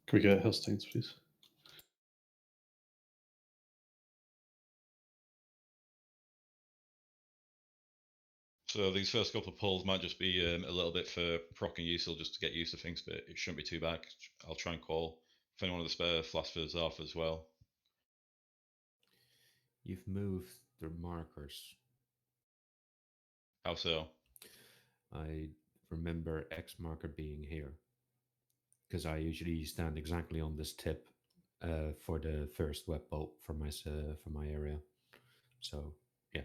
Can we get Hellstains, please? So these first couple of pulls might just be a little bit for proccing Usil just to get used to things, but it shouldn't be too bad. I'll try and call if anyone of the spare philosophers off as well. You've moved the markers. How so? I remember X marker being here because I usually stand exactly on this tip for the first web bolt for my area. So yeah,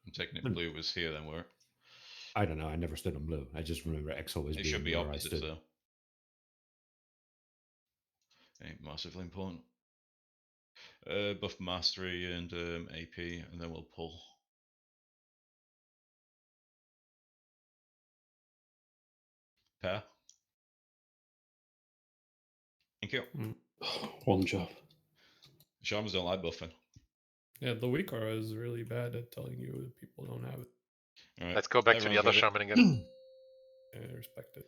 I'm taking it Hmm. blue was here then, were it? I don't know. I never stood on blue. I just remember X always It should being be where I opposite, stood. so. Ain't massively important. Buff mastery and AP, and then we'll pull. Pair. Thank you. One job. Shamans don't like buffing. Yeah, the weak aura is really bad at telling you that people don't have it. All right. Let's go back to the other ready? shaman again. I respect it.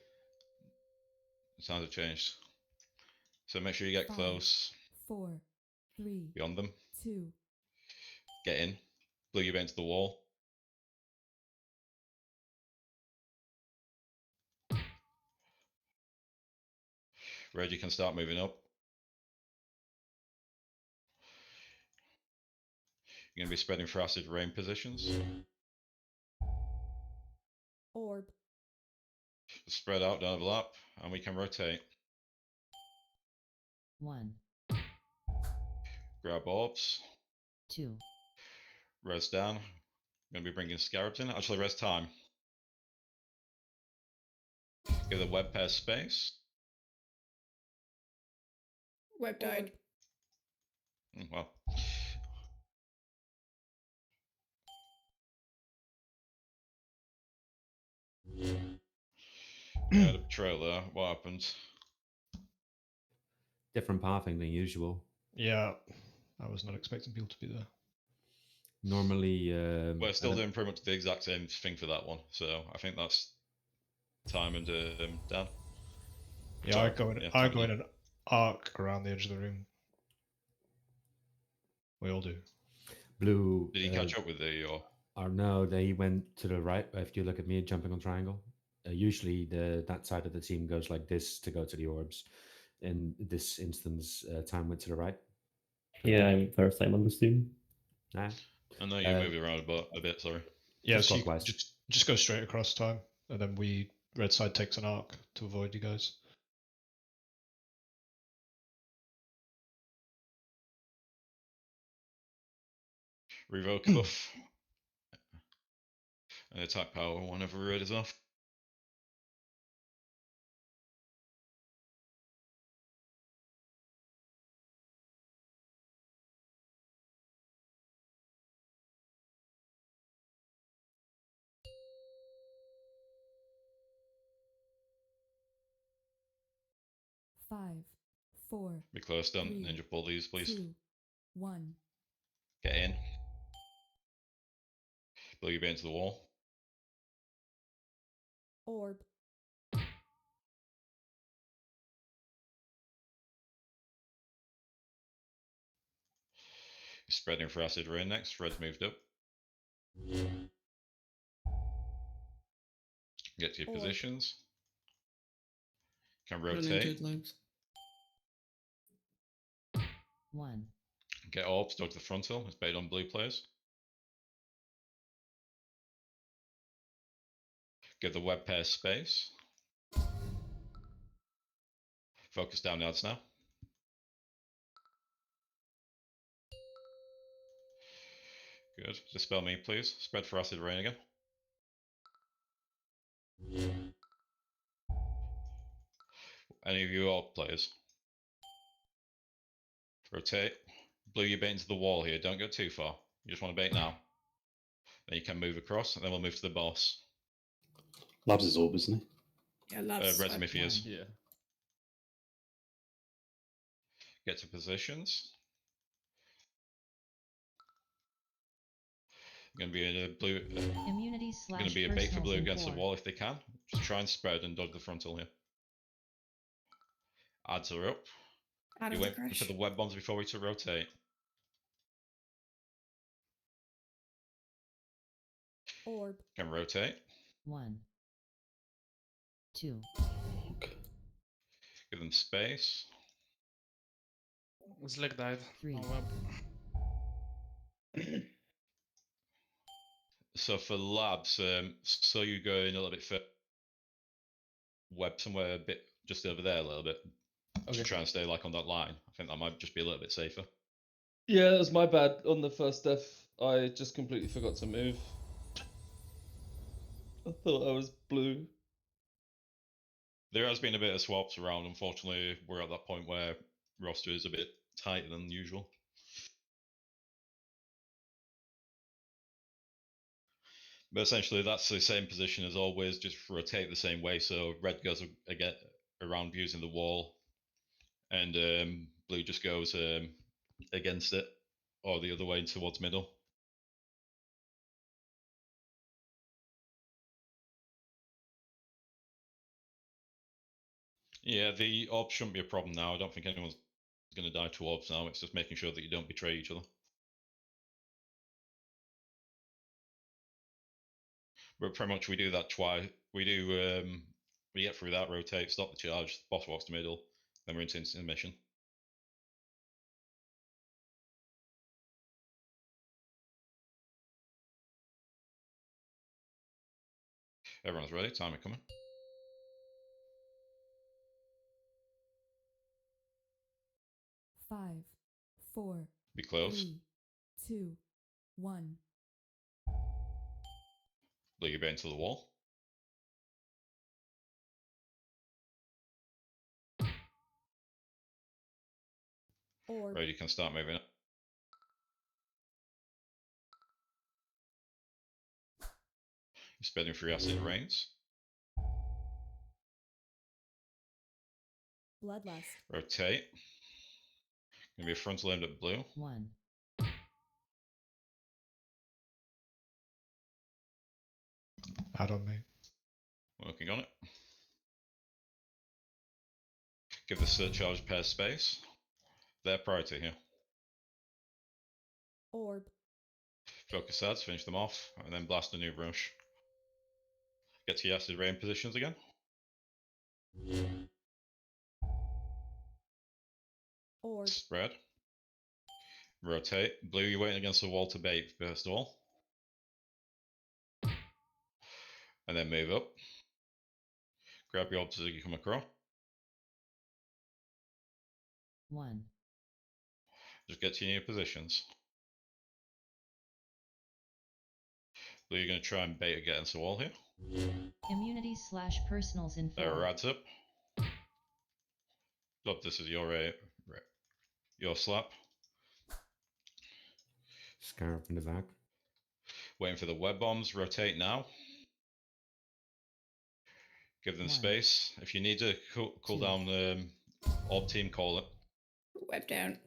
Sounds have changed. So make sure you get 5, close. 4, 3, Beyond them. 2. Get in. Glue your bait into the wall. Red, you can start moving up. You're going to be spreading for acid rain positions. Orb. Spread out, don't overlap, and we can rotate. 1, Grab orbs. 2, Res down. Going to be bringing Scarabs in. Actually, res time. Give the web pair space. Web died. Well. Yeah, the betrayal there. What happened? Different pathing than usual. Yeah, I was not expecting people to be there. Normally, we're still doing pretty much the exact same thing for that one, so I think that's time and Dan. Yeah, I go in an arc around the edge of the room. We all do. Blue. Did he catch up with the or? No, they went to the right. If you look at me jumping on triangle, usually that side of the team goes like this to go to the orbs. In this instance, time went to the right. Yeah, I'm first time on this team. Nah. I know you moved around a bit, sorry. Yeah, so just go straight across time, and then red side takes an arc to avoid you guys. Revoke buff. And attack power whenever red is off. Five, 4. Be close, don't 3, ninja pull these, please. 2, 1. Get in. Blow your bait into the wall. Orb. Spreading for acid rain next. Red's moved up. Get to your positions. Can rotate. 1. Get orbs, dog to the frontal. It's bait on blue players. Give the web pair space. Focus down the odds now. Good. Dispel me, please. Spread for acid rain again. Any of you orb players? Rotate. Blow your bait into the wall here. Don't go too far. You just want to bait now. Then you can move across, and then we'll move to the boss. Labs is orb, isn't he? Yeah, Labs. Res him if he is. Yeah. Get to positions. Going to be in a blue. Immunity Going to be a bait for blue against the wall if they can. Just try and spread and dodge the frontal here. Ads are up. Out You of the wait for crash. the web bombs before we to rotate. Orb. Can rotate. 1, 2, Okay. Give them space. Slick died. 3, Oh, well. So for labs, so you go in a little bit further. Web somewhere a bit just over there a little bit. Okay. Just try and stay like on that line. I think that might just be a little bit safer. Yeah, that was my bad on the first death. I just completely forgot to move. I thought I was blue. There has been a bit of swaps around. Unfortunately, we're at that point where roster is a bit tighter than usual. But essentially, that's the same position as always. Just rotate the same way. So red goes again around using the wall, and blue just goes against it, or the other way towards middle. Yeah, the orb shouldn't be a problem now. I don't think anyone's going to die to orbs now. It's just making sure that you don't betray each other. But pretty much we do that twice. We get through that, rotate, stop the charge, boss walks to middle, then we're into instant mission. Everyone's ready, timer coming. Five, four, Be close. 3, 2, 1. Blue your bait into the wall. Orb. Right, you can start moving it. You're spreading through acid rains. Bloodlust. Rotate. Gonna be a frontal aimed at blue. 1, Add on me. Working on it. Give the surcharge pair space. Their priority here. Orb. Focus ads, finish them off, and then blast a new rush. Get to your acid rain positions again. Orb. Spread. Rotate. Blue, you're waiting against the wall to bait first of all. And then move up. Grab your orbs as you come across. 1, Just get to your new positions. Blue, you're going to try and bait against the wall here. immunity / personals in 4, There are ads up. Look, this is your slap. Scarab in the back. Waiting for the web bombs. Rotate now. Give them 1, space. If you need to cool 2. down orb team, call it. Web down.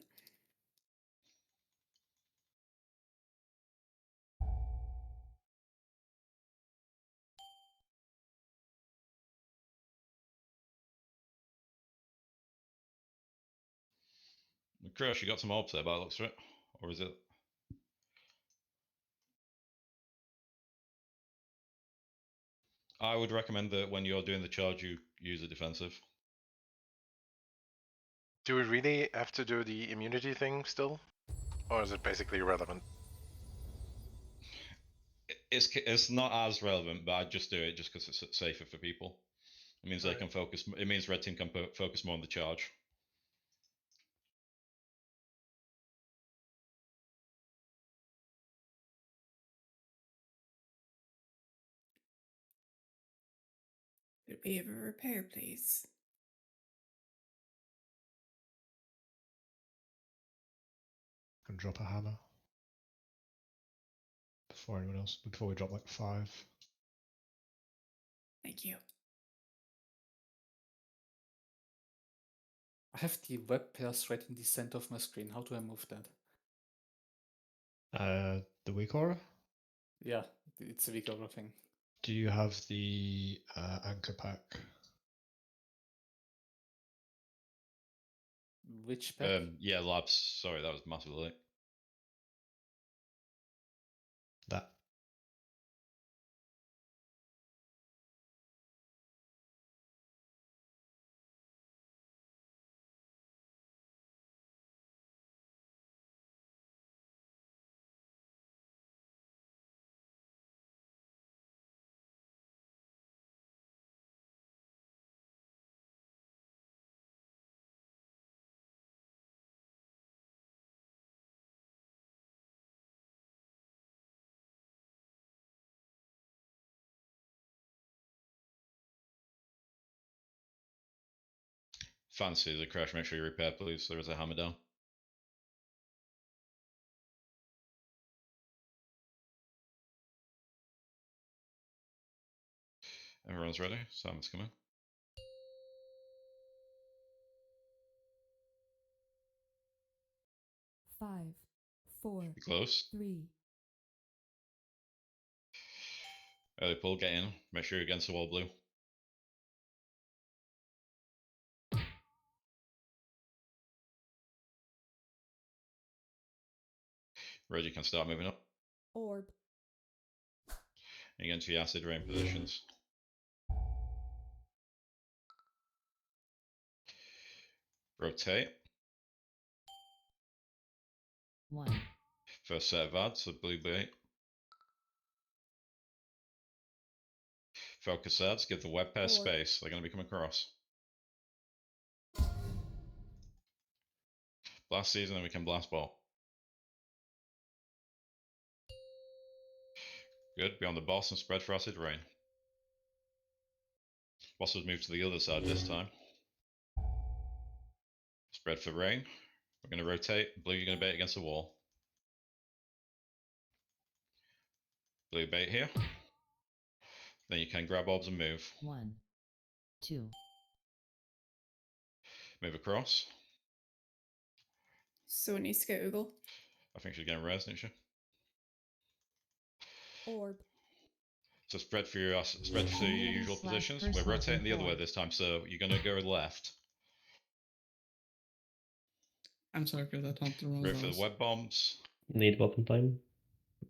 Crush, you got some orbs there by the looks of it. Or is it? I would recommend that when you're doing the charge, you use a defensive. Do we really have to do the immunity thing still? Or is it basically irrelevant? It's not as relevant, but I'd just do it just because it's safer for people. It means they can focus. It means red team can focus more on the charge. Could we have a repair, please? Can drop a hammer. Before anyone else, before we drop like 5. Thank you. I have the web pairs right in the center of my screen. How do I move that? The weak aura? Yeah, it's a weak aura thing. Do you have the anchor pack? which pack? Yeah, labs. Sorry, that was massively late. That. Fancy the crash. Make sure you repair, please. There is a hammer down. Everyone's ready. Simon's coming. Five, four, Be close. 3, Early pull. Get in. Make sure you're against the wall, blue. Red, you can start moving up. orb, And get into your acid rain positions. Rotate. 1, First set of ads, so blue bait. Focus ads, give the web pair Orb. space. They're going to be coming across. Blast season, and we can blast ball. Good. Be on the boss and spread for acid rain. Boss has moved to the other side this time. Spread for rain. We're going to rotate. Blue, you're going to bait against the wall. Blue bait here. Then you can grab orbs and move. 1, 2, Move across. So it needs to get Oogle. I think she's getting res, isn't she? orb, So spread for your usual positions. We're personals rotating the other way informed. this time, so you're going to go left. I'm sorry for that. Not the wrong Root for the mouse. web bombs. Need weapon time.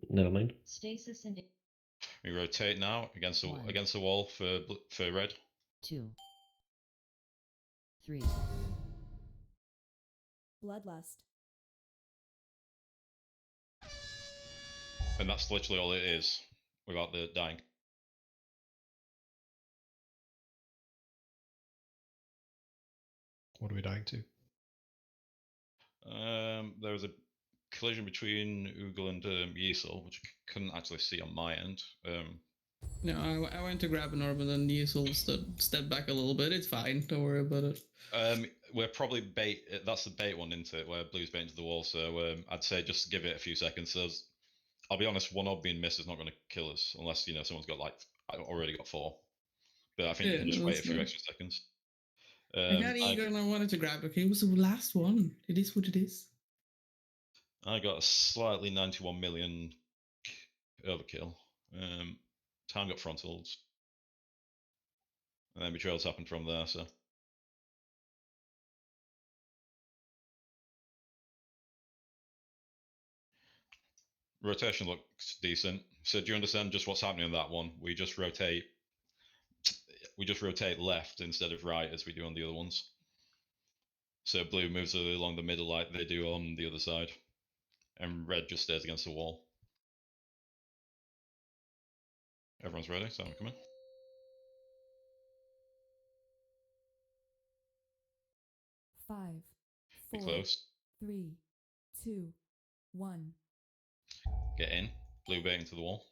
Never mind. stasis and We rotate now against the One. wall for red. 2, 3, bloodlust, And that's literally all it is without the dying. What are we dying to? There was a collision between Oogle and Yeasel, which I couldn't actually see on my end. No, I went to grab an orb and then Yeasel stepped back a little bit. It's fine. Don't worry about it. We're probably bait. That's the bait one, isn't it? Where blue's bait into the wall. So I'd say just give it a few seconds. So I'll be honest, one orb being missed is not going to kill us unless someone's got already got 4. But I think you can just wait a few extra seconds. I got eager and I wanted to grab it. Okay, it was the last one. It is what it is. I got a slightly 91 million overkill. Time got frontals. And then betrayals happened from there, so. Rotation looks decent. So do you understand just what's happening on that one? We just rotate left instead of right as we do on the other ones. So blue moves along the middle like they do on the other side. And red just stays against the wall. Everyone's ready, so I'm coming. Five, Be 4, close. 3, 2, 1. Get in. Blue bait into the wall.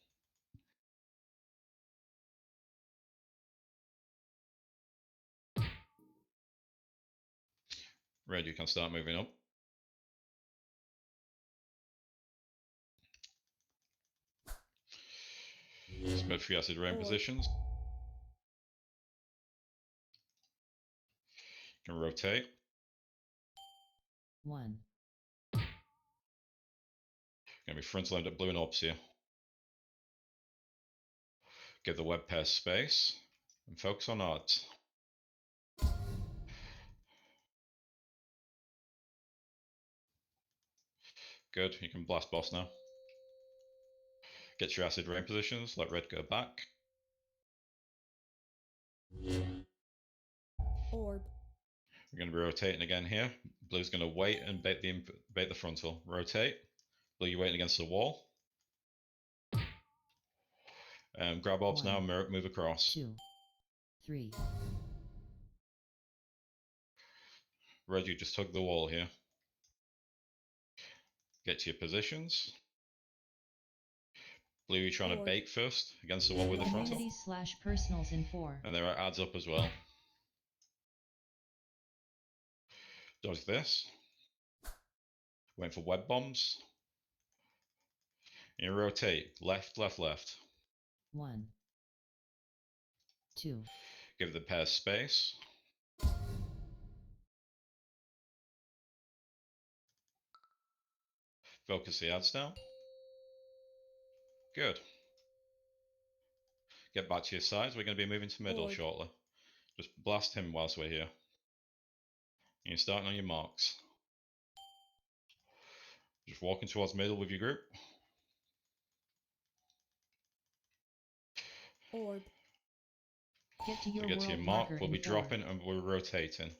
Red, you can start moving up. Spread for acid rain positions. You can rotate. 1, Gonna be front loaded at blue and orbs here. Give the web pair space and focus on odds. Good, you can blast boss now. Get your acid rain positions, let red go back. Orb. We're going to be rotating again here. Blue's going to wait and bait the frontal. Rotate. Blue, you're waiting against the wall. Grab orbs now, move across. 2, 3. Red, you just hug the wall here. Get to your positions. Blue, you're trying to bake first against the wall with the frontal. Communities/personals in 4. And there are adds up as well. Dodge this. Wait for web bombs. You rotate. Left, left, left. 1, 2. Give the pair space. Focus the adds now. Good. Get back to your sides. We're going to be moving to middle shortly. Just blast him whilst we're here. And you're starting on your marks. Just walking towards middle with your group. Orb. Get to your, we get to your mark, we'll be dropping and we're rotating.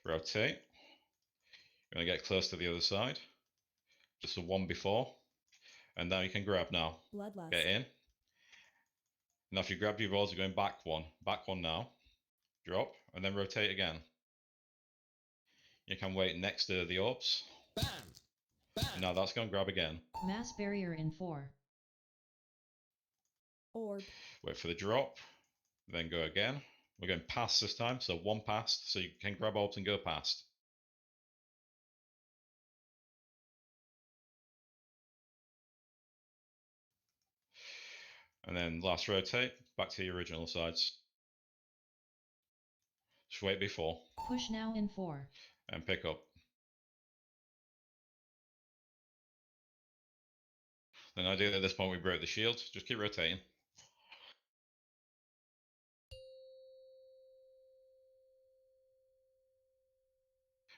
Rotate. You're going to get close to the other side. Just the one before. And now you can grab now. Bloodlust. Get in. Now if you grab your rolls, you're going back one. Back one now. Drop. And then rotate again. You can wait next to the orbs. Bam! Bam! Now that's going to grab again. Mass barrier in 4. Orb. Wait for the drop. Then go again. We're going past this time. So one past. So you can grab orbs and go past. And then last rotate, back to the original sides. Just wait before. Push now in 4. And pick up. Then ideally at this point we break the shield. Just keep rotating.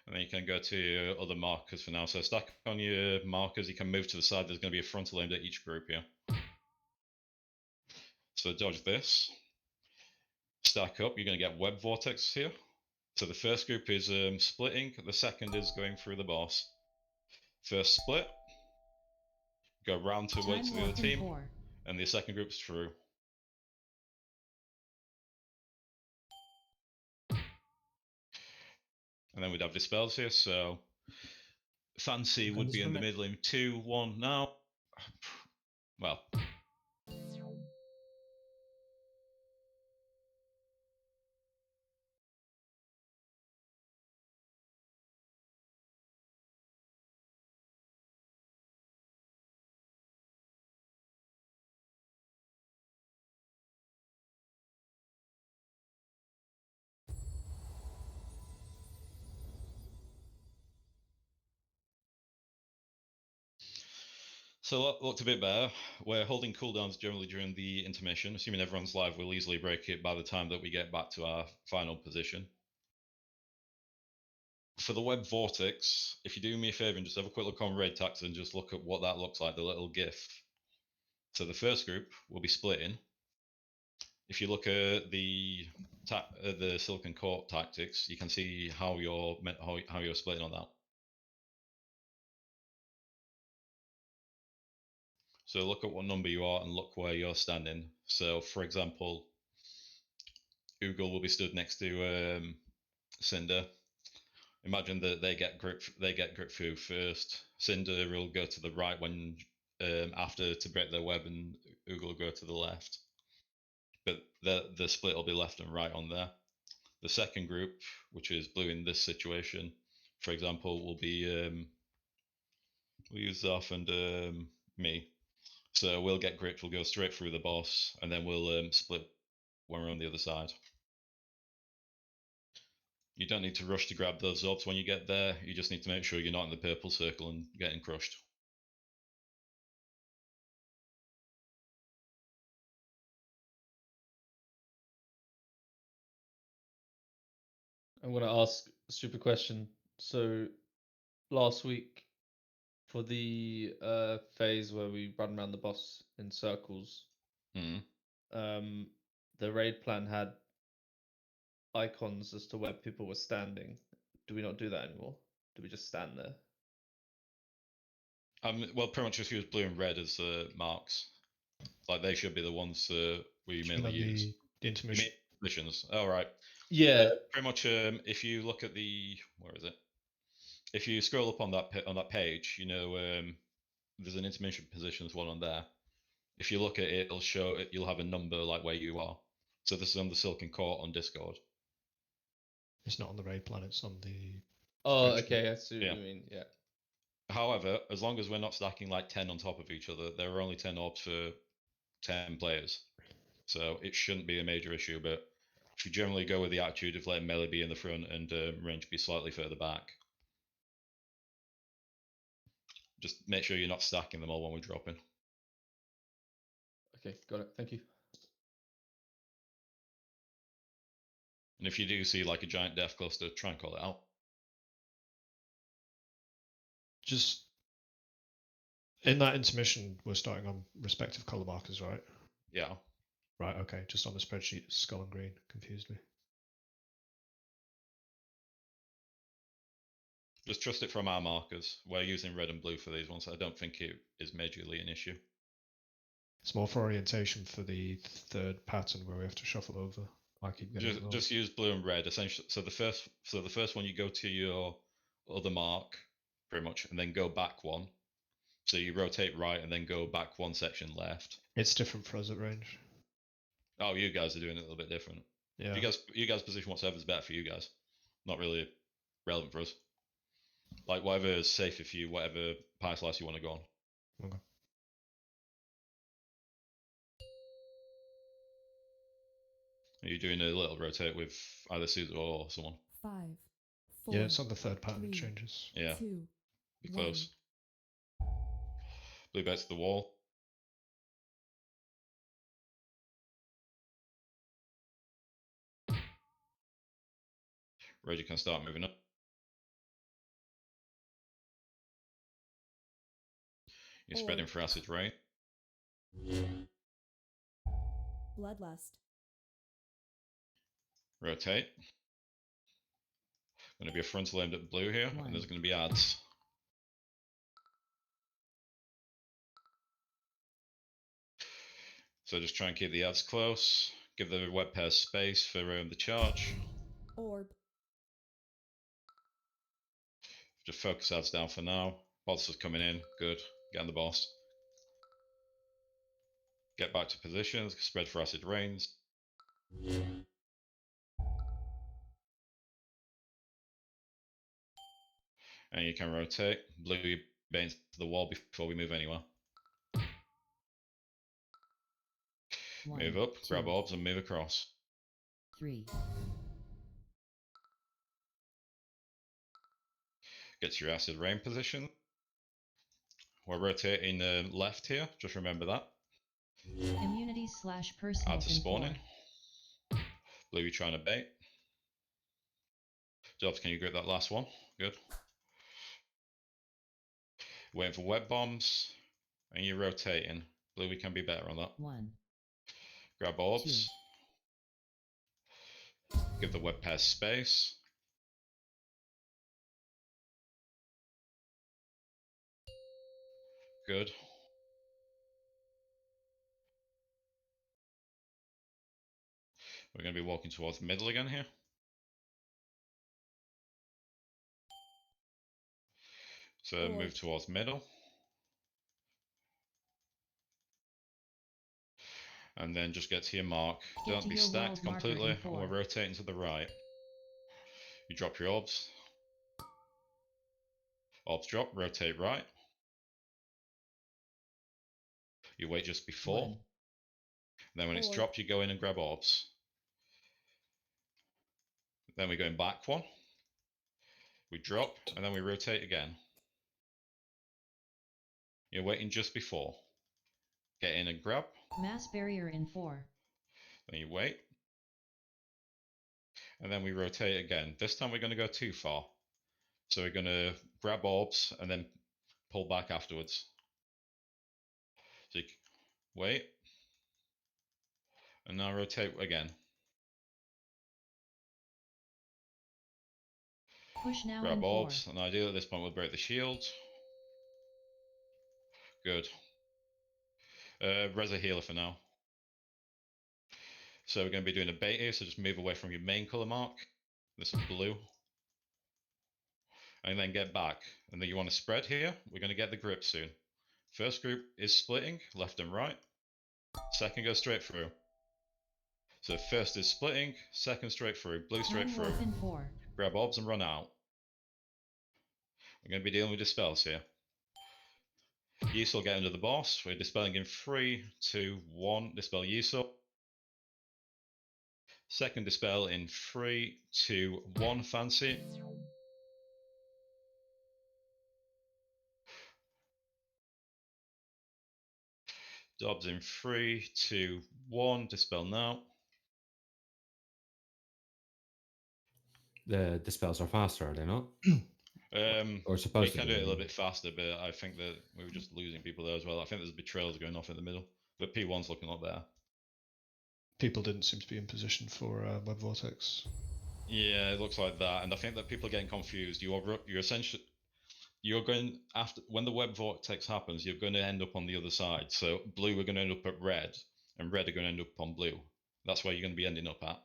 And then you can go to your other markers for now. So stack on your markers, you can move to the side. There's going to be a frontal aimed at each group here. So dodge this. Stack up, you're going to get web vortex here. So the first group is splitting, the second is going through the boss. First split, go round to wait to the other team, and the second group's through. And then we'd have dispels here, so Fancy would be in the middle in 2, 1 now. Well. So that looked a bit better. We're holding cooldowns generally during the intermission. Assuming everyone's live, we'll easily break it by the time that we get back to our final position. For the web vortex, if you do me a favor and just have a quick look on Red Tax and just look at what that looks like, the little GIF. So the first group will be splitting. If you look at the Silken Court tactics, you can see how you're splitting on that. So look at what number you are and look where you're standing. So for example, Oogle will be stood next to Cinder. Imagine that they get grip through first. Cinder will go to the right when after to break their web, and Oogle will go to the left. But the split will be left and right on there. The second group, which is blue in this situation, for example, will be we'll use Zaf and me. So we'll get gripped, we'll go straight through the boss, and then we'll split when we're on the other side. You don't need to rush to grab those orbs when you get there, you just need to make sure you're not in the purple circle and getting crushed. I'm going to ask a stupid question. So last week for the phase where we run around the boss in circles. The raid plan had icons as to where people were standing. Do we not do that anymore? Do we just stand there? Well, pretty much just use blue and red as marks. Like they should be the ones we Do you mean mainly on use. the intermission? Missions. Oh, right. Yeah. Pretty much. If you look at the where is it? If you scroll up on that page, you know, there's an intermission positions one on there. If you look at it, it'll show it. You'll have a number like where you are. So this is on the Silken Court on Discord. It's not on the raid plan. It's on the. Oh, okay. I see what you mean. Yeah. However, as long as we're not stacking like 10 on top of each other, there are only 10 orbs for 10 players. So it shouldn't be a major issue, but if you generally go with the attitude of letting melee be in the front and range be slightly further back, just make sure you're not stacking them all when we drop in. Okay, got it. Thank you. And if you do see like a giant death cluster, try and call it out. Just in that intermission, we're starting on respective color markers, right? Yeah. Right, okay. Just on the spreadsheet, skull and green confused me. Just trust it from our markers. We're using red and blue for these ones. I don't think it is majorly an issue. It's more for orientation for the third pattern where we have to shuffle over. I keep getting just use blue and red essentially. So the first one you go to your other mark, pretty much, and then go back one. So you rotate right and then go back one section left. It's different for us at range. Oh, you guys are doing it a little bit different. Yeah. You guys position whatever's better for you guys. Not really relevant for us. Like whatever is safer for you, whatever pie slice you want to go on. Okay. Are you doing a little rotate with either Caesar or someone? 5, 4. Yeah, it's on the third pattern 3, changes. Yeah. 2, Be close. Blue bets to the wall. Red, you can start moving up. You're spreading for acid rain. Bloodlust. Rotate. Going to be a frontal aimed at blue here, and there's going to be ads. So just try and keep the ads close. Give the web pairs space for the charge. Orb. Just focus ads down for now. Boss is coming in. Good. Get on the boss. Get back to positions. Spread for acid rains. And you can rotate. Blue your banes to the wall before we move anywhere. Move up, grab orbs, and move across. 3. Get to your acid rain position. We're rotating left here, just remember that. Immunity / personal. Add to spawning. Blue, you're trying to bait. Jobs, can you grip that last one? Good. Waiting for web bombs, and you're rotating. Blue, we can be better on that. 1. Grab orbs. 2. Give the web pair space. Good. We're going to be walking towards the middle again here. So move towards middle. And then just get to your mark. Don't be stacked completely. We're rotating to the right. You drop your orbs. Orbs drop, rotate right. You wait just before. 1. Then when it's dropped, you go in and grab orbs. Then we're going back one. We drop, and then we rotate again. You're waiting just before. Get in and grab. Mass barrier in 4. Then you wait. And then we rotate again. This time we're going to go too far. So we're going to grab orbs and then pull back afterwards. So you wait. And now rotate again. Push now Grab in orbs, 4. and ideally at this point we'll break the shield. Good. Res a healer for now. So we're going to be doing a bait here, so just move away from your main colour mark. This is blue. And then get back. And then you want to spread here. We're going to get the grip soon. First group is splitting, left and right. Second goes straight through. So first is splitting, second straight through, blue straight Time through. Wolf in 4. Grab orbs and run out. We're going to be dealing with dispels here. Yusel get under the boss. We're dispelling in 3, 2, 1. Dispel Yusel. Second dispel in 3, 2, 1. Fancy. Dobbs in 3, 2, 1. Dispel now. The dispels are faster, are they not? Or We supposed to can be, do it a I little mean. bit faster, but I think that we were just losing people there as well. I think there's betrayals going off in the middle, but P1's looking a lot better. People didn't seem to be in position for Web Vortex. Yeah, it looks like that, and I think that people are getting confused. You're essentially going after when the Web Vortex happens. You're going to end up on the other side. So blue are going to end up at red, and red are going to end up on blue. That's where you're going to be ending up at.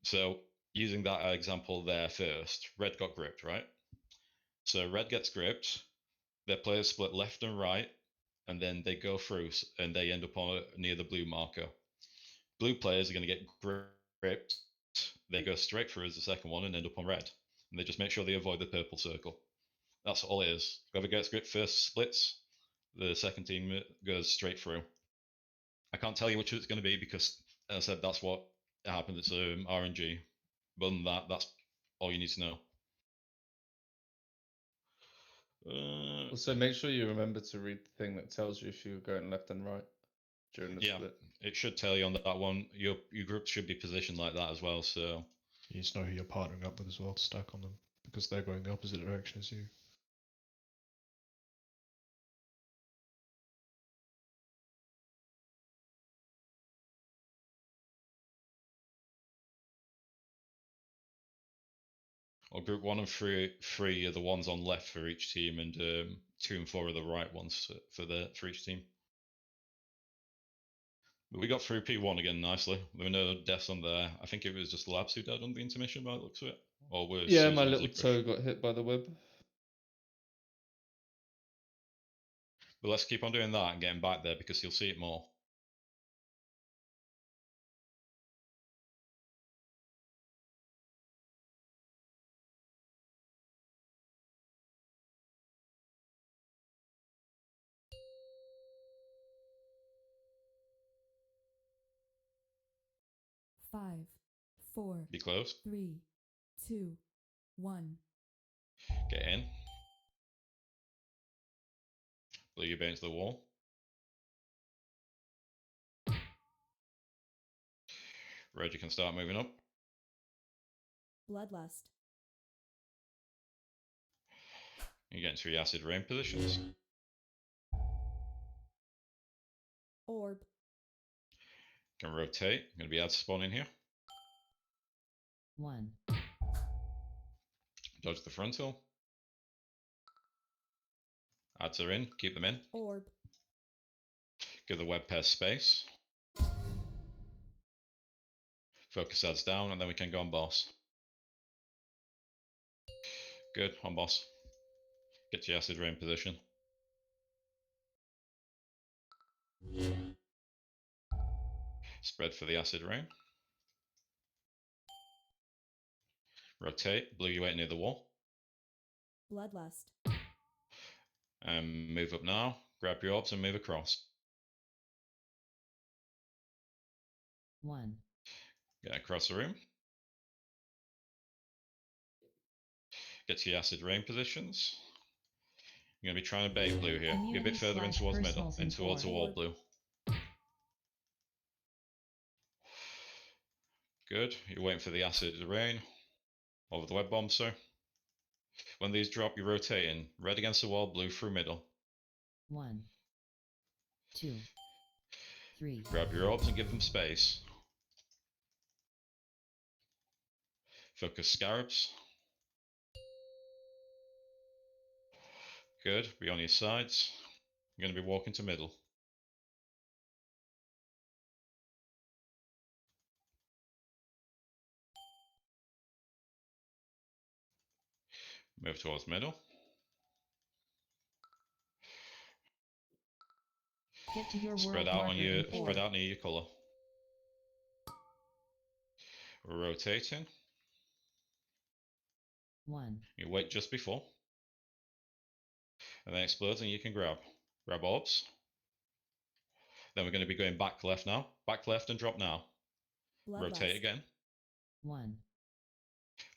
So using that example there first, red got gripped, right? So red gets gripped. Their players split left and right, and then they go through, and they end up on near the blue marker. Blue players are going to get gripped. They go straight through as the second one and end up on red. And they just make sure they avoid the purple circle. That's all it is. Whoever gets gripped first splits. The second team goes straight through. I can't tell you which it's going to be because, as I said, that's what happened. It's RNG. But other than that, that's all you need to know. Also, make sure you remember to read the thing that tells you if you're going left and right during the split. It should tell you on that one. Your group should be positioned like that as well. So you need to know who you're partnering up with as well to stack on them because they're going the opposite direction as you. Or group 1 and 3 are the ones on left for each team, and 2 and 4 are the right ones for each team. But we got through P1 again nicely. There were no deaths on there. I think it was just Labs who died on the intermission by the looks of it. Or worse. Yeah, my little toe got hit by the web. But let's keep on doing that and getting back there because you'll see it more. Five, four, Be close. 3, 2, 1. Get in. Blow your bait into the wall. Red, you can start moving up. Bloodlust. You get into your acid rain positions. Orb. You can rotate. I'm going to be ad spawn in here. 1. Dodge the frontal. Ads are in. Keep them in. Orb. Give the web pair space. Focus ads down, and then we can go on boss. Good, on boss. Get to your acid rain position. Spread for the acid rain. Rotate, blue you wait near the wall. Bloodlust. Move up now, grab your orbs and move across. 1. Get across the room. Get to your acid rain positions. You're going to be trying to bait blue here. Be a bit further in towards middle, in towards the wall, blue. Good, you're waiting for the acid rain. Over the web bomb, sir. When these drop, you rotate in. Red against the wall, blue through middle. 1, 2, 3. Grab your orbs and give them space. Focus scarabs. Good. Be on your sides. You're going to be walking to middle. Move towards middle. Get to your Spread world out on marker your in 4. spread out near your color. Rotating. 1. You wait just before. And then explodes and you can grab. Grab orbs. Then we're going to be going back left now. Back left and drop now. Rotate again. 1.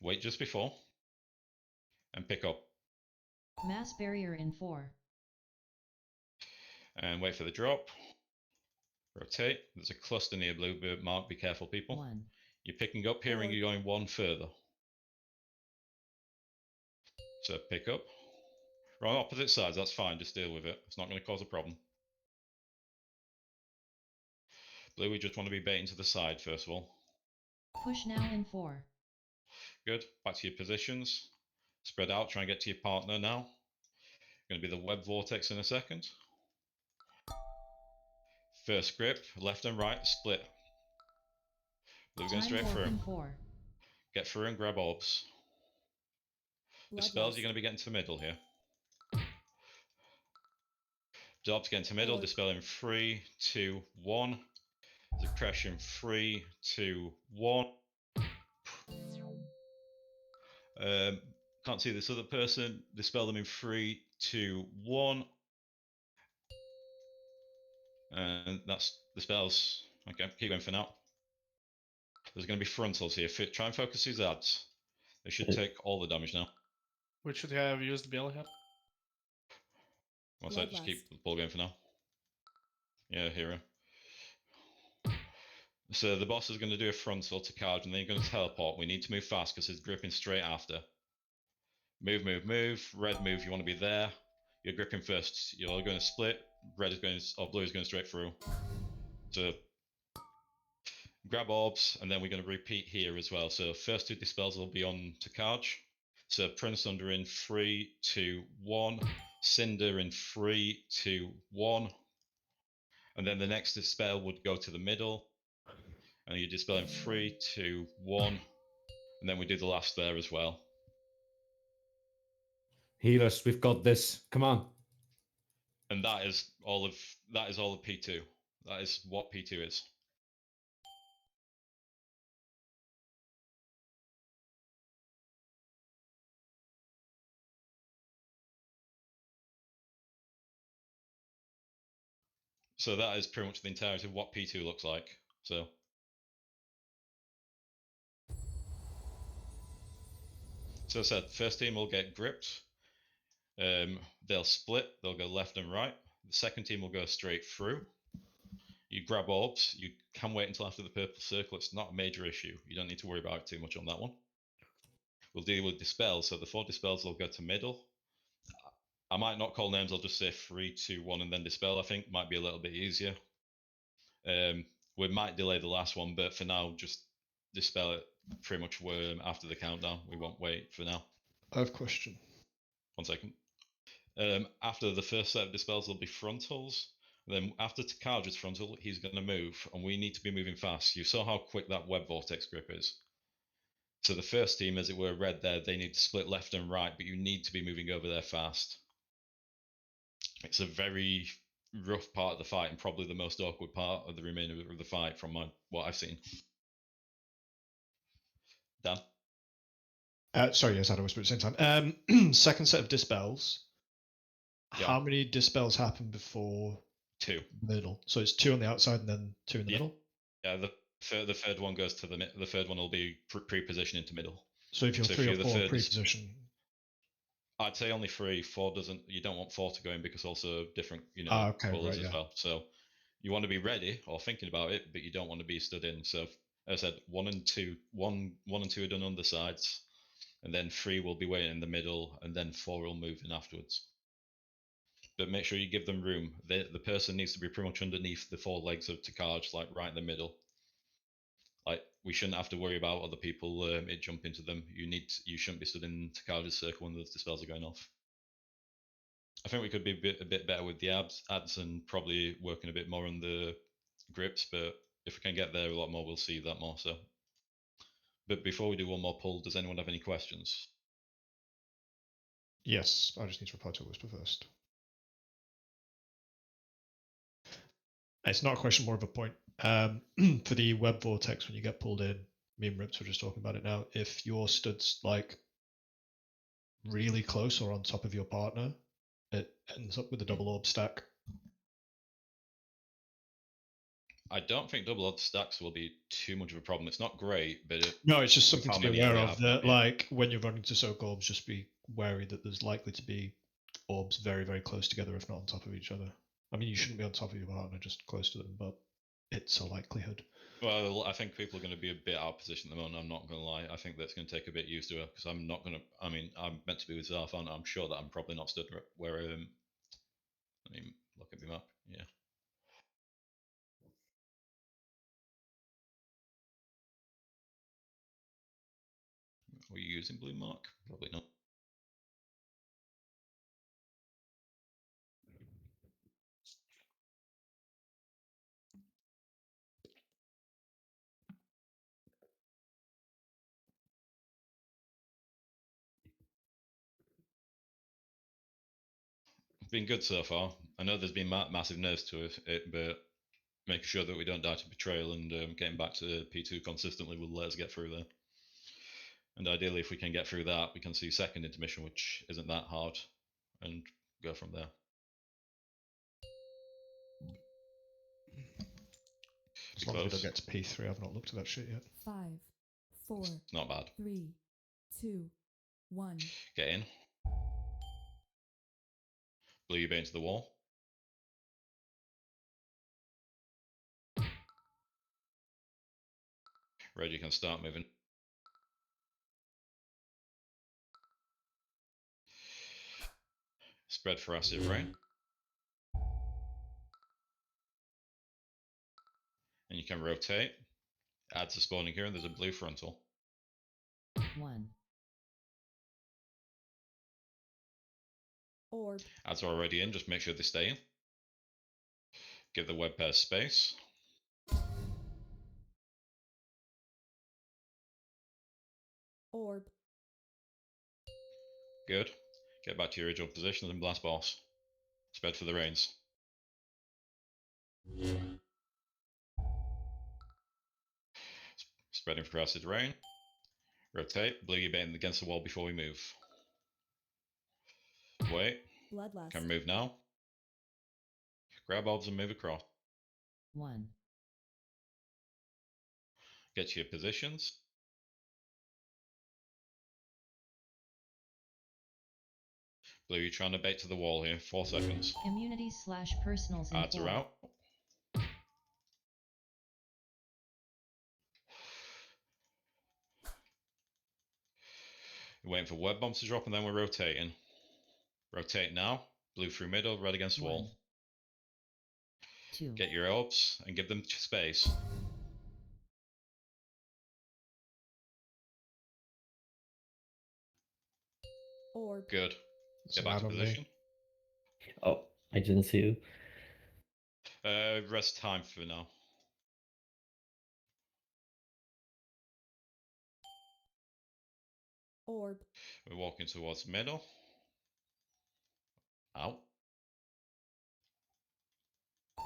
Wait just before. And pick up. Mass barrier in 4. And wait for the drop. Rotate. There's a cluster near blue mark. Be careful, people. 1. You're picking up here and you're going one further. So pick up. We're on opposite sides. That's fine. Just deal with it. It's not going to cause a problem. Blue, we just want to be baiting to the side first of all. Push now in 4. Good. Back to your positions. Spread out. Try and get to your partner now. Going to be the web vortex in a second. First grip, left and right, split. Blue going straight through. Get through and grab orbs. The spells, you're going to be getting to the middle here. Orbs getting to middle, dispel in 3, 2, 1. Suppression 3, 2, 1. Can't see this other person. Dispel them in 3, 2, 1. And that's the spells. Okay, keep going for now. There's going to be frontals here. Try and focus these ads. They should take all the damage now. Which should have used Bill here? One sec, just keep the ball going for now. Yeah, hero. So the boss is going to do a frontal to Card, and then you're going to teleport. We need to move fast because he's gripping straight after. Move, move, move. Red move, you want to be there. You're gripping first. You're going to split. Red is going, or blue is going straight through. So grab orbs, and then we're going to repeat here as well. So first 2 dispels will be on to Karj. So Prince Under in 3, 2, 1. Cinder in 3, 2, 1. And then the next dispel would go to the middle. And you dispel in 3, 2, 1. And then we do the last there as well. Healers, we've got this. Come on. And that is all of P2. That is what P2 is. So that is pretty much the entirety of what P2 looks like. So as I said, first team will get gripped. They'll split. They'll go left and right. The second team will go straight through. You grab orbs. You can wait until after the purple circle. It's not a major issue. You don't need to worry about it too much on that one. We'll deal with dispels. So the 4 dispels will go to middle. I might not call names. I'll just say 3, 2, 1, and then dispel. I think might be a little bit easier. We might delay the last one, but for now, just dispel it pretty much after the countdown. We won't wait for now. I have a question. 1 second. After the first set of dispels, there'll be frontals. Then after Takaj's frontal, he's going to move, and we need to be moving fast. You saw how quick that web vortex grip is. So the first team, as it were, red there, they need to split left and right, but you need to be moving over there fast. It's a very rough part of the fight, and probably the most awkward part of the remainder of the fight from what I've seen. Dan? Sorry, yes, I had a whisper at the same time. Second set of dispels. Yeah. How many dispels happen before 2? Middle. So it's 2 on the outside and then 2 in the middle. Yeah, the third one goes to the third one will be pre-positioned into middle. So if you're 3 or 4 pre-position, I'd say only 3. 4 doesn't. You don't want 4 to go in because also different, colors as well. So you want to be ready or thinking about it, but you don't want to be stood in. So as I said, 1 and 2 are done on the sides. and then 3 will be waiting in the middle, and then 4 will move in afterwards. But make sure you give them room. The person needs to be pretty much underneath the 4 legs of Takaj, like right in the middle. Like, we shouldn't have to worry about other people it jump into them. You shouldn't be stood in Takaj's circle when the spells are going off. I think we could be a bit better with the ads and probably working a bit more on the grips, but if we can get there a lot more, we'll see that more so. But before we do one more pull, does anyone have any questions? Yes, I just need to reply to a whisper first. It's not a question, more of a point. For the web vortex, when you get pulled in, me and Rips were just talking about it now. If you're stood like really close or on top of your partner, it ends up with a double orb stack. I don't think double odd stacks will be too much of a problem. It's not great, but No, it's just something how to be many aware we of. have, That yeah. like when you're running to soak orbs, just be wary that there's likely to be orbs very, very close together, if not on top of each other. I mean, you shouldn't be on top of your partner, just close to them, but it's a likelihood. Well, I think people are going to be a bit out of position at the moment. I'm not going to lie. I think that's going to take a bit used to it because I'm not going to. I mean, I'm meant to be with Zarf, and I'm sure that I'm probably not stood where. I mean, look at the map. Yeah. Were you using blue mark? Probably not. It's been good so far. I know there's been massive nerfs to it, but making sure that we don't die to betrayal and getting back to P2 consistently will let us get through there. And ideally, if we can get through that, we can see second intermission, which isn't that hard, and go from there. As long as we don't get to P3, I've not looked at that shit yet. 5, 4, It's not bad. 3, 2, 1. Get in. Blue your bait into the wall. Red, you can start moving. Spread for acid rain. And you can rotate. Add to spawning here, and there's a blue frontal. 1. Orb. Ads are already in, just make sure they stay in. Give the web pair space. Orb. Good. Get back to your original positions and blast boss. Spread for the rains. Spreading for acid rain. Rotate. Blue your bait against the wall before we move. Wait. Bloodlust. Can move now. Grab orbs and move across. 1. Get to your positions. Blue, you're trying to bait to the wall here. 4 seconds. Immunities/personals in Ads 4. are out. We're waiting for web bombs to drop and then we're rotating. Rotate now. Blue through middle, red against wall. 2. Get your orbs and give them space. Orb. Good. Get back to position. Oh, I didn't see you. Rest time for now. Orb. We're walking towards middle. Out.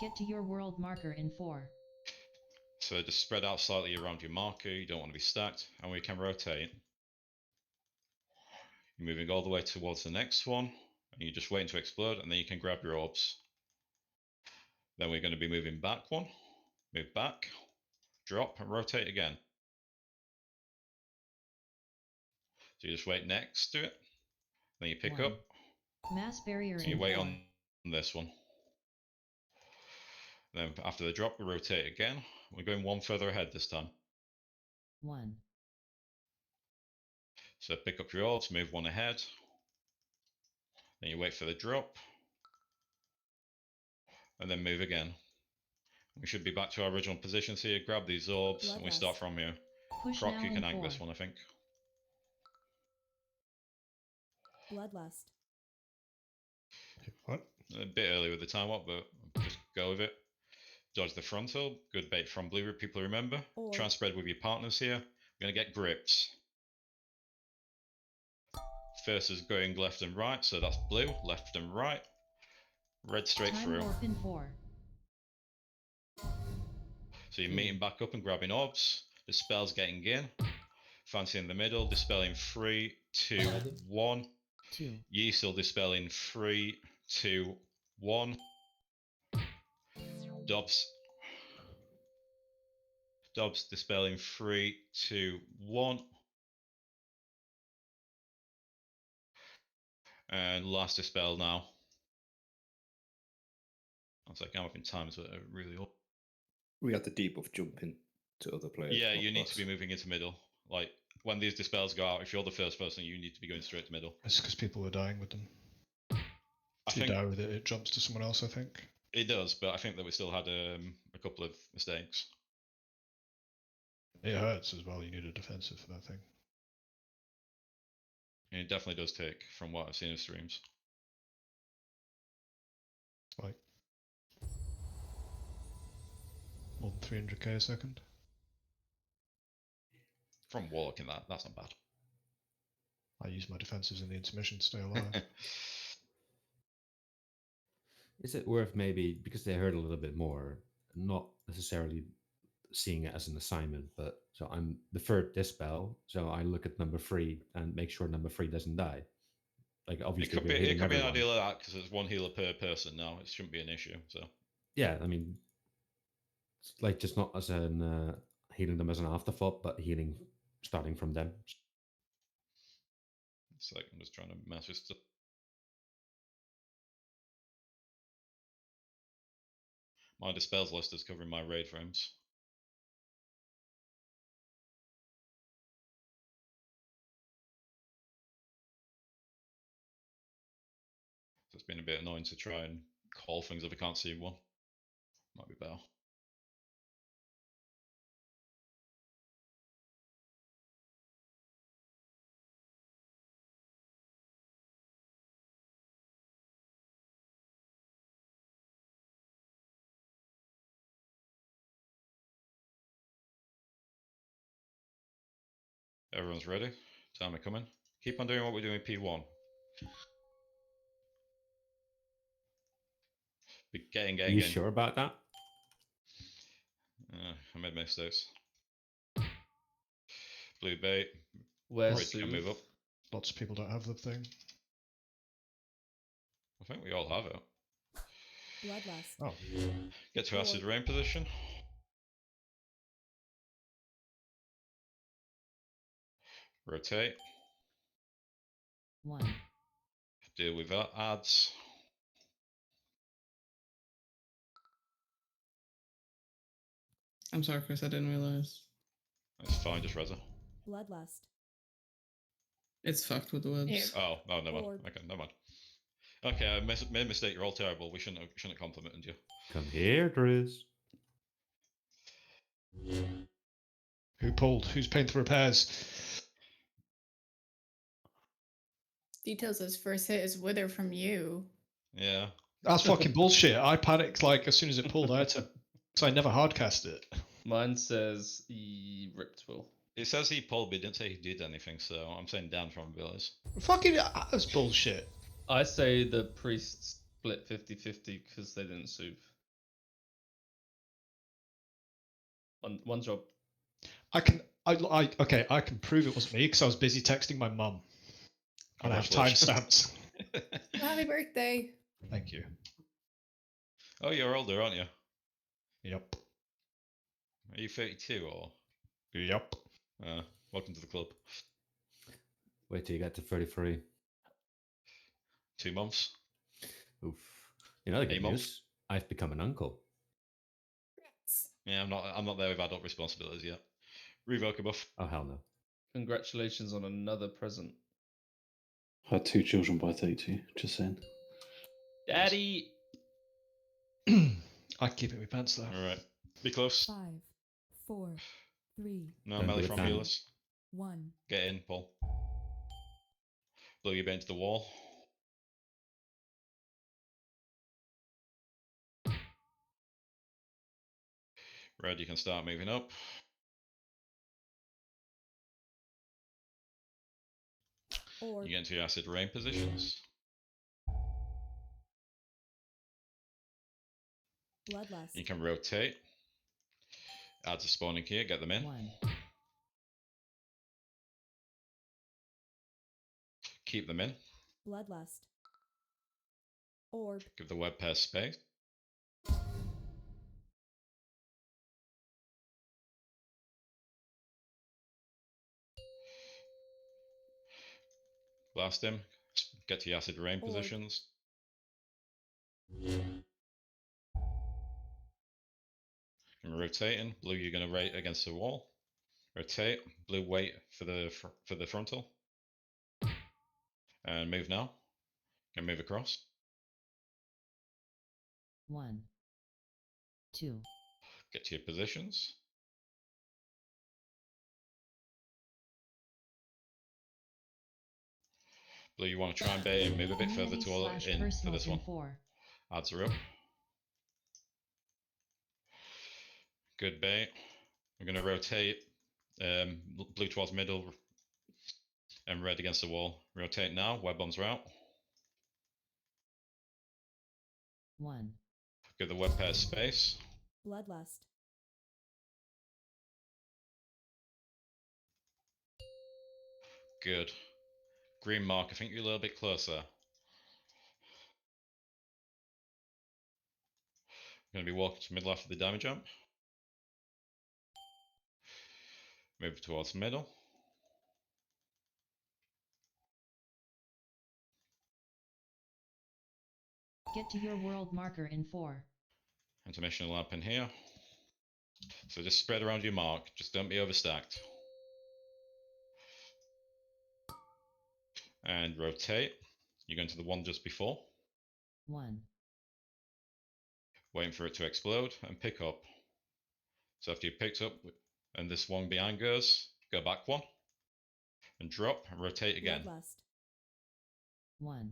Get to your world marker in 4. So just spread out slightly around your marker. You don't want to be stacked. And we can rotate. You're moving all the way towards the next one. And you're just waiting to explode. And then you can grab your orbs. Then we're going to be moving back one. Move back. Drop and rotate again. So you just wait next to it. Then you pick 1. up. Mass barrier And in you wait 4. on this one. Then after the drop, we rotate again. We're going one further ahead this time. 1. So pick up your orbs, move one ahead. Then you wait for the drop. And then move again. We should be back to our original positions here. Grab these orbs, and we start from here. Push Croc, now you can in angle 4. this one, I think. Bloodlust. What? A bit early with the time up, but just go with it. Dodge the frontal. Good bait from blue. People remember. Or- Try and spread with your partners here. We're going to get grips. First is going left and right, so that's blue, left and right. Red straight Time through. warp in 4. So you're meeting back up and grabbing orbs. The spell's getting in. Fancy in the middle, dispelling 3, 2, 1. 2. Ye still dispelling 3, 2, 1. Dobbs dispelling 3, 2, 1. And last dispel now. I was like, I'm having times that are really up. We had the debuff jumping to other players. Yeah, not you need to us. be moving into middle. Like, when these dispels go out, if you're the first person, you need to be going straight to middle. It's because people were dying with them. I If you think die with it, it jumps to someone else, I think. it does, but I think that we still had a couple of mistakes. It hurts as well. You need a defensive for that thing. And it definitely does take, from what I've seen in streams. Like more than 300k a second. From Warlock in that's not bad. I use my defensives in the intermission to stay alive. Is it worth maybe, because they hurt a little bit more, not necessarily seeing it as an assignment, but so I'm the third dispel, so I look at number 3 and make sure number 3 doesn't die. Like obviously It could be we're hitting an everyone. idea like that because it's one healer per person now. It shouldn't be an issue. So Yeah, I mean, it's like just not as an healing them as an afterthought, but healing starting from them. it's like I'm just trying to mess with stuff. My dispels list is covering my raid frames. So it's been a bit annoying to try and call things if I can't see one. Might be better. Everyone's ready. Time to come in. Keep on doing what we're doing P1. Be getting You sure about that? I made mistakes. Blue bait. Where's Ready to Soothe? move up. Lots of people don't have the thing. I think we all have it. Bloodlust. Oh. Get to acid rain position. Rotate. 1. Deal with that. Adds. I'm sorry, Chris. I didn't realize. That's fine. Just Reza. Bloodlust. It's fucked with the webs. Oh, never mind. Orb. Okay, never mind. Okay, I made a mistake. You're all terrible. We shouldn't have complimented you. Come here, Driz. Who pulled? Who's paying for repairs? Details his first hit is Wither from you. Yeah. That's fucking bullshit. I panicked like as soon as it pulled. I had to, because I never hardcast it. Mine says he ripped Will. It says he pulled, but it didn't say he did anything, so I'm saying down from Villas. Fucking that's bullshit. I say the priests split 50-50 because they didn't soothe. One job. I can prove it wasn't me because I was busy texting my mum. And I have timestamps. Happy birthday. Thank you. Oh, you're older, aren't you? Yep. Are you 32 or? Yep. Welcome to the club. Wait till you get to 33. 2 months. Oof. You know the good 8 months. news? I've become an uncle. Yeah, I'm not there with adult responsibilities yet. Revoke a buff. Oh hell no. Congratulations on another present. Had 2 children by 32, just saying. Daddy! I'd keep it in my pants though. Alright. Be close. 5, 4, 3, No Don't melee do it from then. healers. 1. Get in, Paul. Blow your bait into the wall. Red, you can start moving up. Orb. You get into your acid rain positions. Bloodlust. You can rotate. Add a spawning key, get them in. 1. Keep them in. Bloodlust. Orb. Give the web pair space. Blast him. Get to your acid rain Orb. positions. And rotating. Blue, you're going to rate against the wall. Rotate. Blue, wait for the frontal. And move now. Can move across. 1. 2. Get to your positions. Blue, you want to try and bait and move a bit further Community in for this /personals in one. 4. Adds are up. Good bait. We're going to rotate blue towards middle and red against the wall. Rotate now. Web bombs are out. 1. Give the web pair space. Bloodlust. Good. Green mark, I think you're a little bit closer. I'm going to be walking to middle after the damage jump. Move towards middle. Get to your world marker in 4. Intermission lamp in here. So just spread around your mark. Just don't be overstacked. And rotate. You're going to the one just before. 1. Waiting for it to explode and pick up. So after you picked up and this one behind goes, go back one. And drop and rotate again. Bloodlust. 1.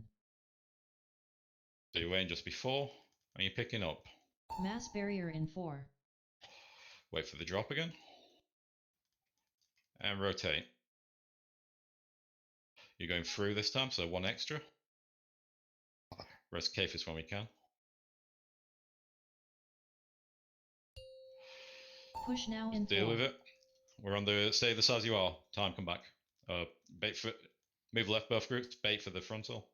So you're waiting just before and you're picking up. Mass barrier in 4. Wait for the drop again. And rotate. You're going through this time, so one extra. Rest Caphis when we can. Push now in 4. Deal with it. We're on the stay the size you are. Time, come back. Bait for move left both groups. Bait for the frontal.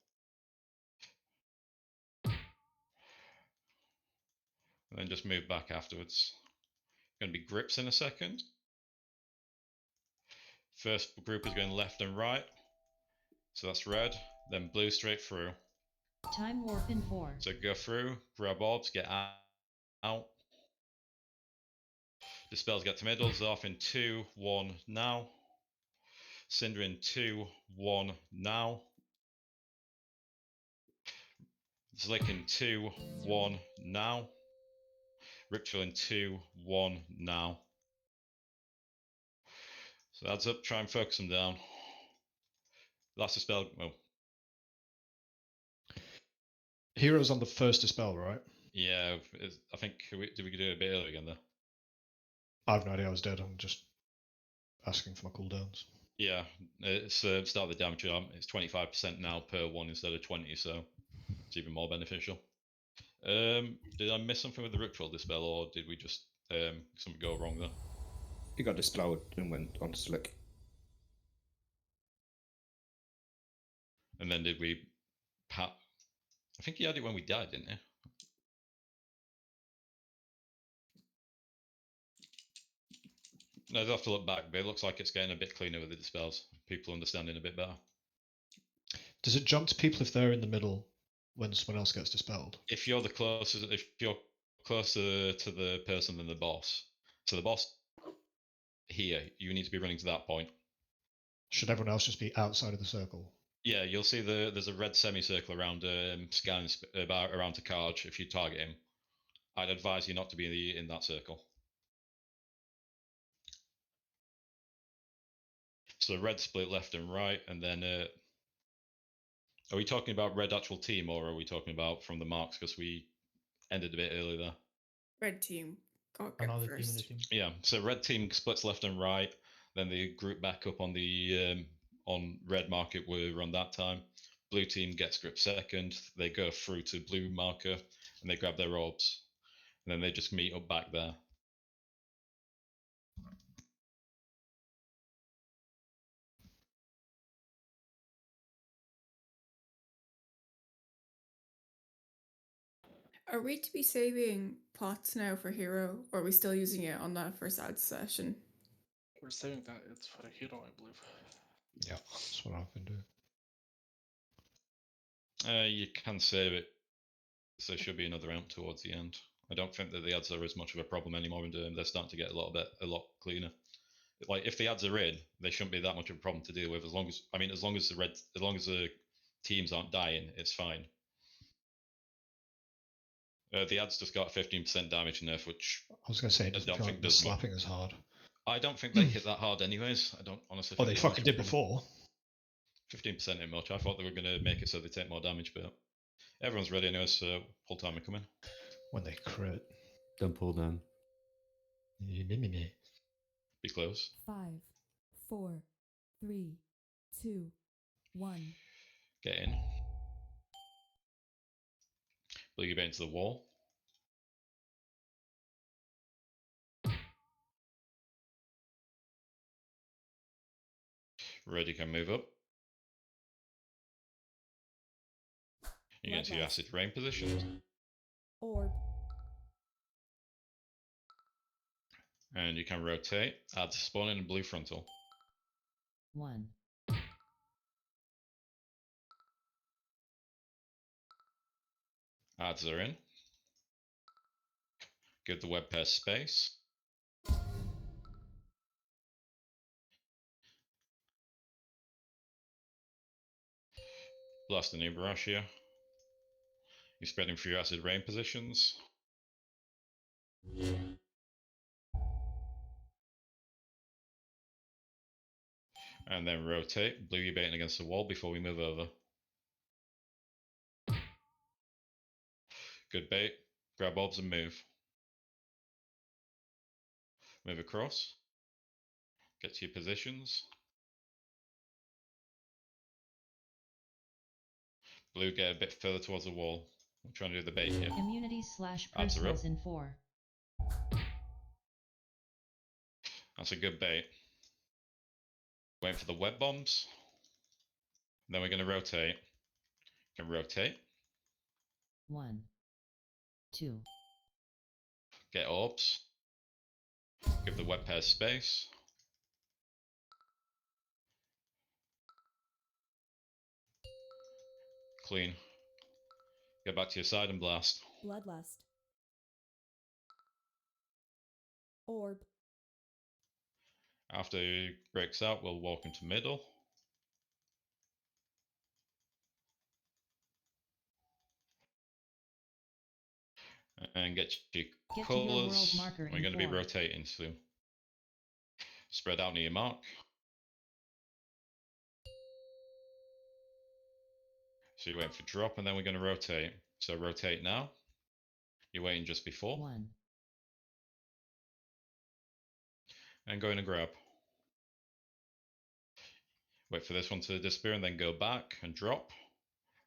And then just move back afterwards. Going to be grips in a second. First group is going left and right. So that's red. Then blue straight through. Time warp in 4. So go through, grab orbs, get out. Dispels get to middles off in 2, 1 now. Cinder in 2, 1 now. Slick in 2, 1 now. Ritual in 2, 1 now. So that's up, try and focus them down. Last dispel, well. Heroes on the first dispel, right? Yeah, I think, did we do it a bit earlier again there? I have no idea I was dead, I'm just asking for my cooldowns. Yeah, it's start of the damage arm. It's 25% now per one instead of 20, so it's even more beneficial. Did I miss something with the ritual dispel, or did we just something go wrong there? He got dispelled and went on Slick. And then did we I think he had it when we died, didn't he? No, I'd have to look back, but it looks like it's getting a bit cleaner with the dispels. People understanding a bit better. Does it jump to people if they're in the middle when someone else gets dispelled? If you're the closest, if you're closer to the person than the boss, so the boss here, you need to be running to that point. Should everyone else just be outside of the circle? Yeah, you'll see there's a red semicircle around scanning around to Karj if you target him. I'd advise you not to be in that circle. So the red split left and right, and then are we talking about red actual team, or are we talking about from the marks? Because we ended a bit early there. Red team got get Another first. team. Yeah, so red team splits left and right, then they group back up on the on red market we're on that time. Blue team gets grip second, they go through to blue marker, and they grab their orbs. And then they just meet up back there. Are we to be saving pots now for hero, or are we still using it on that first ad session? We're saving that it's for the hero, I believe. Yeah, that's what I've been doing. You can save it, so there should be another round towards the end. I don't think that the ads are as much of a problem anymore, and they're starting to get a lot cleaner. Like if the ads are in, they shouldn't be that much of a problem to deal with. As long as the teams aren't dying, it's fine. The ads just got 15% damage nerf, which I was going to say, it doesn't feel like they're slapping as hard. I don't think they hit that hard anyways. I don't honestly. Oh, they fucking did before. 15% ain't much. I thought they were going to make it so they take more damage, but everyone's ready anyway, so pull timer coming. When they crit. Don't pull down. Be close. 5, 4, 3, 2, 1. Get in. Blue your bait into the wall. Red, you can move up. You get into your acid rain position. Orb. And you can rotate. Add spawn in blue frontal. 1. Ads are in. Give the web pair space. Blast the Nerub-ar here. You're spreading through your acid rain positions. And then rotate. Blue your baiting against the wall before we move over. Good bait. Grab orbs and move. Move across. Get to your positions. Blue, get a bit further towards the wall. I'm trying to do the bait here. Immunity/personals in 4. That's a good bait. Waiting for the web bombs. Then we're going to rotate. You can rotate. 1. 2. Get orbs. Give the web pair space. Clean. Get back to your side and blast. Bloodlust. Orb. After it breaks out, we'll walk into middle. And get your colours. We're going to be rotating soon. Spread out near your mark. So you're waiting for drop, and then we're going to rotate. So rotate now. You're waiting just before. 1. And go in and grab. Wait for this one to disappear, and then go back and drop.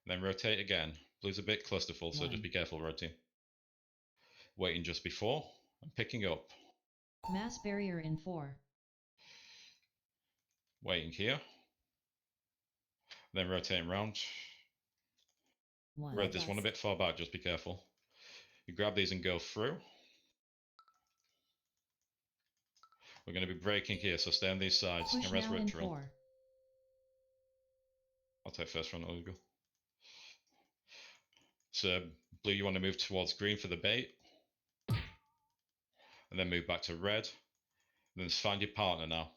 And then rotate again. Blue's a bit clusterful, so just be careful rotating. Waiting just before, and picking up. Mass barrier in 4. Waiting here. Then rotating round. 1. Red this one a bit far back, just be careful. You grab these and go through. We're going to be breaking here, so stay on these sides. Push And res now in ritual. 4. I'll take first front illegal. So blue, you want to move towards green for the bait. And then move back to red. And then just find your partner now.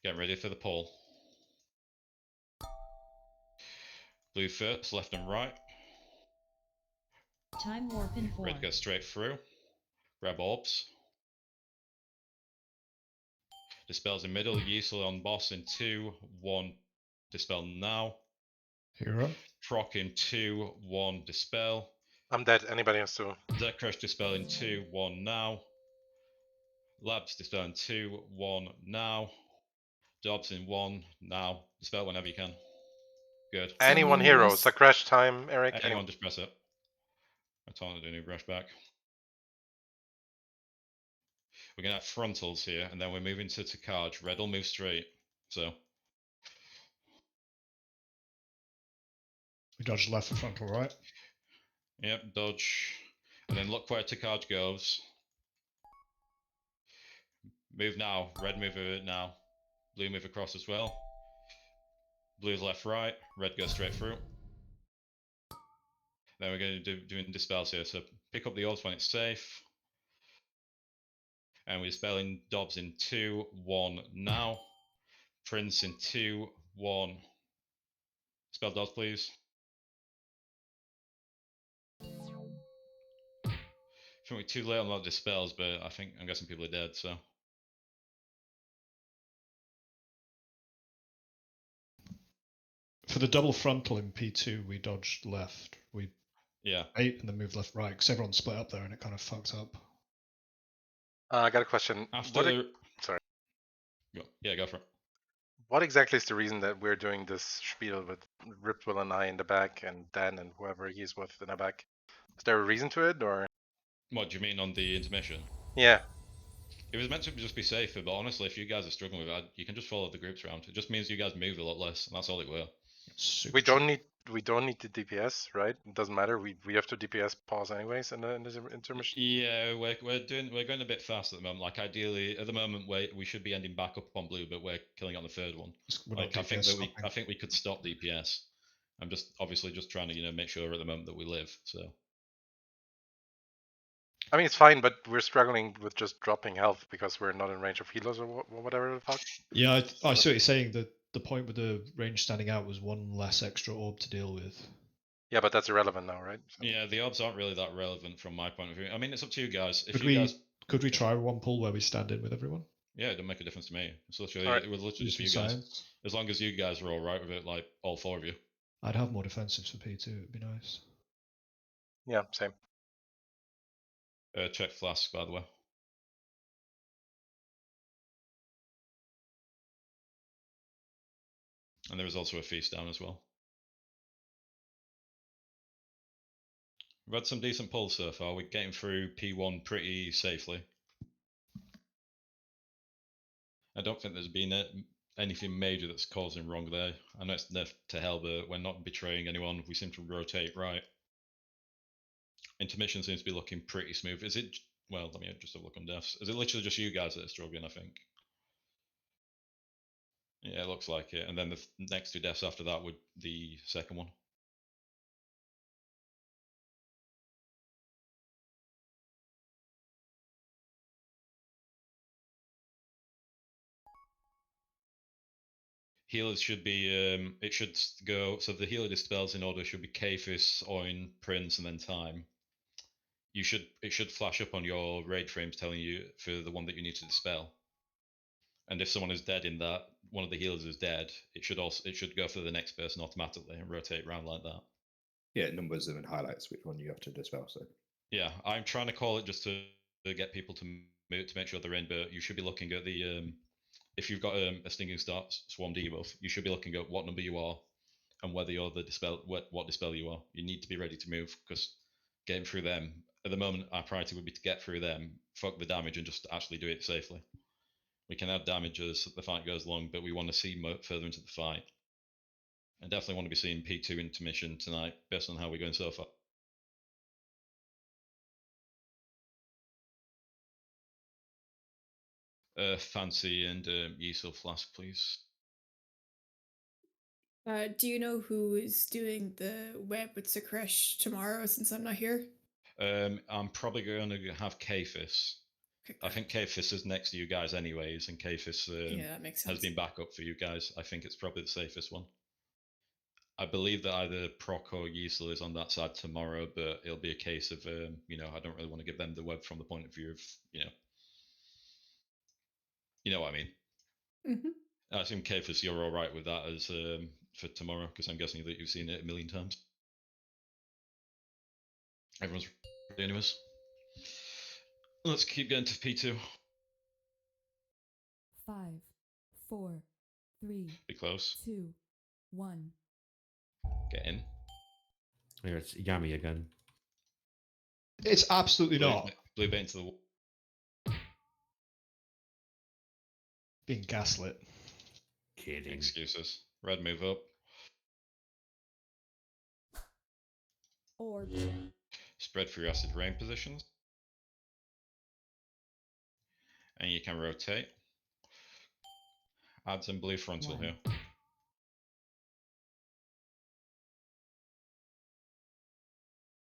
Getting ready for the pull. Blue first, left and right. Time warp in 4. Red goes straight through. Grab orbs. Dispels in middle. Useful on boss in 2, 1. Dispel now. Hero. Proc in 2, 1. Dispel. I'm dead. Anybody has to. Zed Crush dispel in 2, 1 now. Labs dispel in 2, 1 now. Dobbs in 1 now. Dispel whenever you can. Good. Anyone hero. It's a crash time, Eric. Anyone just press it. I told do new brush back. We're gonna have frontals here, and then we're moving to Takaj. Red will move straight. So We dodge left and frontal right. yep, dodge. And then look where Takaj goes. Move now. Red move now. Blue move across as well. Blue's left right. Red goes straight through. Then we're going to do doing dispels here. So pick up the orbs when it's safe. And we're dispelling Dobbs in 2, 1 now. Prince in 2, 1. Spell Dobbs, please. I think we're too late on a lot of dispels, but I'm guessing people are dead, so. For the double frontal in P2, we dodged left. We ate and then moved left right because everyone split up there and it kind of fucked up. I got a question. Sorry. Yeah, go for it. What exactly is the reason that we're doing this spiel with Riptwill and I in the back and Dan and whoever he's with in the back? Is there a reason to it, or? What do you mean on the intermission? Yeah. It was meant to just be safer, but honestly, if you guys are struggling with that, you can just follow the groups around. It just means you guys move a lot less, and that's all it will. We don't need the DPS, right? It doesn't matter. We have to DPS pause anyways in the intermission. Yeah, we're going a bit fast at the moment. Like ideally, at the moment we should be ending back up on blue, but we're killing on the third one. Like I think we could stop DPS. I'm just obviously just trying to make sure at the moment that we live. So. I mean, it's fine, but we're struggling with just dropping health because we're not in range of healers or whatever the fuck. Yeah, I see what you're saying. That the point with the range standing out was one less extra orb to deal with. Yeah, but that's irrelevant now, right? So. Yeah, the orbs aren't really that relevant from my point of view. I mean, it's up to you guys. Could we try one pull where we stand in with everyone? Yeah, it doesn't make a difference to me. It's literally, it was literally just for you guys. As long as you guys are all right with it, like all 4 of you. I'd have more defensives for P2. It'd be nice. Yeah, same. Check flask, by the way. And there is also a feast down as well. We've had some decent pulls so far. We're getting through P1 pretty safely. I don't think there's been anything major that's causing wrong there. I know it's nerfed to hell, but we're not betraying anyone. We seem to rotate right. Intermission seems to be looking pretty smooth. Is it? Well, let me just have a look on deaths. Is it literally just you guys that are struggling, I think? Yeah, it looks like it. And then the next 2 deaths after that would the second one. Healers should be, it should go, so the healer dispels in order should be Kafis, Oin, Prince, and then Time. It should flash up on your raid frames telling you for the one that you need to dispel. And if someone is dead in that, one of the healers is dead, it should go for the next person automatically and rotate around like that. Yeah, it numbers them and highlights which one you have to dispel. So. Yeah, I'm trying to call it just to get people to make sure they're in, but you should be looking at the if you've got a Stinging Swarm debuff, you should be looking at what number you are and whether you're the dispel, what dispel you are. You need to be ready to move because getting through them, at the moment, our priority would be to get through them, fuck the damage, and just actually do it safely. We can add damage as the fight goes along, but we want to see further into the fight. I definitely want to be seeing P2 intermission tonight, based on how we're going so far. Fancy and Yeasel Flask, please. Do you know who is doing the web with Sakresh tomorrow since I'm not here? I'm probably going to have Kafis. I think Kfis is next to you guys anyways, and Kfis Yeah, that makes has sense. been backup for you guys. I think it's probably the safest one. I believe that either Proc or Yeasel is on that side tomorrow, but it'll be a case of, you know, I don't really want to give them the web from the point of view of, you know what I mean. Mm-hmm. I assume Kfis, you're all right with that as for tomorrow, because I'm guessing that you've seen it a million times. Everyone's ready anyways. Let's keep getting to P2. 5, 4, 3, Be close. 2, 1. Get in. Here it's Yami again. It's absolutely not. Blue bait into the wall. Being gaslit. Kidding. Excuses. Red move up. Orb. Spread through acid rain positions. And you can rotate. Add some blue frontal 1. here.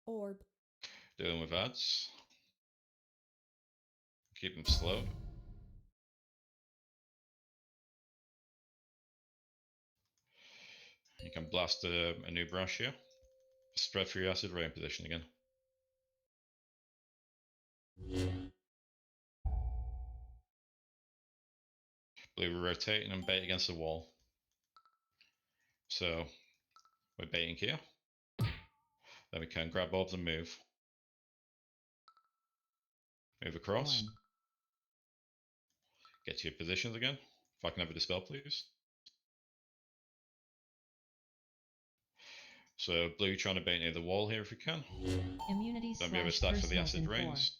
Orb. Dealing with ads. Keep them slow. You can blast a new brush here. Spread through your acid rain position again. Blue, we're rotating and bait against the wall. So we're baiting here. Then we can grab orbs and move. Move across. 1. Get to your positions again. If I can have a dispel, please. So blue trying to bait near the wall here if we can. Immunity Don't be able to slash stack for the personals acid in 4. rains.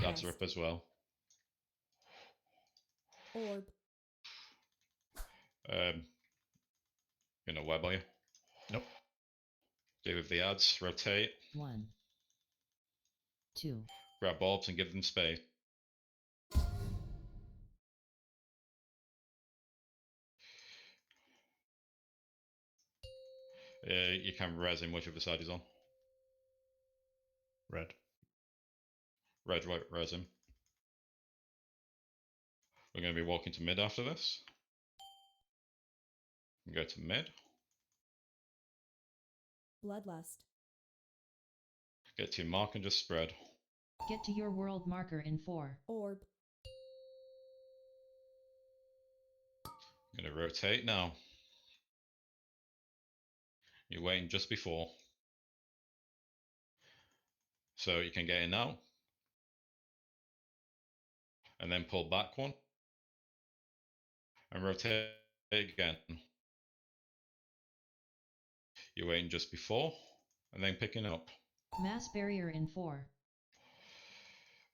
Ads are up as well. Orb. You know, web are you? Nope. Do with the ads, rotate. 1. 2. Grab orbs and give them space. You can res him whichever side he's on. Red. Red, white, res him. We're going to be walking to mid after this. Go to mid. Bloodlust. Get to your mark and just spread. Get to your world marker in 4. Orb. I'm going to rotate now. You're waiting just before. So you can get in now. And then pull back one. And rotate again. You're waiting just before. And then picking up. Mass barrier in 4.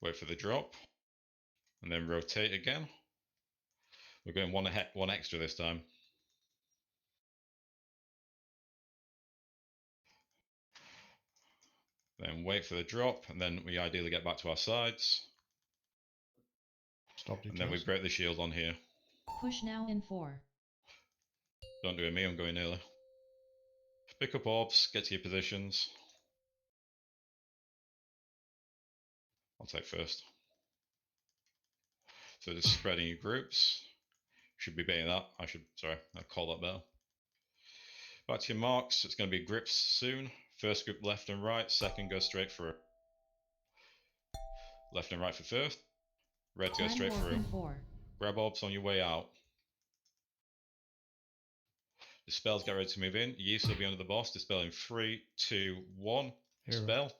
Wait for the drop. And then rotate again. We're going one extra this time. Then wait for the drop, and then we ideally get back to our sides. Stop and then we break the shield on here. Push now in 4. Don't do it me, I'm going early. Pick up orbs, get to your positions. I'll take first. So just spreading your groups. Should be baiting that. Sorry, I call that better. Back to your marks, it's going to be grips soon. First group left and right, second goes straight through. Left and right for first. Red goes straight through. 4. Grab orbs on your way out. Dispels get ready to move in. Yeast will be under the boss. Dispel in 3, 2, 1. Dispel.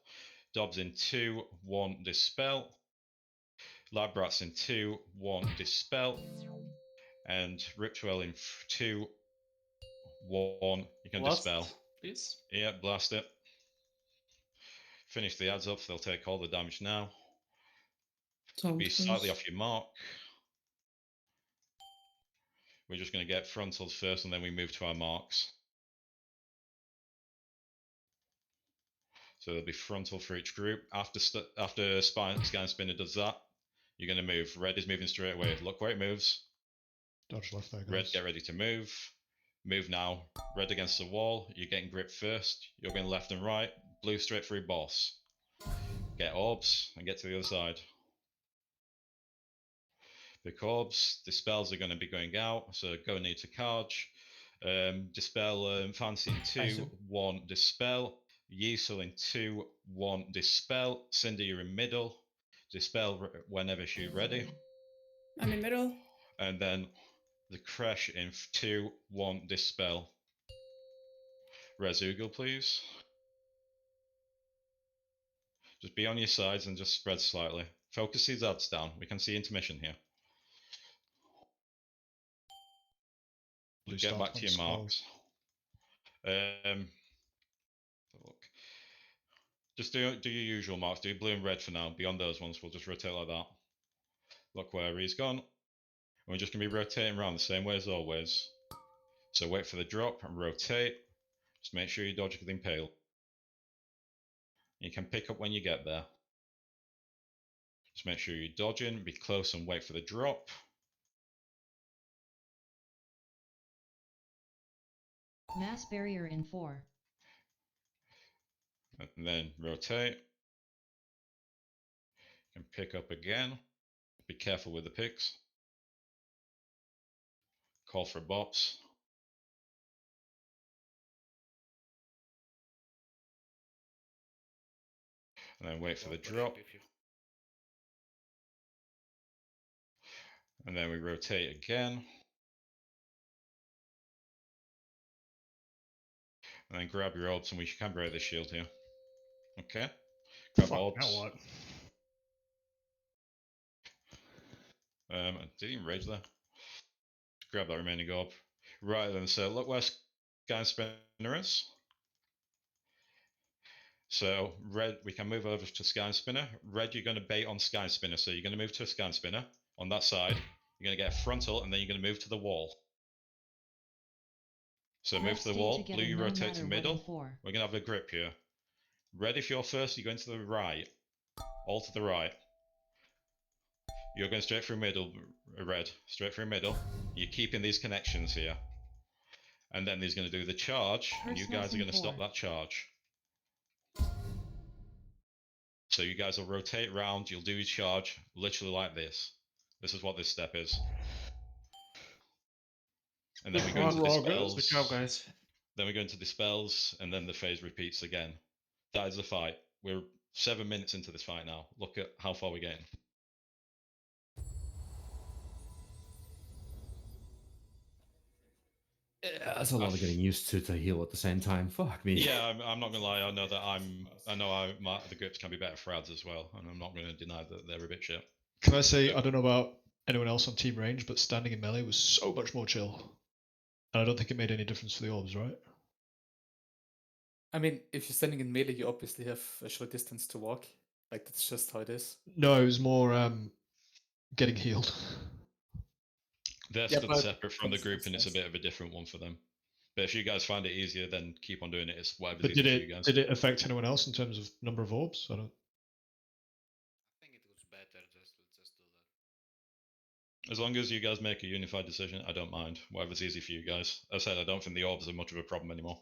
Dobbs in 2, 1. Dispel. Lab Rats in 2, 1. Dispel. And Ritual in 2, 1. You can Blast, dispel. please. Yeah, blast it. Finish the ads up. They'll take all the damage now. Be slightly off your mark. We're just going to get frontals first and then we move to our marks. So there'll be frontal for each group. After Scan Spinner does that, you're going to move. Red is moving straight away. Look where it moves. Dodge left there, guys. Red, get ready to move. Move now. Red against the wall. You're getting grip first. You're going left and right. Blue straight through boss. Get orbs and get to the other side. Thick orbs. Dispels are going to be going out, so go need to charge. Dispel Fancy in 2, 1 Dispel. Yeasel in 2, 1 Dispel. Cinder, you're in middle. Dispel whenever she's ready. I'm in middle. And then the Crash in 2, 1 Dispel. Rezugal, please. Just be on your sides and just spread slightly. Focus these odds down. We can see intermission here. Blue Get start back to on your scroll. marks. Look. Just do your usual marks. Do blue and red for now. Beyond those ones, we'll just rotate like that. Look where he's gone. And we're just going to be rotating around the same way as always. So wait for the drop and rotate. Just make sure you dodge the impale. You can pick up when you get there. Just make sure you're dodging, be close and wait for the drop. Mass barrier in 4. And then rotate. You can pick up again. Be careful with the picks. Call for bops. And then wait for the drop. And then we rotate again. And then grab your orbs and we can break the shield here. Okay. Grab orbs. Now what? Did he rage there? Grab that remaining orb. Right then, so look where Sky Spinner is. So red, we can move over to Sky Spinner. Red, you're going to bait on Sky Spinner. So you're going to move to a Sky Spinner on that side. You're going to get a frontal, and then you're going to move to the wall. So move to the wall. Blue, you rotate to middle. We're going to have a grip here. Red, if you're first, you're going to the right. All to the right. You're going straight through middle, red. Straight through middle. You're keeping these connections here. And then he's going to do the charge, and you guys are going to stop that charge. So you guys will rotate around, you'll do your charge, literally like this. This is what this step is. And then we go into dispels. Good job, guys. Then we go into dispels, and then the phase repeats again. That is the fight. We're 7 minutes into this fight now. Look at how far we're getting. Yeah, that's a lot of getting used to heal at the same time. Fuck me. Yeah, I'm not gonna lie. I know that the grips can be better for ads as well, and I'm not gonna deny that they're a bit shit. Can I say, I don't know about anyone else on team range, but standing in melee was so much more chill. And I don't think it made any difference for the orbs, right? I mean, if you're standing in melee, you obviously have a short distance to walk. Like, that's just how it is. No, it was more getting healed. They're stood separate from the group, and it's a bit of a different one for them. But if you guys find it easier, then keep on doing it. It's whatever's But easier for you guys. did it affect anyone else in terms of number of orbs? I don't. As long as you guys make a unified decision, I don't mind. Whatever's easy for you guys. As I said, I don't think the orbs are much of a problem anymore.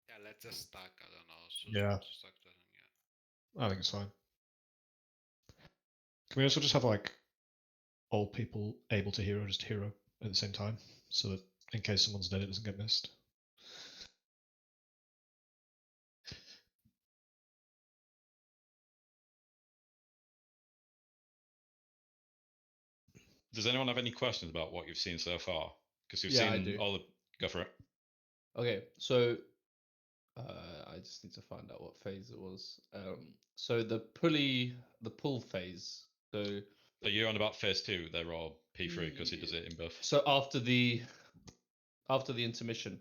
Yeah, let's just stack. I don't know. So Yeah. I think it's fine. Can we also just have like all people able to hero just hero at the same time, so that in case someone's dead, it doesn't get missed? Does anyone have any questions about what you've seen so far? Because you've Yeah, I seen do. all the. Go for it. Okay, so I just need to find out what phase it was. So the pull phase. So you're on about phase 2 there, or P3, because he does it in both. So after the intermission.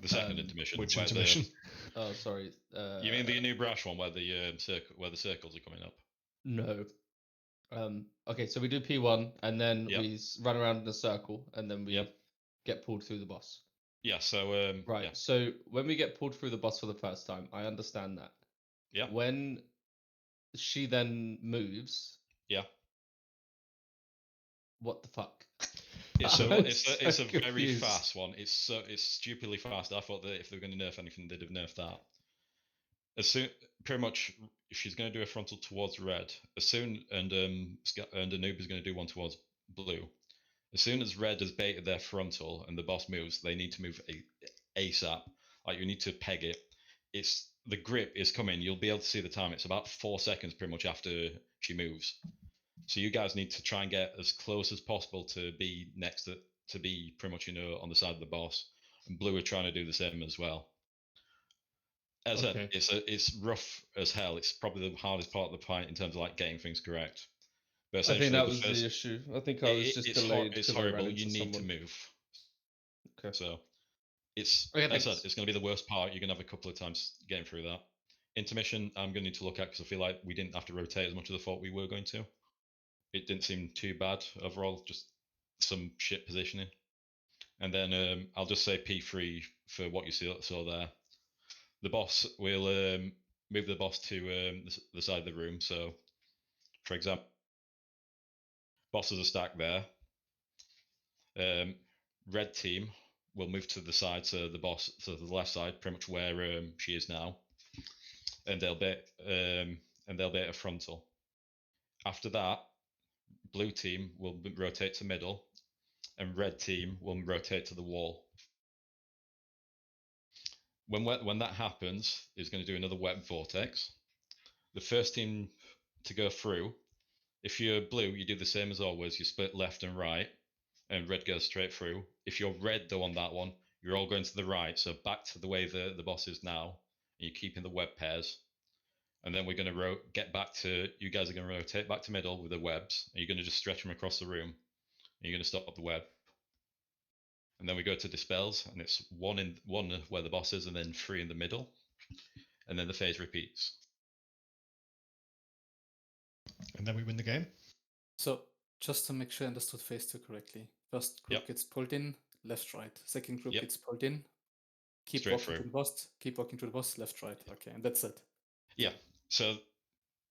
The second intermission. Which where intermission? Oh, sorry. You mean the new brash one where the circles are coming up? No. Okay, so we do P1 and then Yep. we run around in a circle and then we get pulled through the boss. Yeah, so Right. yeah. So when we get pulled through the boss for the first time, I understand that. Yeah. When she then moves. Yeah. What the fuck? It's a very confused. fast one. It's stupidly fast. I thought that if they were going to nerf anything, they'd have nerfed that. as soon, pretty much, she's going to do a frontal towards red. As soon and Anub is going to do one towards blue. As soon as red has baited their frontal and the boss moves, they need to move ASAP. Like you need to peg it. It's the grip is coming. You'll be able to see the time. It's about 4 seconds pretty much after she moves. So you guys need to try and get as close as possible to be next to be pretty much on the side of the boss. And blue are trying to do the same as well. As I said, it's rough as hell. It's probably the hardest part of the fight in terms of like getting things correct. But I think that was the issue. I think I was just delayed. It's horrible. You need to move. Okay. So it's Okay, as I said, thanks. it's going to be the worst part. You're going to have a couple of times getting through that. Intermission, I'm going to need to look at because I feel like we didn't have to rotate as much as I thought we were going to. It didn't seem too bad overall, just some shit positioning. And then I'll just say P3 for what you saw there. The boss will move the boss to the side of the room. So, for example, bosses are stacked there. Red team will move to the side, so the boss to the left side, pretty much where she is now, and they'll be at a frontal. After that, blue team will rotate to middle, and red team will rotate to the wall. When that happens, is going to do another web vortex. The first team to go through, if you're blue, you do the same as always. You split left and right, and red goes straight through. If you're red though on that one, you're all going to the right, so back to the way the boss is now, and you're keeping the web pairs. And then we're going to get back to, you guys are going to rotate back to middle with the webs, and you're going to just stretch them across the room, and you're going to stop the web. And then we go to dispels, and it's one where the boss is, and then 3 in the middle, and then the phase repeats. And then we win the game. So just to make sure I understood phase 2 correctly. First group gets pulled in, left, right. Second group gets pulled in, keep Straight walking through. to the boss, keep walking to the boss, left, right. Okay, and that's it. Yeah. So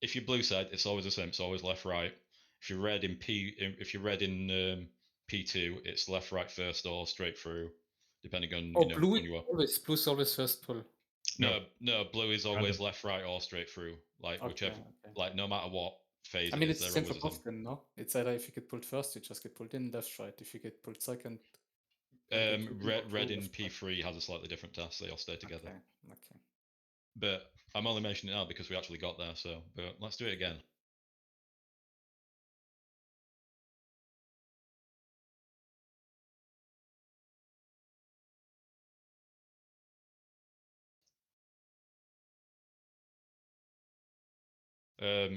if you're blue side, it's always the same. It's always left, right. If you're red in P2, it's left, right first, or straight through, depending on blue when you are. Blue's always first pull. No, blue is always left, right, or straight through. Like whichever, like no matter what phase. I mean, it is, it's the same for always the both then, no? It's either if you get pulled first, you just get pulled in, left, right. If you get pulled second, red in P3 has a slightly different task. They all stay together. Okay. But I'm only mentioning it now because we actually got there. So, but let's do it again.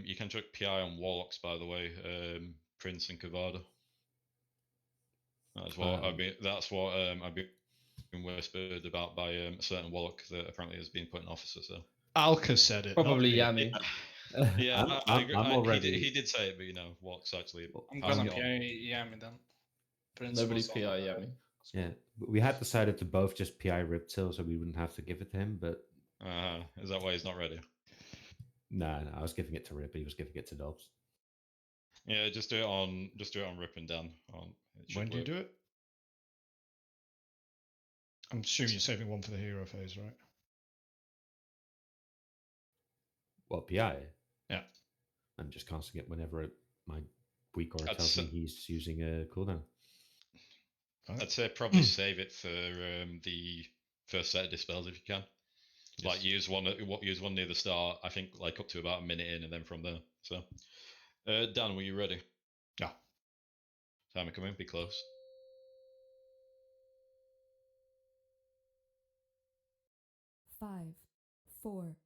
You can check PI on Warlocks, by the way, Prince and Kavada. That's what I've been whispered about by a certain Warlock that apparently has been put in officer. So Alka said it. Probably Yami. Yeah, I'm already. He did say it, but Warlocks actually. I'm gonna PI Yami then. Prince Nobody was on PI the- Yami. Yeah, we had decided to both just PI Riptil, so we wouldn't have to give it to him. But is that why he's not ready? no, I was giving it to Rip. He was giving it to Dobbs. Yeah, just do it on Rip and Dan. When do you do it? I'm assuming you're saving one for the hero phase, right? Well, PI. Yeah. I'm just casting it whenever my weak aura tells me he's using a cooldown. I'd say probably save it for the first set of dispels if you can. Yes. Like use one near the start. I think like up to about a minute in, and then from there. So, Dan, were you ready? Yeah. Timer coming. Be close. 5, 4,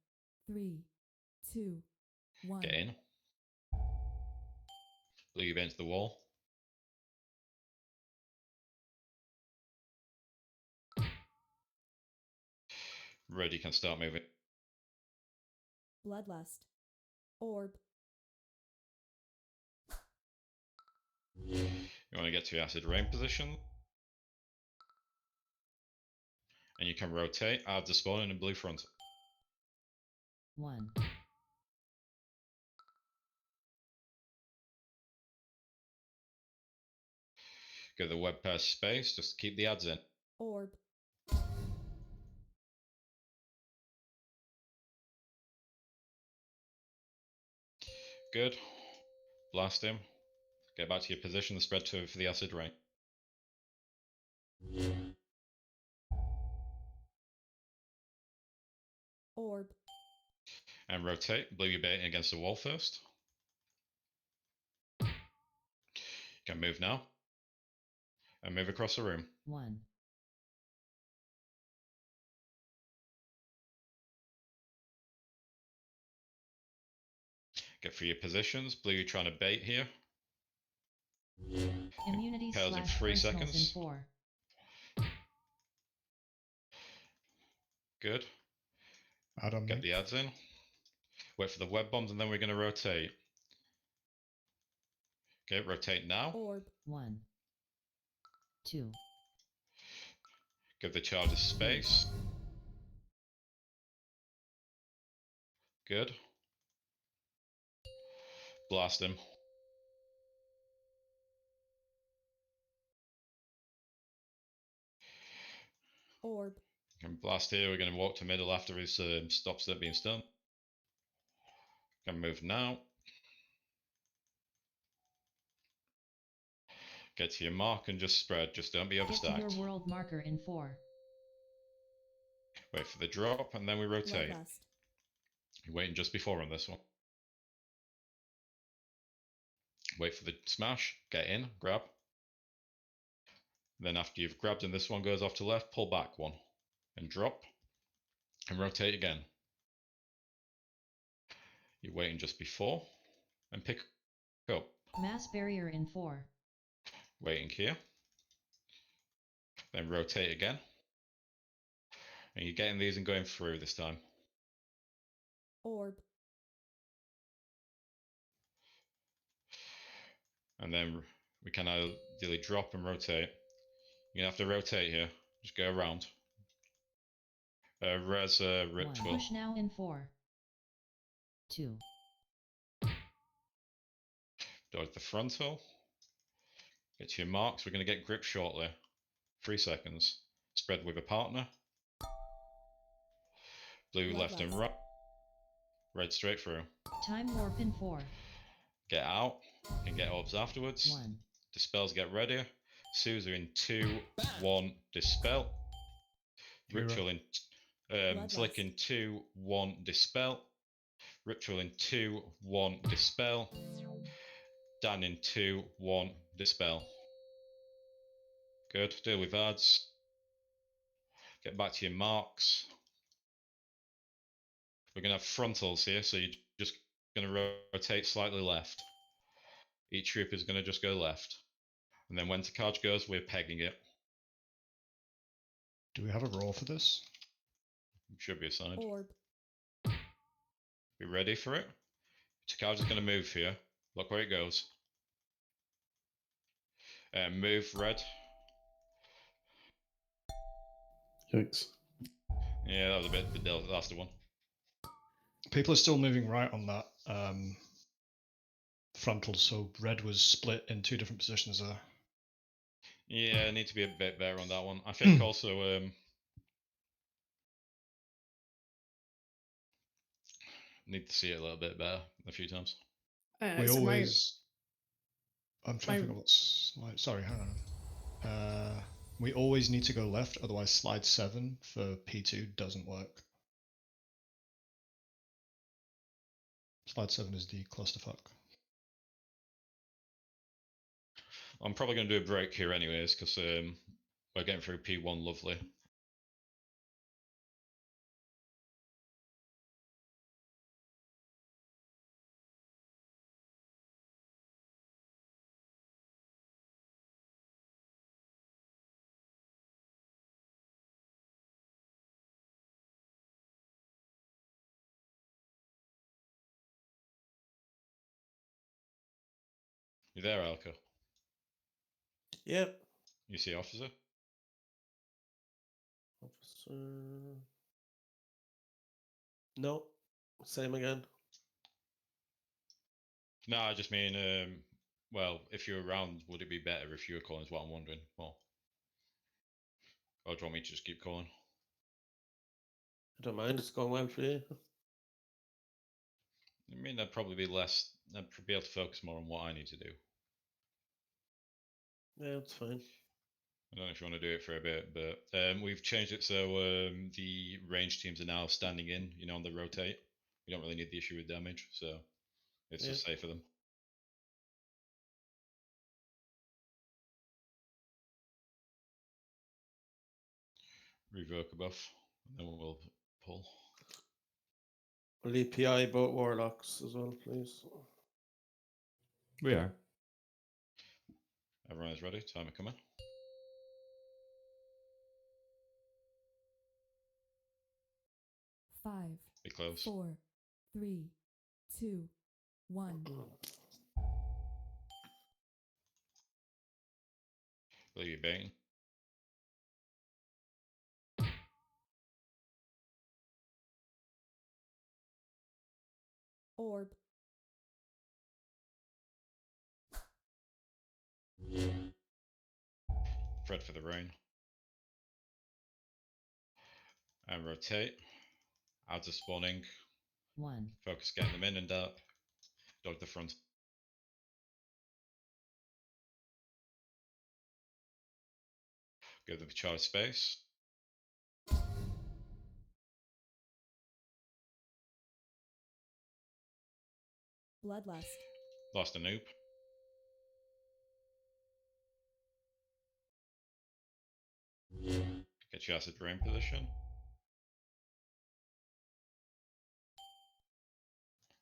3, 2, 1. Get in. Blue you into the wall. Red, you can start moving. Bloodlust. Orb. You want to get to your acid rain position. And you can rotate, add the spawn in blue front. 1. Go to the web pair space, just keep the ads in. Orb. Good. Blast him. Get back to your position and spread for the acid rain. Orb. And rotate. Blue, you're baiting against the wall first. You can move now. And move across the room. 1. Get for your positions. Blue, you're trying to bait here. Immunity Pales in slash 3 functionals seconds. in 4. Good. Add on Get me. the ads in. Wait for the web bombs, and then we're going to rotate. Okay, rotate now. Orb. 1. 2. Give the charges space. Good. Blast him. Orb. Can blast here. We're going to walk to middle after he stops it being stunned. Can move now. Get to your mark and just spread. Just don't be Get to overstacked. your world marker in 4. Wait for the drop, and then we rotate. Bloodlust. You're waiting just before on this one. Wait for the smash. Get in. Grab. Then after you've grabbed and this one goes off to left, pull back one. And drop. And rotate again. You're waiting just before. And pick up. Mass barrier in 4. Waiting here. Then rotate again. And you're getting these and going through this time. Orb. And then we can ideally drop and rotate. You're going to have to rotate here. Just go around. Res ritual. Push now in 4. 2. Dodge the frontal. Get to your marks. We're going to get grip shortly. 3 seconds. Spread with a partner. Blue left and right. Red straight through. Time warp in 4. Get out. And get orbs afterwards. 1. Dispels get ready. Sousa in 2, 1, dispel. Ritual in Slick in 2, 1, dispel. Ritual in 2, 1, dispel. Dan in 2, 1, dispel. Good. Deal with ads. Get back to your marks. We're going to have frontals here, so you're just going to rotate slightly left. Each troop is going to just go left. And then when Takaj goes, we're pegging it. Do we have a roll for this? Should be assigned. Orb. Be ready for it. Takaj is going to move here. Look where it goes. Move red. Yikes. Yeah, that was a bit the last one. People are still moving right on that frontal, so red was split in 2 different positions there. Yeah, I need to be a bit better on that one. I think also need to see it a little bit better a few times. We always. I'm trying to think of what's slide. Sorry, hang on. We always need to go left, otherwise slide 7 for P2 doesn't work. Slide 7 is the clusterfuck. I'm probably going to do a break here anyways, because we're getting through P1 lovely. You there, Alco? Yep. You see officer? Officer. No. Same again. No, I just mean, well, if you're around, would it be better if you were calling is what I'm wondering. Well, or do you want me to just keep calling? I don't mind, it's going well for you. I mean, I'd probably be less. I'd be able to focus more on what I need to do. Yeah, it's fine. I don't know if you want to do it for a bit, but we've changed it so the range teams are now standing in, you know, on the rotate. We don't really need the issue with damage, so it's just safe for them. Revoke a buff, and then we'll pull. Will EPI both warlocks as well, please? We are. Everyone is ready. Timer coming. Five, Be close. 4, 3, 2, 1. Will you bang? Orb. Fred for the rain. And rotate. Adds a spawning. 1. Focus getting them in and up. Dog the front. Give them a charge space. Bloodlust. Lost a noob. Get your acid rain position.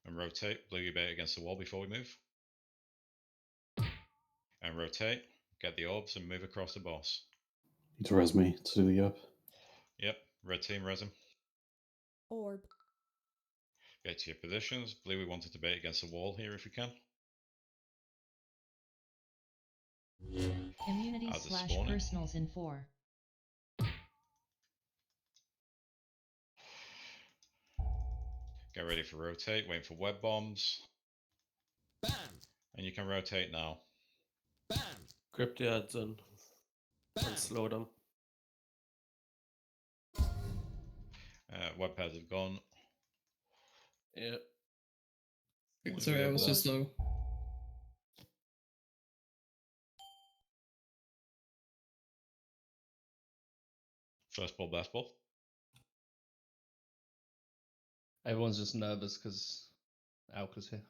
And rotate. Blue your bait against the wall before we move. And rotate. Get the orbs and move across the boss. Need to res me to do the up. Yep. Red team res him. Orb. Get to your positions. Blue, we wanted to bait against the wall here if we can. Community / personals in 4. Get ready for rotate. Waiting for web bombs. Bam! And you can rotate now. Bam! Cryptiads and slow them. Web pads have gone. Yeah. Sorry, I was so slow. First ball, best ball. Everyone's just nervous because Alka's here.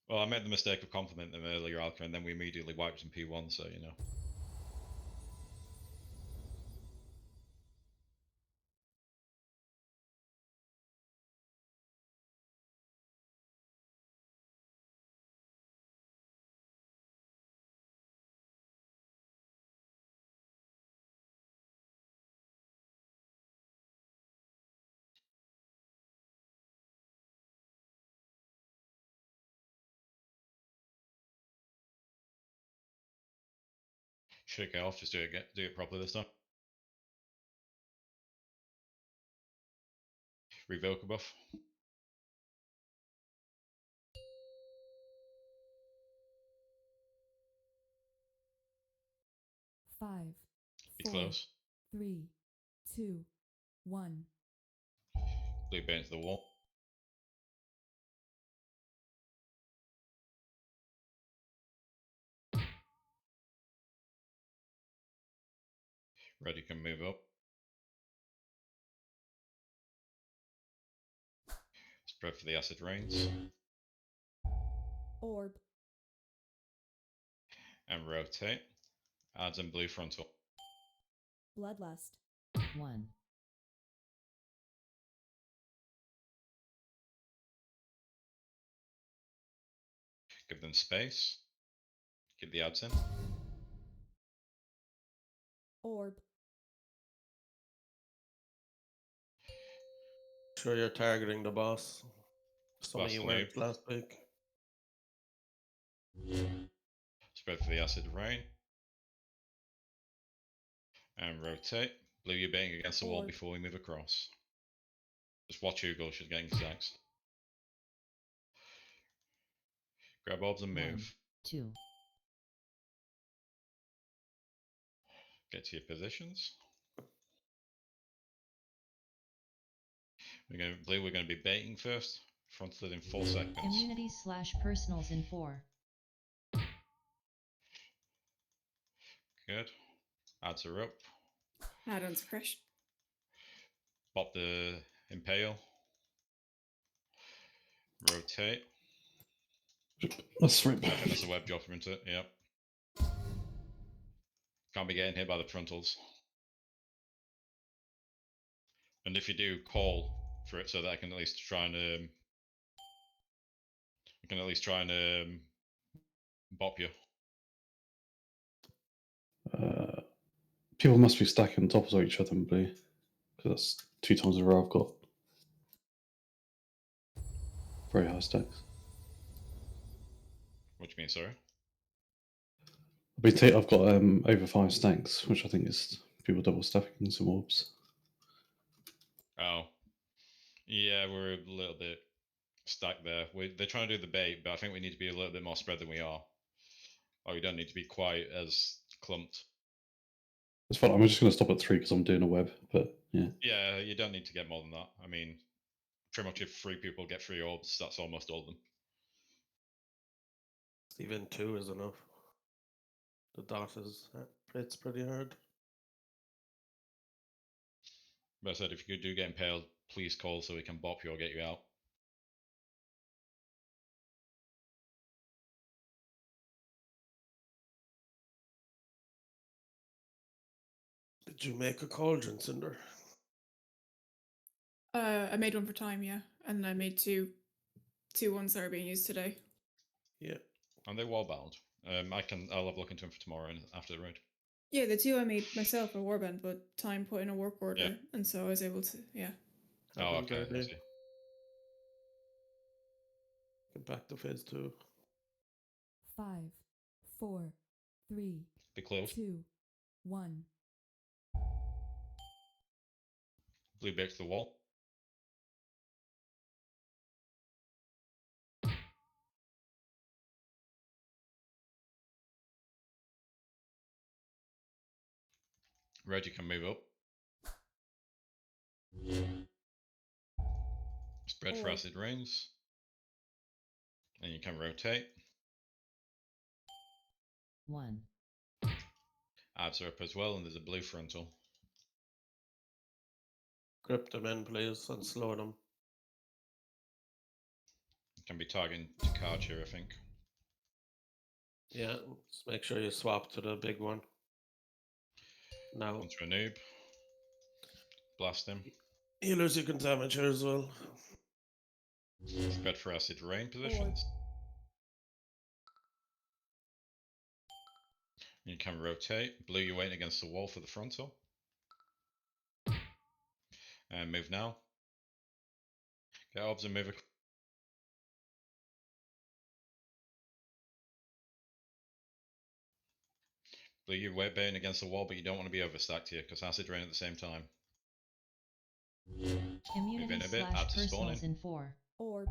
Well, I made the mistake of complimenting them earlier, Alka, and then we immediately wiped in P1, so you know. Shake it off, just do it properly this time. Revoke a buff. Five, Be 4, close. 3, 2, 1. Blue bait into the wall. Red, you can move up. Spread for the acid rains. Orb. And rotate. Adds in blue frontal. Bloodlust. 1. Give them space. Get the ads in. Orb. Sure you're targeting the boss. Some of Boss you the went noob. last week. Spread for the acid rain. And rotate. Blue, you're baiting against the wall Orb. before we move across. Just watch Hugo, she's getting stacks. Grab orbs and 1, move. 2. Get to your positions. We're going to be baiting first. Fronted in 4 seconds. Immunities/personals in 4. Good. Ads are up. Add-ons fresh. Pop the impale. Rotate. Let's rip. I think that's a web dropper, isn't it? Yep. Can't be getting hit by the frontals. And if you do, call for it so that I can at least try and bop you. People must be stacking on top of each other in blue, because that's 2 times in a row I've got very high stacks. What do you mean, sorry? I've got over 5 stacks, which I think is people double stacking some orbs. Oh. Yeah, we're a little bit stacked there. They're trying to do the bait, but I think we need to be a little bit more spread than we are. Or we don't need to be quite as clumped. It's fine. I'm just going to stop at 3 because I'm doing a web, but yeah. Yeah, you don't need to get more than that. I mean, pretty much if 3 people get 3 orbs, that's almost all of them. Even 2 is enough. The dot it's pretty hard. But I said, if you do get impaled, please call so we can bop you or get you out. Did you make a cauldron, Cinder? I made one for time, yeah, and I made two ones that are being used today. Yeah. And they're wallbound. I'll have a look into them for tomorrow and after the raid. Yeah, the 2 I made myself are warband, but time put in a work order, Yeah. and so I was able to, yeah. Oh, okay. I see. Get back to phase 2. 5, 4, 3, Be close. 2, 1. Blue bait to the wall. Red, you can move up. Spread for acid rains. And you can rotate. 1. Ads are up as well, and there's a blue frontal. Grip them in, please, and slow them. You can be targeting to card here, I think. Yeah, just make sure you swap to the big one. Now. Onto a noob. Blast him. Healers you can damage here as well. Spread for acid rain positions. You can rotate. Blue, you're waiting against the wall for the frontal. And move now. Get orbs and move. Blue, you're waiting against the wall, but you don't want to be overstacked here because acid rain at the same time. Move in a bit. Add to spawning. In 4. Orb.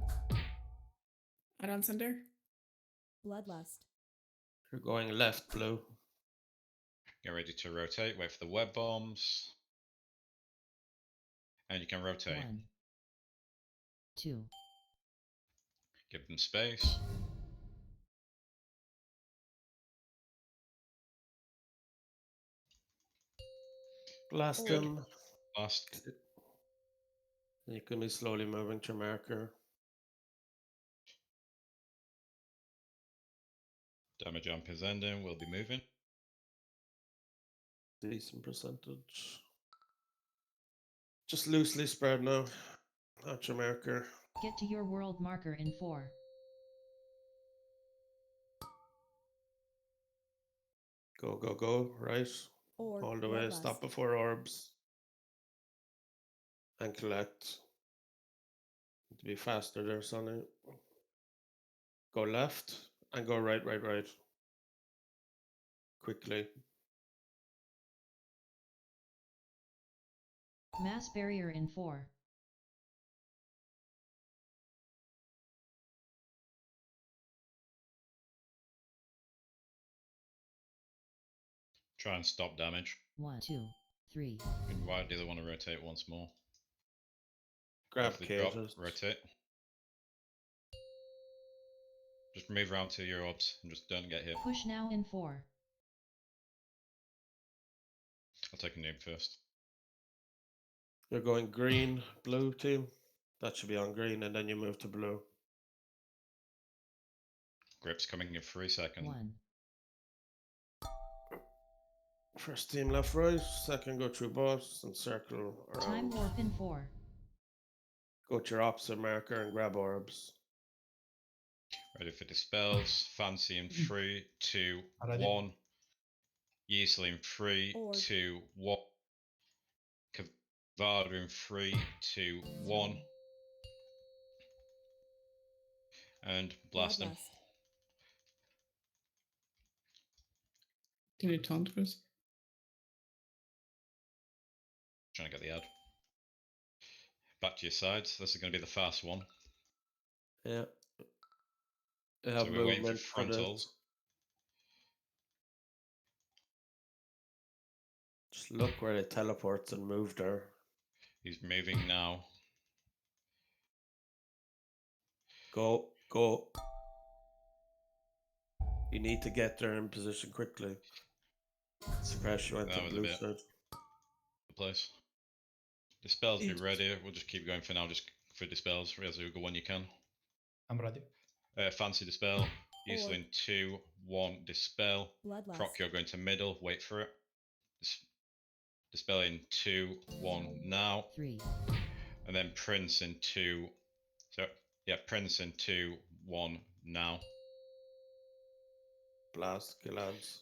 Add-on Cinder. Bloodlust. You're going left, Blue. Get ready to rotate. Wait for the web bombs. And you can rotate. 1. 2. Give them space. Blast Good. them. Blast. You can be slowly moving to your marker. Damage jump is ending. We'll be moving. Decent percentage. Just loosely spread now. At your marker. Get to your world marker in 4. Go, go, go. Right. Orb. All the way. Bloodlust. Stop before orbs. And collect. Need to be faster there, Sonny. Go left and go right, right, right. Quickly. Mass barrier in 4. Try and stop damage. 1, 2, 3. And why do they want to rotate once more? Grab After the drop, cages. rotate. Just move around to your orbs and just don't get hit. Push now in 4. I'll take a noob first. You're going green, blue team. That should be on green, and then you move to blue. Grip's coming in 3 seconds. 1. First team left, right. Second, go through boss and circle around. Time warp in 4. Go to your opposite marker and grab orbs. Ready for dispels. Fancy in 3, 2, Already. 1. Yeasel in 3, Orb. 2, 1. Kavada in 3, 2, 1. And blast him. Bloodlust. Can you taunt, Chris? Trying to get the ad. Back to your sides. This is going to be the fast one. Yeah. They have So we're waiting for movement for frontals. this. Just look where it teleports and move there. He's moving now. Go, go. You need to get there in position quickly. Suppress, you went That to was a blue bit. side. The place. Dispels be ready. We'll just keep going for now, just for dispels. Reazuga when you can. I'm ready. Fancy dispel. Yeasel Orb. in 2, 1. Dispel. Bloodlust. Procure going to middle. Wait for it. Dispel in 2, 1 now. 3. And then Prince in 2. So yeah, Prince in 2, 1 now. Blast, kill ads.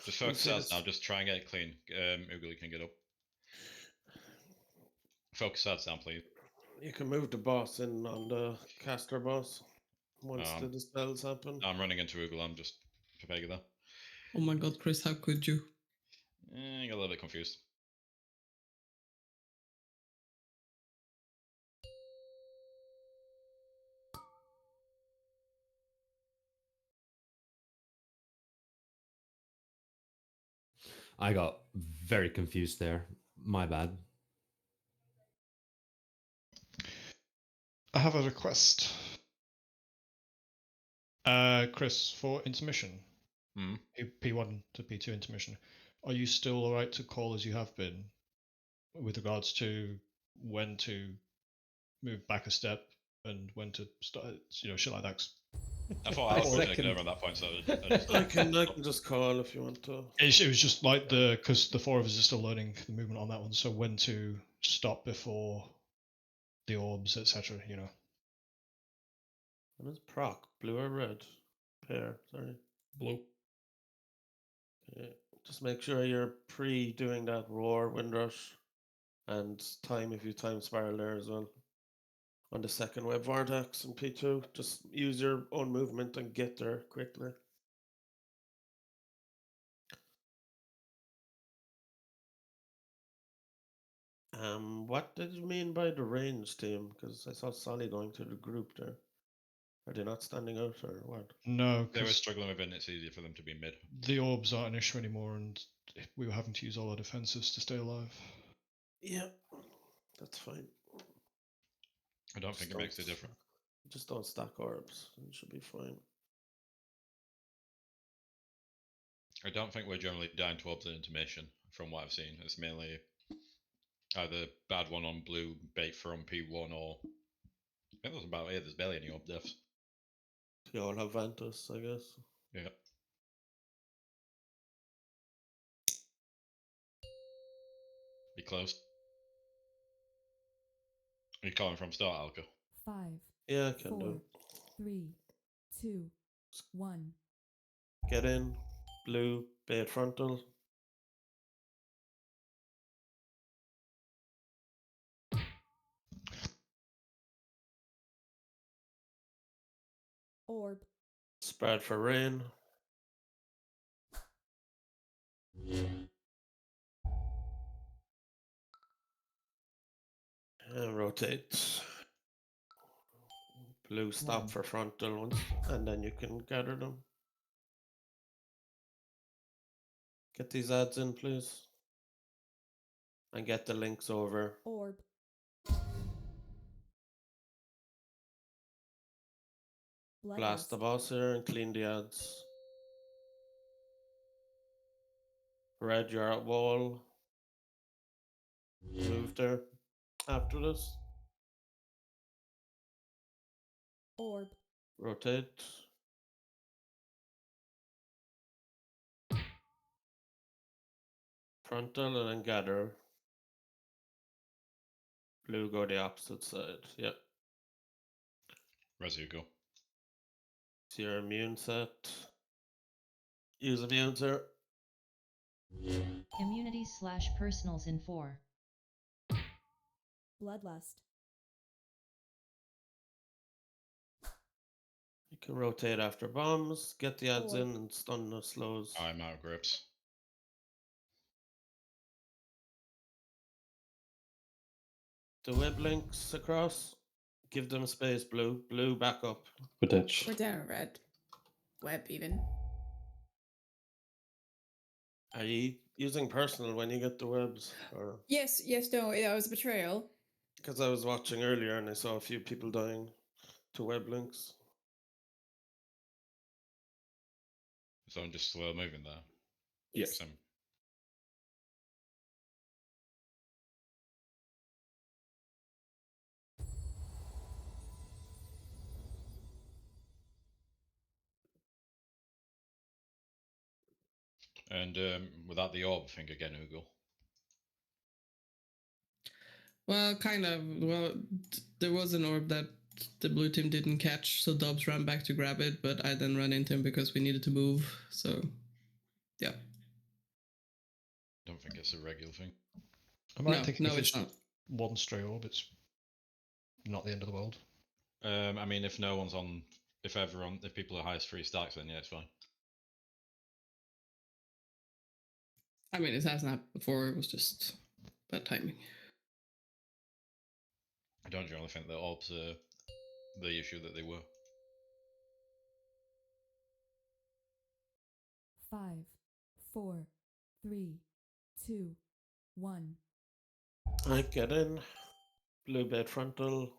Just We'll focus see ads this. now. Just try and get it clean. Oogly can get up. Focus ads down, please. You can move the boss in on the caster boss once the dispels happen. I'm running into Oogle. I'm just prepared there. Oh my god, Chris, how could you? I got a little bit confused. I got very confused there. My bad. I have a request. Chris, for intermission, P1 to P2 intermission, are you still alright to call as you have been with regards to when to move back a step and when to start, shit like that? I thought I was taking over at that point, so I can just call if you want to. It was just like because the 4 of us are still learning the movement on that one, so when to stop before the orbs, etc. What is proc? Blue or red? Pair, sorry. Blue. Okay. Just make sure you're pre-doing that roar windrush and time if you time spiral there as well. On the second web vortex in P2, just use your own movement and get there quickly. What did you mean by the range team? Because I saw Solly going to the group there. Are they not standing out or what? No, they were because struggling with it and it's easier for them to be mid. the orbs aren't an issue anymore, and we were having to use all our defensives to stay alive. Yeah, that's fine. I don't think it makes a difference. Just don't stack orbs. It should be fine. I don't think we're generally down towards the intermission from what I've seen. It's mainly either bad one on blue, bait for on P1, or I think that's about it. There's barely any orb deaths. You all have Ventus, I guess. Yeah. Be close. Are you calling from start, Alka? 5. Yeah, I can 4, do. 3, 2, 1. Get in. Blue, bait frontal. Orb. Spread for rain. And rotate. Blue stop for frontal ones, and then you can gather them. Get these ads in, please. And get the links over. Orb. Blast the boss here and clean the ads. Red, you're at wall. Move there after this. Orb. Rotate. Frontal and then gather. Blue go the opposite side. Yep. Rezu, go. So your immune set. Use immune, sir. Immunity/personals in 4. Bloodlust. You can rotate after bombs, get the ads in and stun the slows. I'm out of grips. The web links across. Give them space, blue. Blue, back up. We're ditch. We're down red. Web even. Are you using personal when you get the webs? Or Yes, no, that was a betrayal. because I was watching earlier and I saw a few people dying to web links. So I'm just slow moving there. Yes. And without the orb thing again, Ugo. Well, kind of. Well, there was an orb that the blue team didn't catch, so Dobbs ran back to grab it, but I then ran into him because we needed to move. So, yeah. Don't think it's a regular thing. I might No, think no, if it's it's not. one stray orb, it's not the end of the world. I mean, if no one's on, if people are highest 3 stacks, then yeah, it's fine. I mean, it hasn't happened before. It was just bad timing. I don't generally think that orbs are the issue that they were. 5, 4, 3, 2, 1. I get in. Blue bed frontal.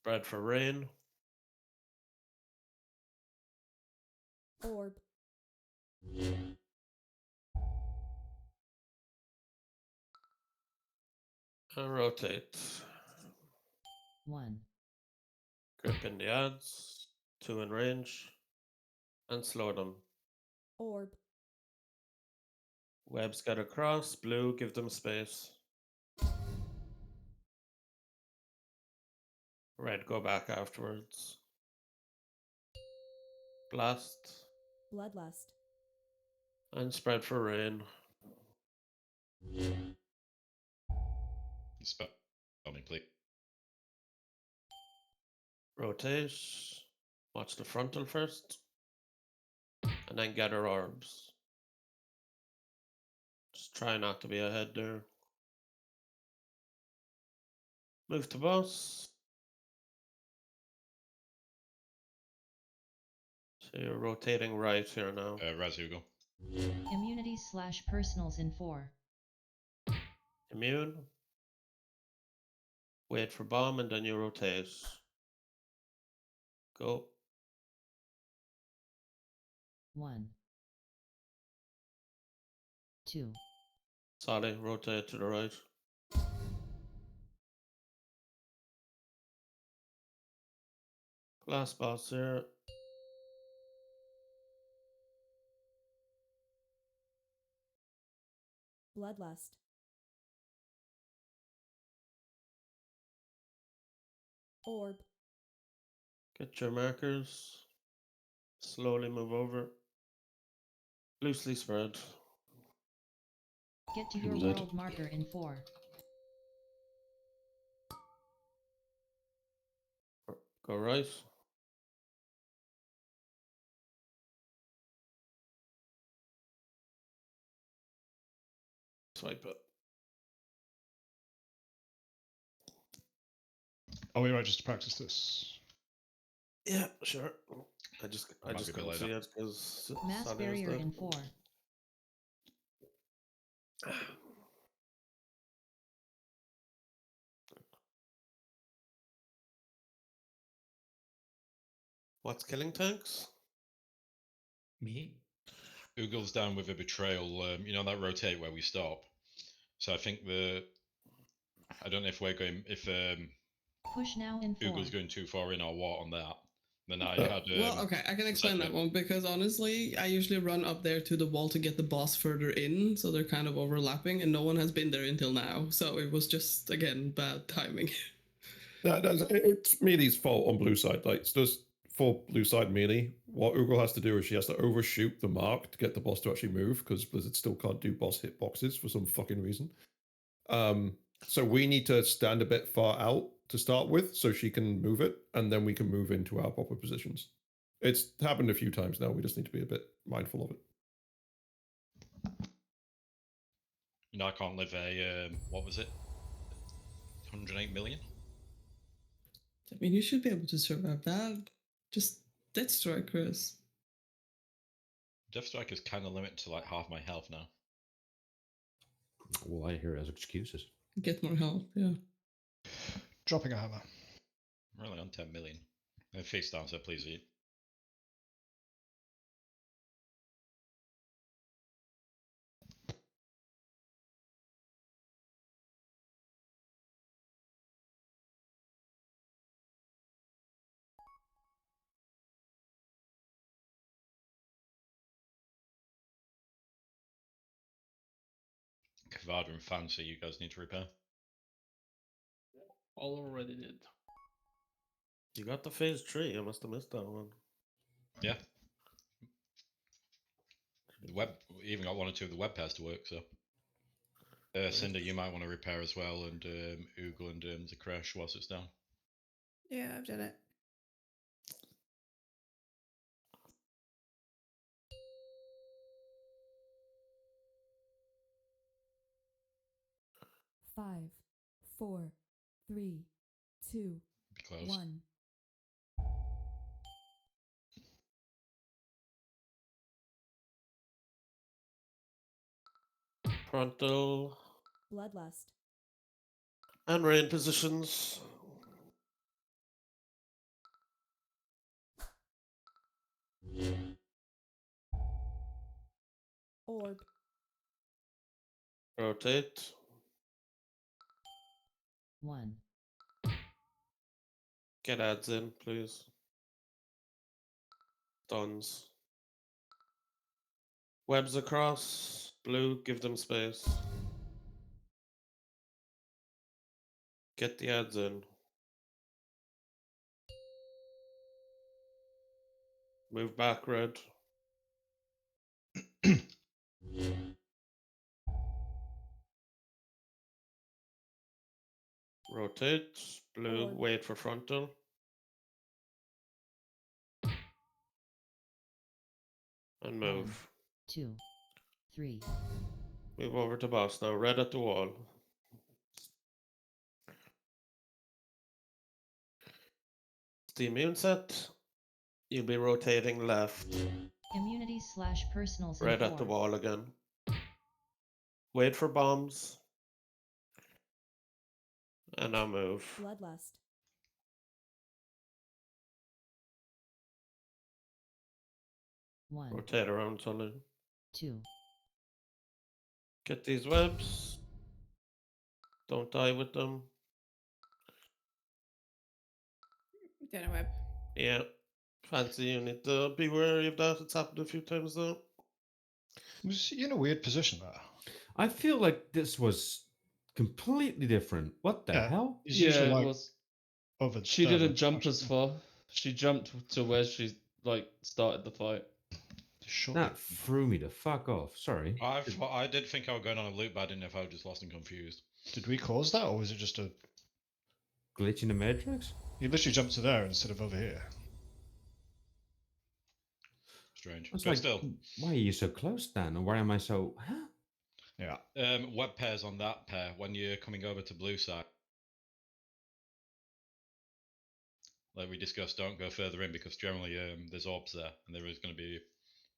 Spread for rain. Orb. And rotate. 1. Grip in the ads. 2 in range. And slow them. Orb. Webs get across. Blue, give them space. Red, go back afterwards. Blast. Bloodlust. And spread for rain. Spell me, please. Rotate. Watch the frontal first. And then gather orbs. Just try not to be ahead there. Move to boss. So you're rotating right here now. Rezu, go. Immunity/personals in 4. Immune. Wait for bomb and then you rotate. Go. 1. 2. Solid, rotate to the right. Last boss here. Bloodlust. Orb. Get your markers. Slowly move over. Loosely spread. Get to your Dead. world marker in 4. Go right. Swipe it. Are we right just to practice this? Yeah, sure. I might just be a bit couldn't later. see it because Mass barrier in 4. What's killing tanks? Me? Oogle's down with a betrayal. You know that rotate where we stop. So I think I don't know if we're going if Push now in 4. Oogle's going too far in or what on that. Then I had well, okay, I can explain that one because honestly, I usually run up there to the wall to get the boss further in, so they're kind of overlapping, and no one has been there until now. So it was just again bad timing. It's Mealy's fault on blue side. Like, it's just for blue side Mealy. What Oogle has to do is she has to overshoot the mark to get the boss to actually move because Blizzard still can't do boss hitboxes for some fucking reason. So we need to stand a bit far out to start with so she can move it, and then we can move into our proper positions. It's happened a few times now. We just need to be a bit mindful of it. You know, I can't live a what was it? 108 million. I mean, you should be able to survive that. Just Death Strikers. Death Strike is kind of limited to like half my health now. Well, I hear it as excuses. Get more health, yeah. Dropping a hammer. I'm only on 10 million. And face down, so please eat. Kavada and Fancy, you guys need to repair. Already did. You got the phase 3. I must have missed that one. Yeah. The web, we even got 1 or 2 of the web pairs to work, so. Cinder, you might want to repair as well, and Oogle and the crash whilst it's down. Yeah, I've done it. Five, 4, 3, 2, Close. 1. Frontal. Bloodlust. And rain positions. Orb. Rotate. 1. Get ads in, please. Stuns. Webs across. Blue, give them space. Get the ads in. Move back, red. Rotate. Blue, Orb. wait for frontal. And move. 1, 2, 3. Move over to boss now. Red at the wall. The immune set. You'll be rotating left. Immunity/personals in Red 4. at the wall again. Wait for bombs. And now move. Bloodlust. 1, Rotate around, Tully. 2. Get these webs. Don't die with them. Did a web. Yeah. Fancy, you need to be wary of that. It's happened a few times though. Was he in a weird position there? I feel like this was completely different. What the hell? He's usually Yeah, it like was. over She there, didn't jump as far. She jumped to where she like started the fight. That threw me the fuck off. Sorry. I did think I was going on a loop, but I didn't know if I was just lost and confused. Did we cause that, or was it just a glitch in the matrix? He literally jumped to there instead of over here. Strange. It's But like, still. why are you so close then? Or why am I so... Huh? Yeah. Web pairs on that pair when you're coming over to blue side. Like we discussed, don't go further in because generally there's orbs there and there is going to be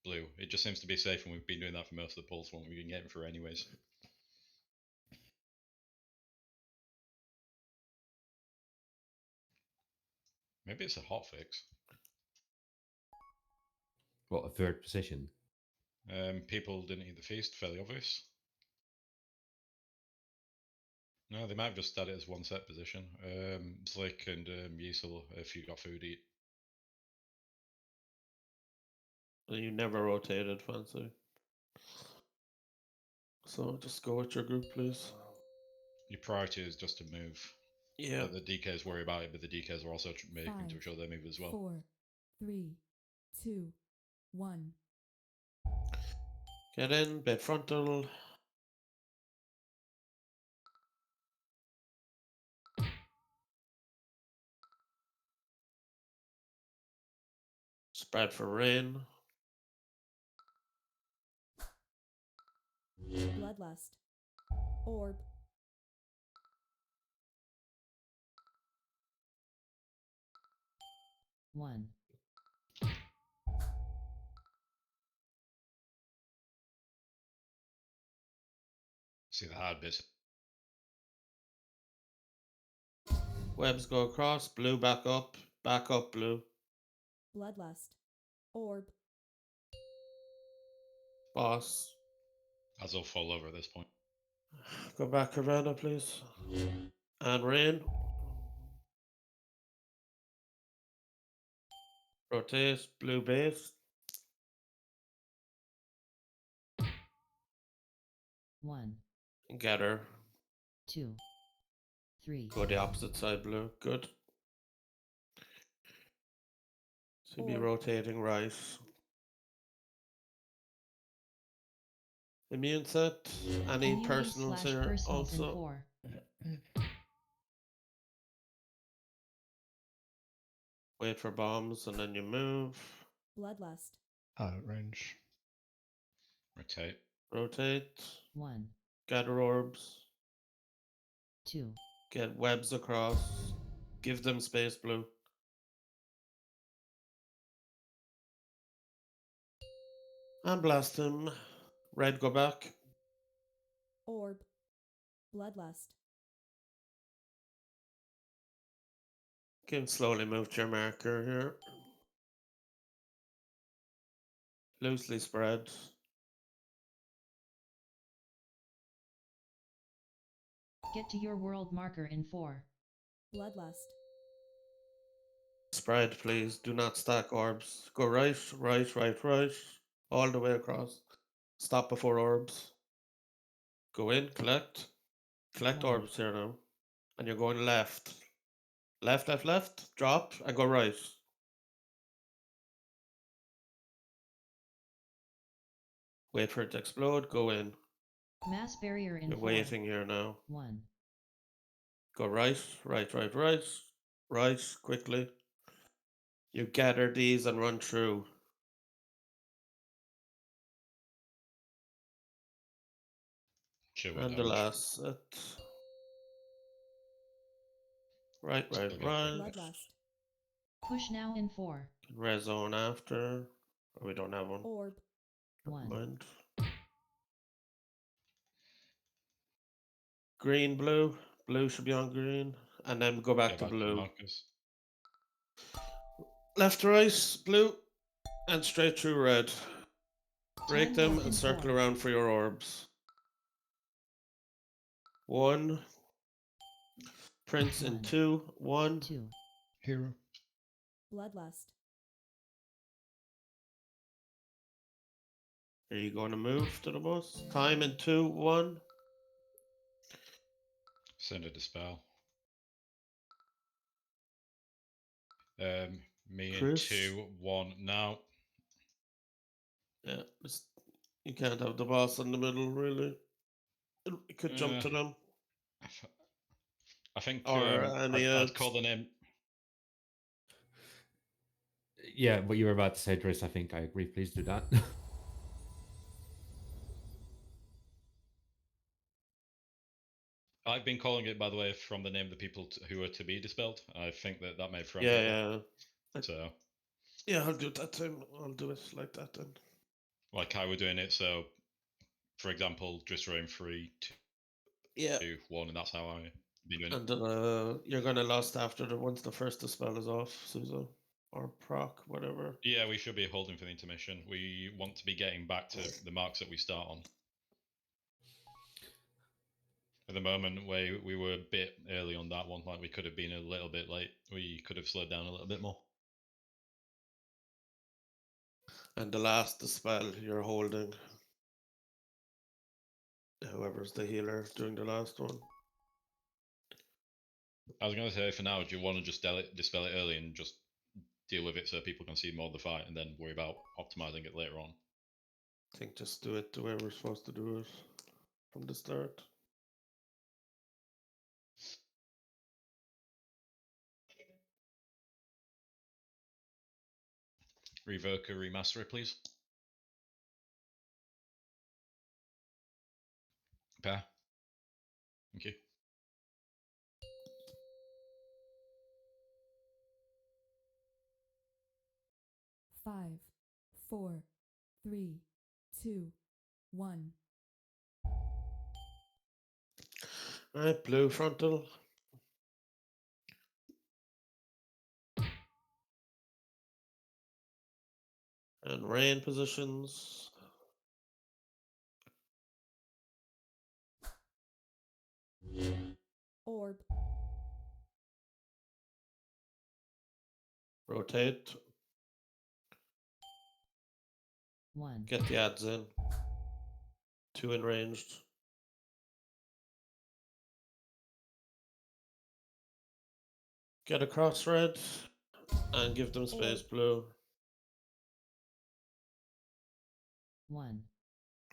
blue. It just seems to be safe, and we've been doing that for most of the pulse one we've been getting through anyways. Maybe it's a hot fix. What, a third position? People didn't eat the feast, fairly obvious. No, they might have just had it as one set position. Slick and Yusel, if you got food, eat. You never rotated, fancy. So just go with your group, please. Your priority is just to move. Yeah. But the DKs worry about it, but the DKs are also making sure they move as well. 4, 3, 2, 1. Get in, bed frontal. Spread for rain. Bloodlust. Orb. One. See the hard bits. Webs go across, blue back up, blue. Bloodlust. Orb. Boss. As I'll fall over at this point. Go back, Havana, please. And rain. Rotate, blue base. One. Get her. 2. 3. Go the opposite side, blue. Good. So be Orb. rotating right. Immune set. Any Immunity personals / here personals in also? 4. Wait for bombs and then you move. Bloodlust. Out range. Rotate. Rotate. 1. Gather orbs. 2. Get webs across. Give them space, blue. And blast him. Red, go back. Orb. Bloodlust. You can slowly move to your marker here. Loosely spread. Get to your world marker in 4. Bloodlust. Spread, please. Do not stack orbs. Go right, right, right, right. All the way across. Stop before orbs. Go in, collect. Collect One. orbs here now. And you're going left. Left, left, left. Drop and go right. Wait for it to explode. Go in. Mass barrier in You're 4. waiting here now. 1. Go right, right, right, right. Right, quickly. You gather these and run through. And the last set. Right, right, right. Bloodlust. Push now in 4. Red zone after. Oh, we don't have one. Orb. Never 1. mind. Green, blue. Blue should be on green. And then go back to blue. Left, right, blue. And straight through red. Break them and circle around for your orbs. 1. Prince in 2. 1. 2. Hero. Bloodlust. Are you going to move to the boss? Time in 2. 1. Send a dispel. Me Chris? in 2, 1 now. Yeah, you can't have the boss in the middle, really. It could jump to them. I think Or I'd call the name. Yeah, what you were about to say, Driss, I think I agree. Please do that. I've been calling it, by the way, from the name of the people who are to be dispelled. I think that made for Yeah. So. Yeah, I'll do that then. I'll do it like that then. Like how we're doing it. So, for example, just roam 3, 2, 1, and that's how I've been doing it. And you're gonna last after once the first dispel is off, Susan. or proc, whatever. Yeah, we should be holding for the intermission. We want to be getting back to the marks that we start on. At the moment, we were a bit early on that one. Like we could have been a little bit late. We could have slowed down a little bit more. And the last spell you're holding. Whoever's the healer doing the last one. I was going to say, for now, do you want to just dispel it early and just deal with it so people can see more of the fight and then worry about optimizing it later on? I think just do it the way we're supposed to do it from the start. Revoke or remaster it, please. Pair. Thank you. Five, 4, 3, 2, 1. Alright, blue frontal. And rain positions. Orb. Rotate. 1. Get the ads in. 2 in ranged. Get across red. And give them space blue. 1.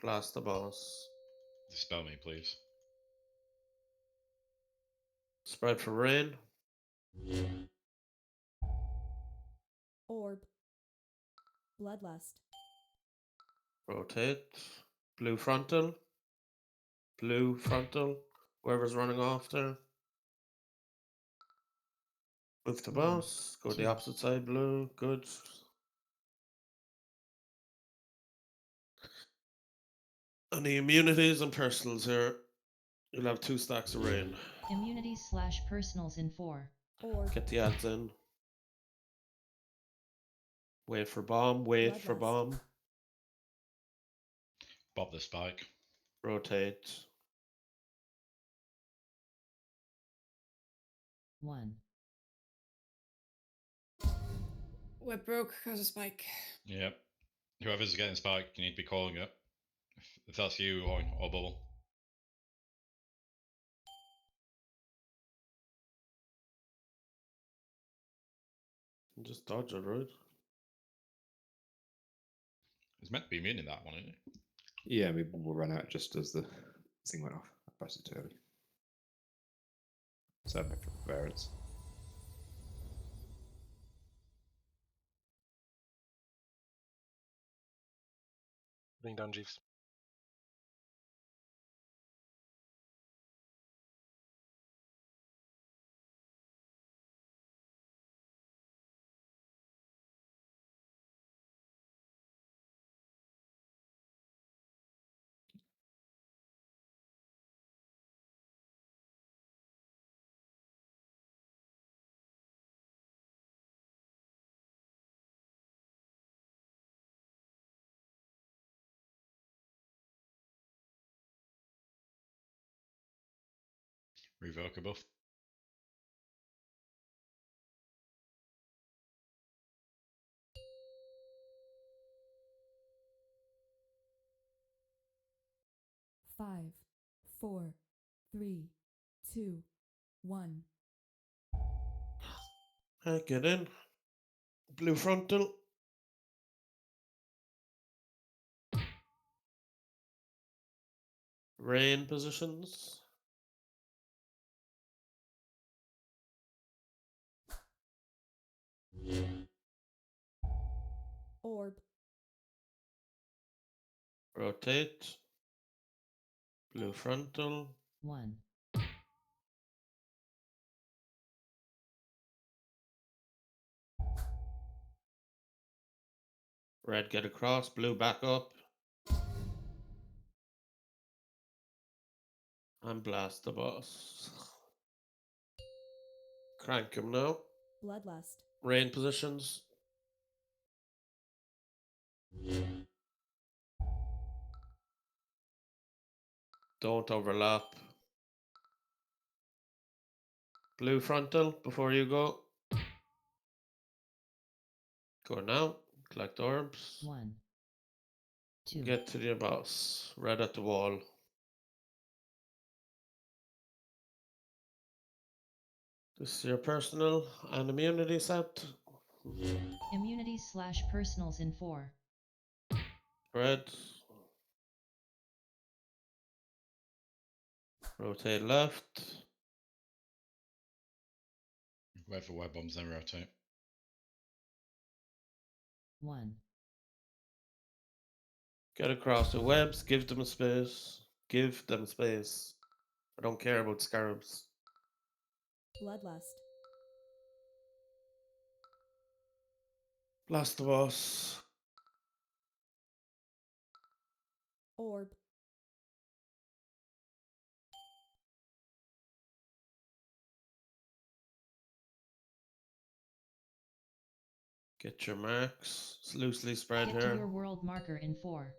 Blast the boss. Dispel me, please. Spread for rain. Orb. Bloodlust. Rotate. Blue frontal. Blue frontal. Whoever's running off there. Move the boss. Go to the opposite side, blue. Good. And the immunities and personals here. You'll have 2 stacks of rain. Immunities/personals in 4. Orb. Get the ads in. Wait for bomb. Wait for Bloodlust. bomb. Bob the spike. Rotate. 1. Web broke because of spike. Yep. Whoever's getting spiked, you need to be calling it. If that's you or Bubble. Just dodge it, right? It's meant to be immune in that one, isn't it? Yeah, we will run out just as the thing went off. I pressed it too early. So I'm for variance. Bring down Jeeves. Revoke a buff. Five, 4, 3, 2, 1. Get in. Blue frontal. Rain positions. Orb. Rotate. Blue frontal. 1. Red get across. Blue back up. And blast the boss. Crank him now. Bloodlust. Rain positions. Don't overlap. Blue frontal before you go. Go now. Collect orbs. 1, 2. Get to your boss. Red at the wall. This is your personal and immunity set. Immunities/personals in 4, Red. Rotate left. Wait for web bombs, then rotate. 1, Get across the webs. Give them space. Give them space. I don't care about scarabs. Bloodlust. Blast the boss. Orb. Get your marks. It's loosely spread get to here. your world marker in 4,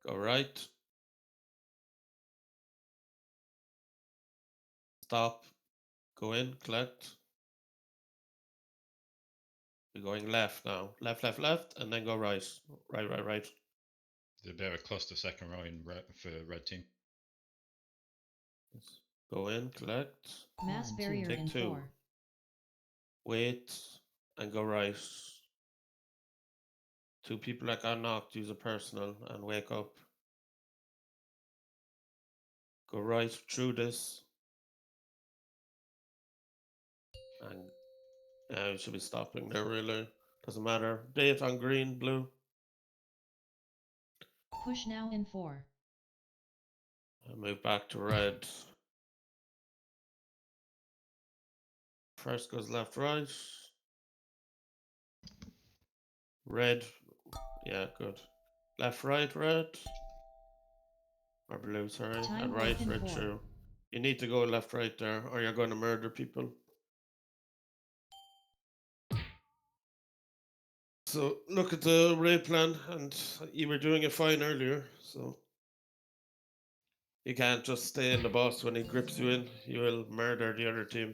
Go right. Stop. Go in. Collect. You're going left now. Left, left, left, and then go right. Right, right, right. There's a bit of a cluster second row in red, for red team. Go in, collect. mass barrier Take in 2. 4, Wait, and go right. 2 people that got knocked, use a personal and wake up. Go right through this. And yeah, you should be stopping there really. Doesn't matter. Bait on green, blue. push now in 4, And move back to red. First goes left, right. Red. Yeah, good. Left, right, red. Or blue, sorry. Time And right, off in red, 4. true. You need to go left, right there, or you're going to murder people. So look at the raid plan, and you were doing it fine earlier, so you can't just stay in the boss when he grips you in. You will murder the other team.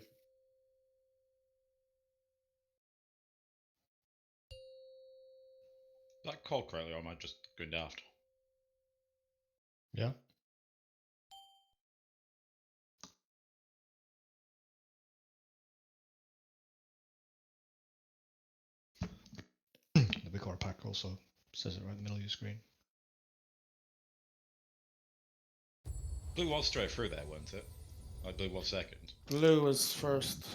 That called correctly, or am I just going daft? Yeah. The big core pack also says it right in the middle of your screen. Blue was straight through there, wasn't it? Like blue was second. Blue was first.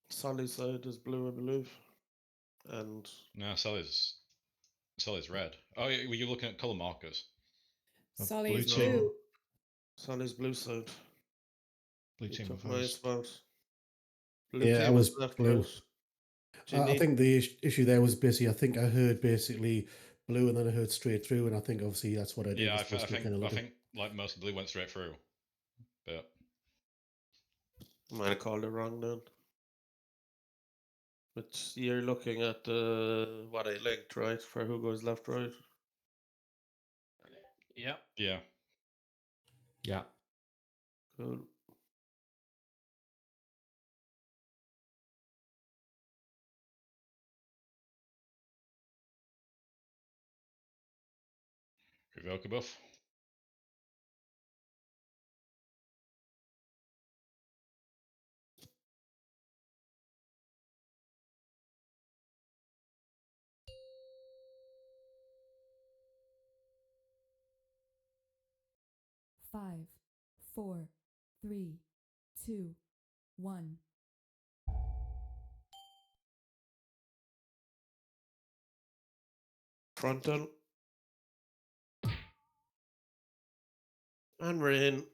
Solid side is blue, I believe. And No, Sully's red. Oh, were you looking at color markers? Solly's blue team. blue. Solly's blue side. Blue He team took were my first. spot. Blue Yeah, I team was left, blue. right. Do you I need- think the issue there was basically, I think I heard basically blue and then I heard straight through, and I think obviously that's what I did. Yeah, was I basically think kinda I looking. think like most blue went straight through, but Might have called it wrong then. But you're looking at what I linked, right? For who goes left, right. Yeah. yeah. Yeah. Cool. Revoke a buff. Five, 4, 3, 2, 1. Frontal. And rain.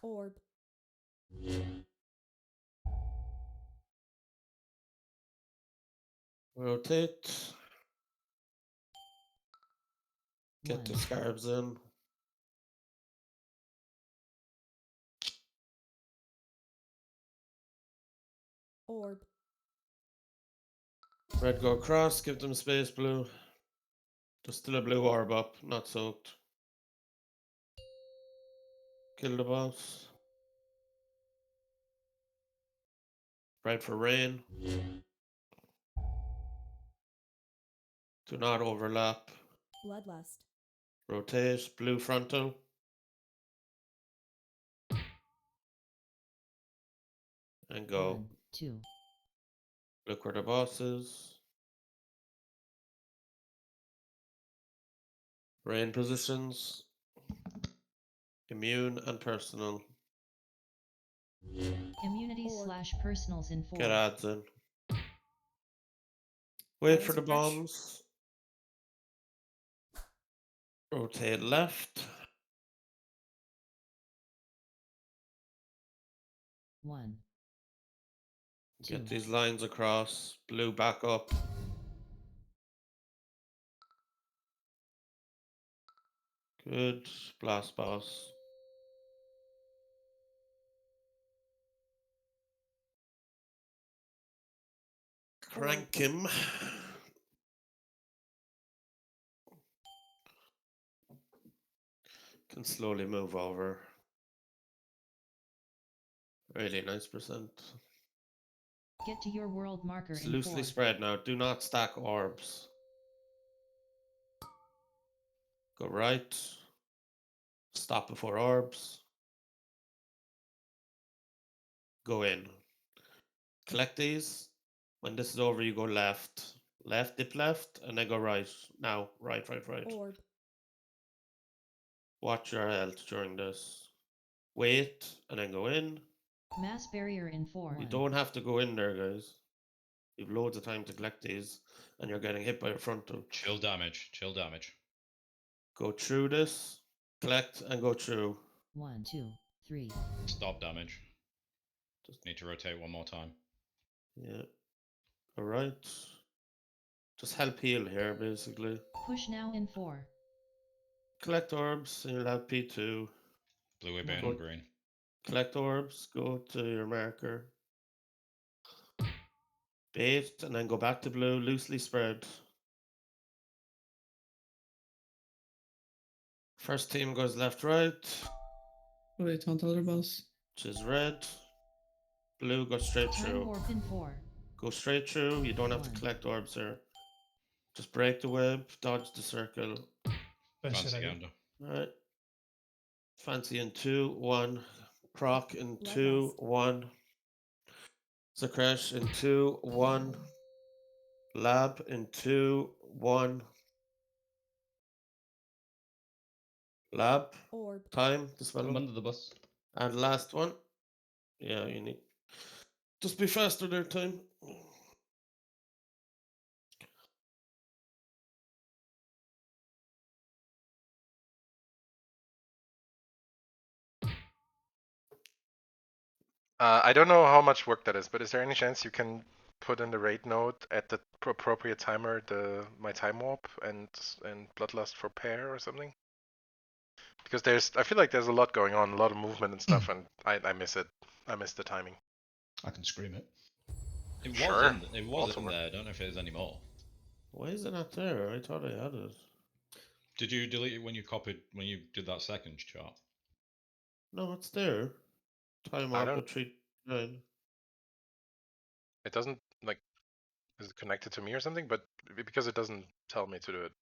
Orb. Rotate. Get the 1, scarabs in. Orb. Red go across, give them space, blue. There's still a blue orb up, not soaked. Kill the boss. Right for rain. Do not overlap. Bloodlust. Rotate, blue frontal. And go. 1, 2. Look where the boss is. Rain positions. Immune and personal. Immunity slash personals in 4. Get ads in. Wait for Eyes the rich. bombs. Rotate left. 1. Get 2. these lines across. Blue back up. Good. Blast boss. Crank him. Can slowly move over. Really nice percent. Get to your world marker It's in loosely 4. spread now. Do not stack orbs. Go right. Stop before orbs. Go in. Collect these. When this is over, you go left. Left, dip left, and then go right. Now, right, right, right. Orb. Watch your health during this. Wait, and then go in. Mass barrier in 4. You don't have to go in there, guys. You've loads of time to collect these, and you're getting hit by a frontal. Chill damage. Chill damage. Go through this. Collect and go through. 1, 2, 3. Stop damage. Just need to rotate one more time. Yeah. Alright. Just help heal here, basically. Push now in 4. Collect orbs, and you'll have P2. Blue bin Go- on green. Collect orbs, go to your marker. Bait, and then go back to blue, loosely spread. First team goes left, right. Wait, on the other boss. Which is red. Blue, go straight Time through. warp in 4. Go straight through. You don't have to collect orbs here. Just break the web, dodge the circle. Fancy gander. Alright. Fancy in 2, 1. Proc in 2, 1. Zakresh in 2, 1. Lab in 2, 1. Lab. Orb. Time. Dispel. I'm under the bus. And last one. Yeah, you need. Just be faster there, time. I don't know how much work that is, but is there any chance you can put in the raid note at the appropriate timer my time warp and bloodlust for pair or something? Because I feel like there's a lot going on, a lot of movement and stuff, and I miss it. I miss the timing. I can scream it. It was Sure. it was Also in work. there. I don't know if it is anymore. Why is it not there? I thought I had it. Did you delete it when you did that second chart? No, it's there. Time I up don't- at 3:09. It doesn't like is it connected to me or something? But because it doesn't tell me to do it.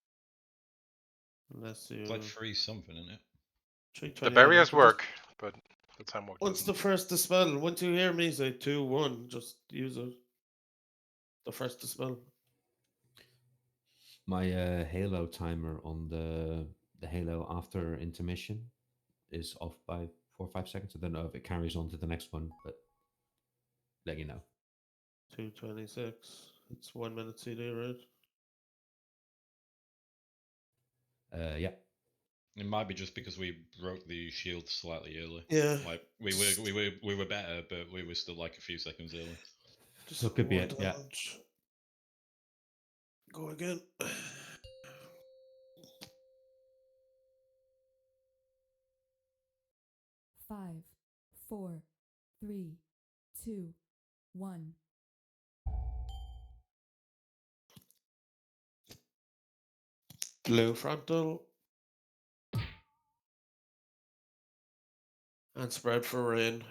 Unless you. It's like free something, isn't it? 3:28. The barriers Just- work, but the time warp What's doesn't. the first dispel? Once you hear me say 2, 1, just use it. The first dispel. My Halo timer on the Halo after intermission is off by 4 or 5 seconds. I don't know if it carries on to the next one, but let you know. 2:26. It's 1 minute CD, right? Yeah. It might be just because we broke the shield slightly early. Yeah. Like we were better, but we were still like a few seconds early. So it could be it. Yeah. Dodge. Go again. 5, 4, 3, 2, 1. Blue frontal. And spread for rain.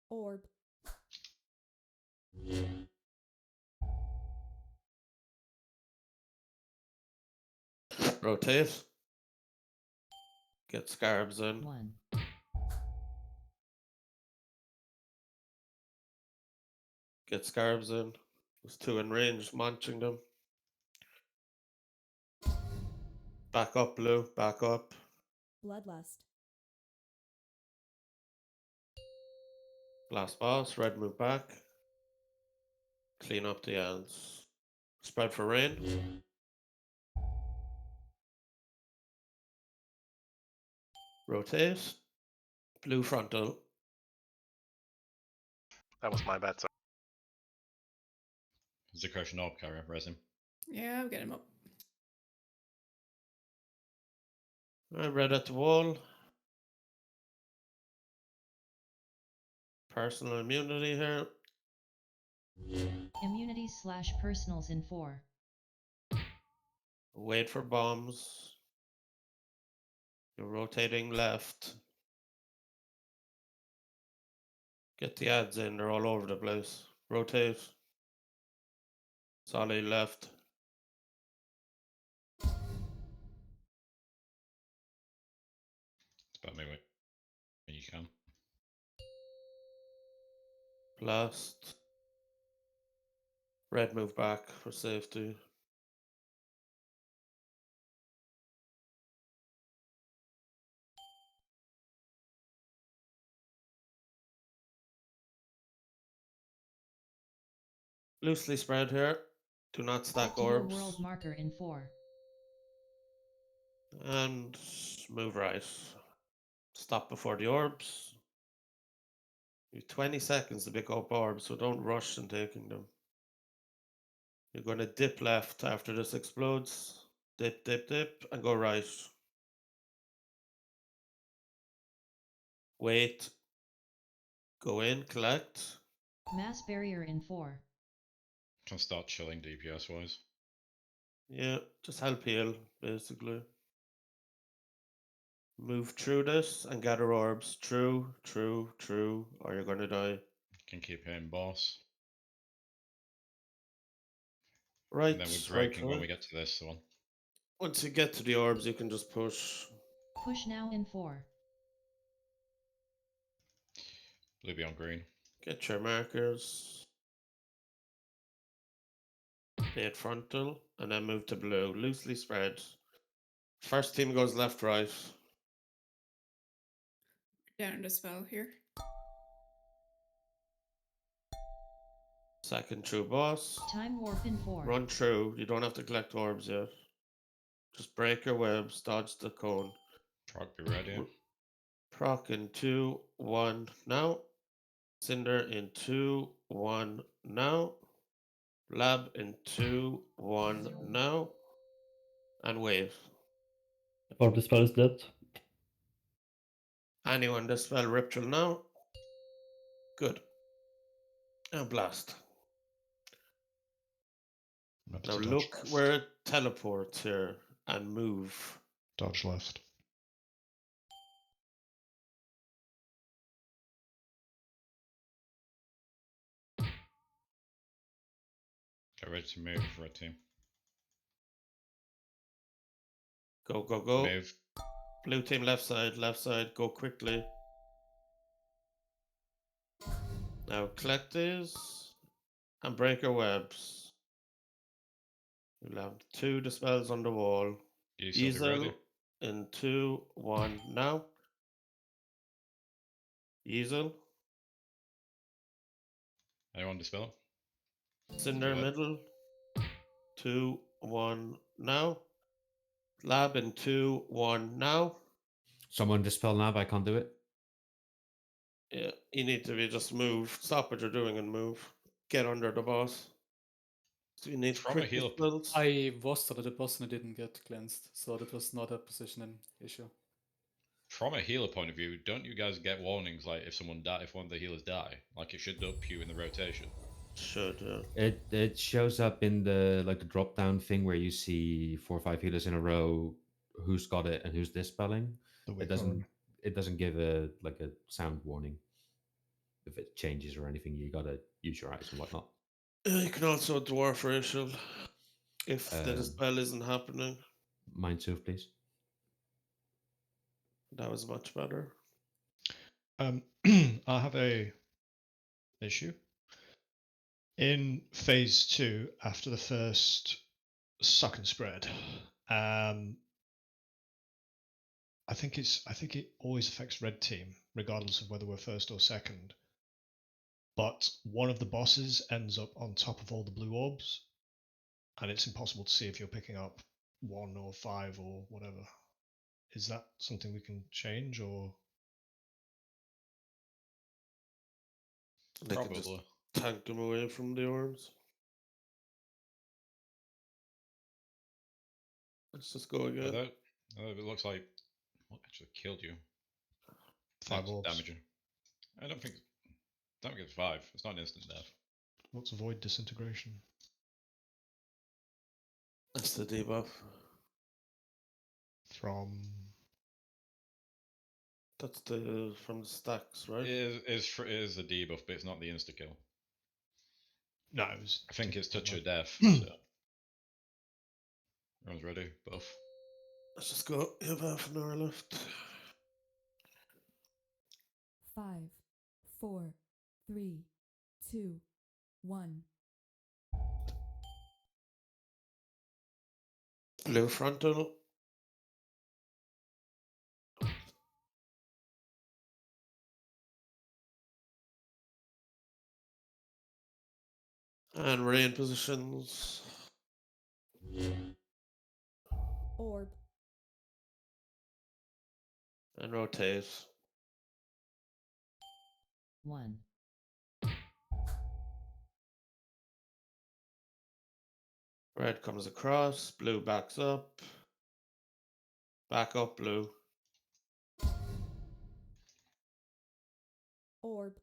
Orb. Rotate. Get scarabs in. 1. Get scarabs in. There's 2 in range, munching them. Back up, blue. Back up. Bloodlust. Blast boss. Red move back. Clean up the ends. Spread for rain. Rotate. Blue frontal. That was my bad. Sorry. Zakoshan Orb carrier, resin. Yeah, I'll get him up. Red at the wall. Personal immunity here. Immunity/personals in 4. Wait for bombs. You're rotating left. Get the ads in, they're all over the place. Rotate. Solid left. Spot me when you can. Blast. Red move back for safety. Loosely spread here. Do not stack Get to your orbs. world marker in 4. And move right. Stop before the orbs. You have 20 seconds to pick up orbs, so don't rush in taking them. You're going to dip left after this explodes. Dip, dip, dip, and go right. Wait. Go in, collect. Mass barrier in 4. Can start chilling DPS wise. Yeah, just help heal, basically. Move through this and gather orbs. True, true, true, or you're going to die. Can keep hitting boss. Right, And then we're breaking when right. we get to this one. Once you get to the orbs, you can just push. Push now in 4. Blue beyond green. Get your markers. Hit frontal, and then move to blue. Loosely spread. First team goes left, right. Down the spell here. Second true boss. Time warp in 4. Run through. You don't have to collect orbs yet. Just break your webs, dodge the cone. Proc, be ready. Proc in 2, 1, now. Cinder in 2, 1, now. Lab in 2, 1, now. And wave. Orb spell is dead. Anyone dispel Riptral now? Good. And blast. Now look where it teleports here and move. Dodge left. Get ready to move, red team. Go, go, go. Move. Blue team left side, go quickly. Now collect these and break your webs. You'll have 2 dispels on the wall. Easel in 2, 1, now. Easel. Anyone dispel? Cinder middle. 2, 1, now. Lab in 2, 1, now. Someone dispel nav, I can't do it. Yeah, you need to be just move. Stop what you're doing and move. Get under the boss. So you need quick dispels. I was under the boss and I didn't get cleansed, so that was not a positioning issue. From a healer point of view, don't you guys get warnings like if someone if one of the healers die? Like it should up you in the rotation. Should, yeah. It shows up in the like the drop down thing where you see 4 or 5 healers in a row, who's got it and who's dispelling. It doesn't give a like a sound warning if it changes or anything. You gotta use your eyes and whatnot. You can also dwarf racial if the dispel isn't happening. Mind Soothe, please. That was much better. I have a issue. In phase 2, after the first suck and spread, I think it always affects red team, regardless of whether we're first or second. But one of the bosses ends up on top of all the blue orbs, and it's impossible to see if you're picking up 1 or 5 or whatever. Is that something we can change, or they can just tank them away from the orbs? Let's just go again. It looks like what actually killed you. 5 orbs. Damage. I don't think it's 5. It's not an instant death. Let's avoid disintegration. That's the debuff. That's from the stacks, right? It is the debuff, but it's not the insta kill. No, I think it's touch of death. So. Everyone's ready. Buff. Let's just go. You have half an hour left. 5, 4, 3, 2, 1. Blue frontal. And rain positions. Orb. And rotate. 1. Red comes across, blue backs up. Back up, blue. Orb.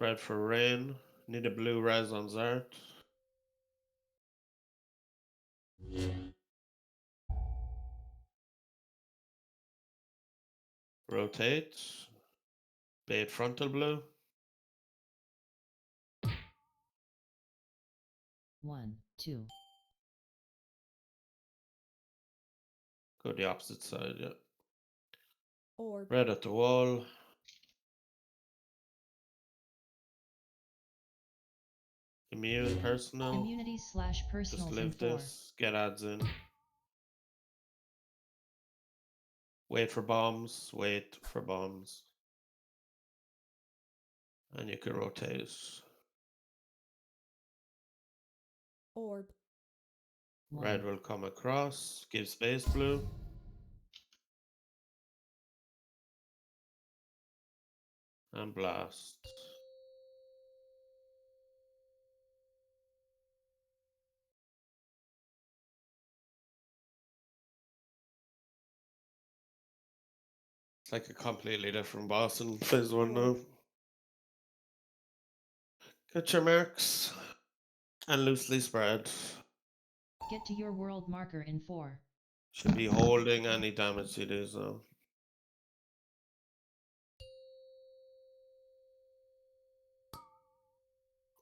Red for rain. Need a blue res on Zart. Rotate. Bait frontal blue. 1, 2. Go the opposite side, yeah. Orb. Red at the wall. Immune personal. Immunity / personal. Just live this. Get ads in. Wait for bombs. Wait for bombs. And you can rotate. Orb. Red will come across. Give space blue. And blast. It's like a completely different boss in phase 1 now. Get your marks. And loosely spread. Get to your world marker in 4. Should be holding any damage he does though.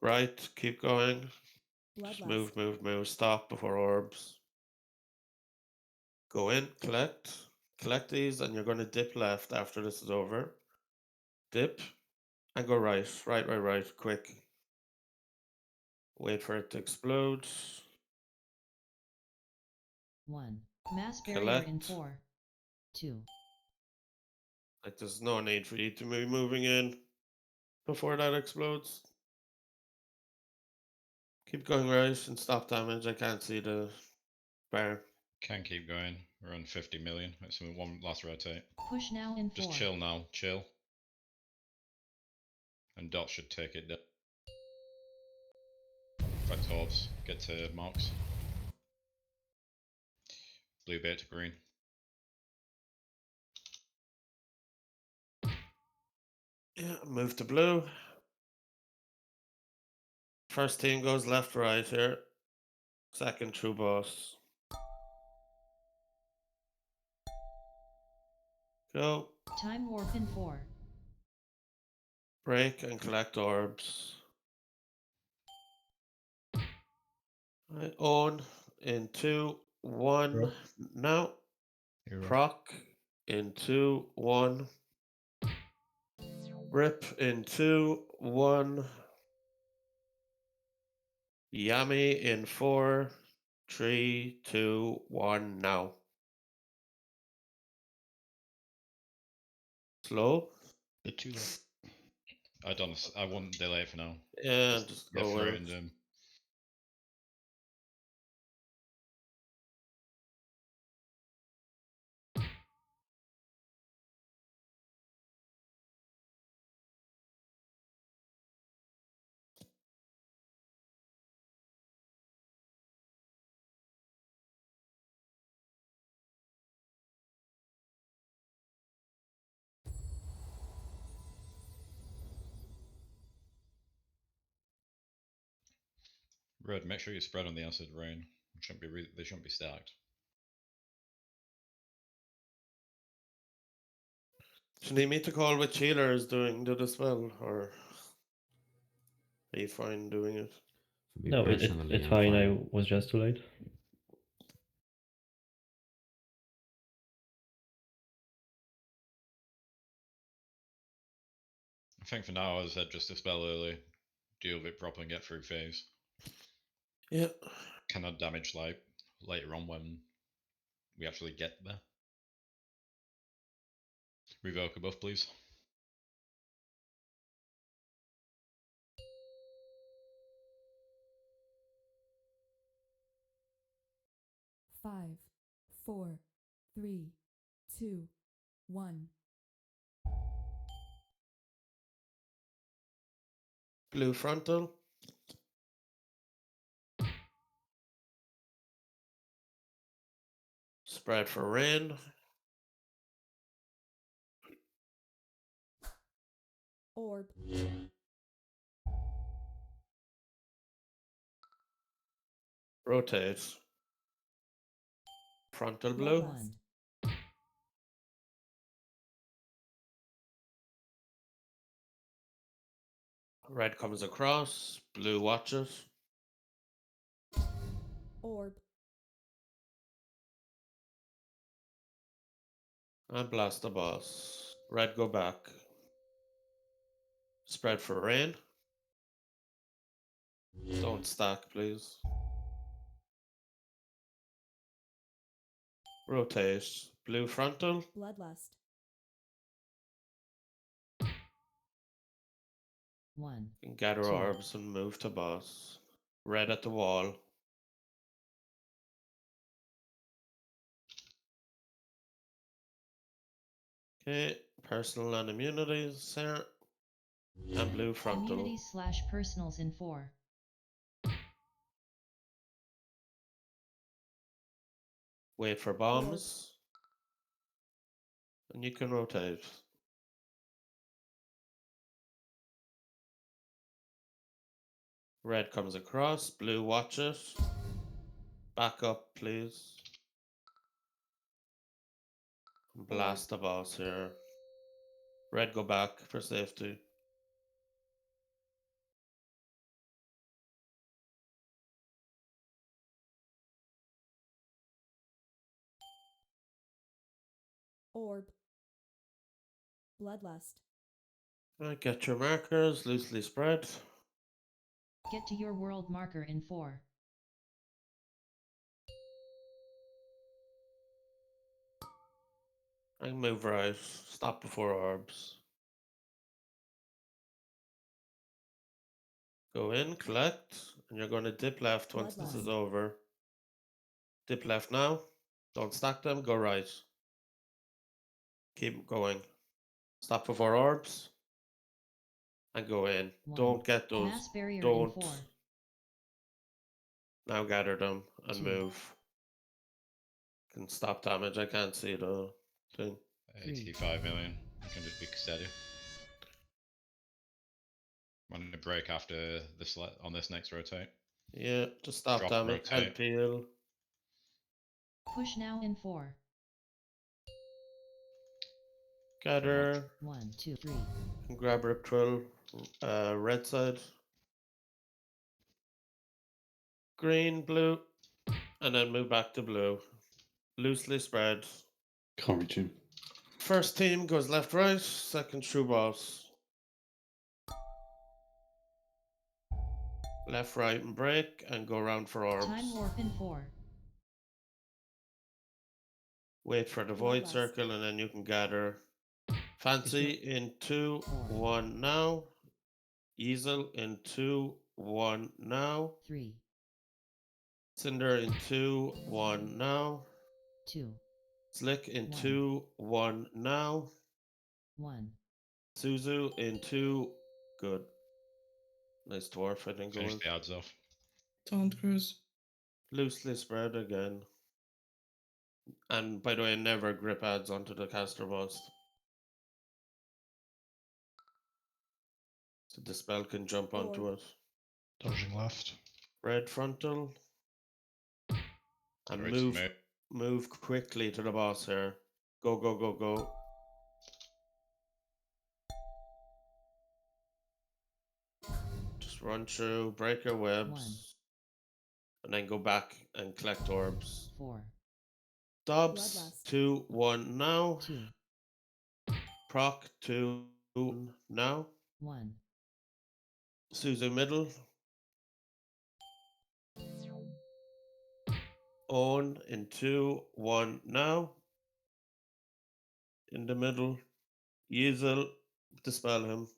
Right, keep going. Just move. Stop before orbs. Go in, collect. Collect these, and you're going to dip left after this is over. Dip, and go right. Right. Quick. Wait for it to explode. 1. Mass barrier in Collect. 4. 2. Like, there's no need for you to be moving in before that explodes. Keep going right and stop damage. I can't see the bar. Can keep going. We're on 50 million. Let's do one last rotate. Push now in 4. Just chill now. Chill. And Dot should take it down. Effect orbs. Get to marks. Blue bait to green. Yeah, move to blue. First team goes left, right here. Second true boss. Go. Time warp in 4. Break and collect orbs. I own in 2, 1. Hero. Now. Hero. Proc in 2, 1. Rip in 2, 1. Yummy in 4, 3, 2, 1. Now. Slow. Bit too low. I wouldn't delay for now. Yeah, just get go through with it it. and Red, make sure you spread on the acid rain. They shouldn't be stacked. Do you need me to call which healer is doing the spell, or are you fine doing it? For me No, personally, it's I'm fine. I was just too late. I think for now, as I said, just dispel early, deal with it properly, and get through phase. Yeah. Cannot damage like later on when we actually get there. Revoke a buff, please. Five, four, three, two, one. Blue frontal. Spread for rain. Orb. Rotate. Frontal blue. Red comes across. Blue watches. Orb. And blast the boss. Red go back. Spread for rain. Don't stack, please. Rotate. Blue frontal. Bloodlust. 1. And gather 2. orbs and move to boss. Red at the wall. Okay, personal and immunities here. And blue frontal. Immunities/personals in 4. Wait for bombs. And you can rotate. Red comes across. Blue watches. Back up, please. Blast the boss here. Red go back for safety. Orb. Bloodlust. Right, get your markers loosely spread. Get to your world marker in 4. And move right. Stop before orbs. Go in, collect, and you're going to dip left once this is over. Dip left now. Don't stack them, go right. Keep going. Stop before orbs. And go in. 1. Don't get those. Mass barrier Don't. in 4. Now gather them and 2. move. Can stop damage. I can't see the thing. 85 million. You can just be steady. Want to break after this on this next rotate? Yeah, just stop Drop, damage, rotate. help heal. Push now in 4. Gather. 1, 2, 3. And grab Rip Trill. Red side. Green, blue. And then move back to blue. Loosely spread. Can't reach him. First team goes left, right. Second, true boss. Left, right, and break. And go around for orbs. Time warp in 4. Wait for the void circle, and then you can gather. Fancy in 2, 1 now. Easel in 2, 1 now. 3. Cinder in 2, 1 now. 2. Slick in 2, 1 now. 1. Suzu in 2. Good. Nice dwarf, I think. Finish the odds off. Taunt cruise. Loosely spread again. And by the way, never grip adds onto the caster boss. So the spell can jump onto it. Dodging left. Red frontal. And Ready to move quickly to the boss here. Go, go, go, go. Just run through, break your webs. And then go back and collect orbs. 4. Dobbs, 2, 1 now. 2. Proc, 2, 1 now. 1. Suzu middle. On in 2, 1 now. In the middle. Yeezel, dispel him.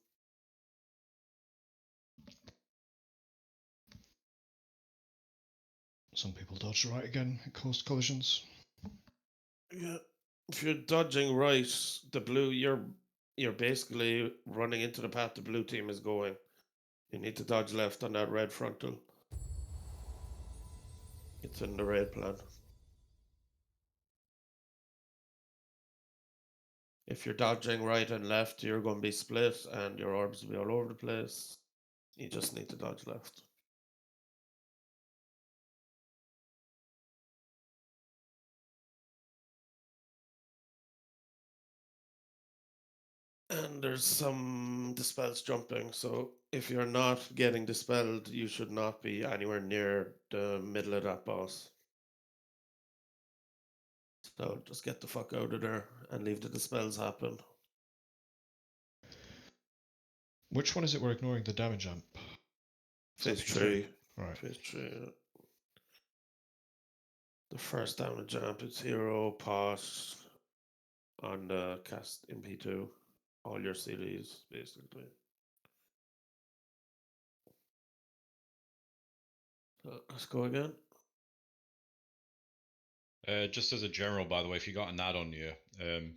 Some people dodge right again. It caused collisions. Yeah. If you're dodging right, the blue, you're basically running into the path the blue team is going. You need to dodge left on that red frontal. It's in the raid plan. If you're dodging right and left, you're going to be split and your orbs will be all over the place. You just need to dodge left. And there's some dispels jumping, so if you're not getting dispelled, you should not be anywhere near the middle of that boss. So just get the fuck out of there and leave the dispels happen. Which one is it we're ignoring the damage jump? Phase 3. Right. Phase 3. The first damage jump is hero, pass on the cast MP2. All your CDs, basically. So let's go again. Just as a general, by the way, if you got an add on you,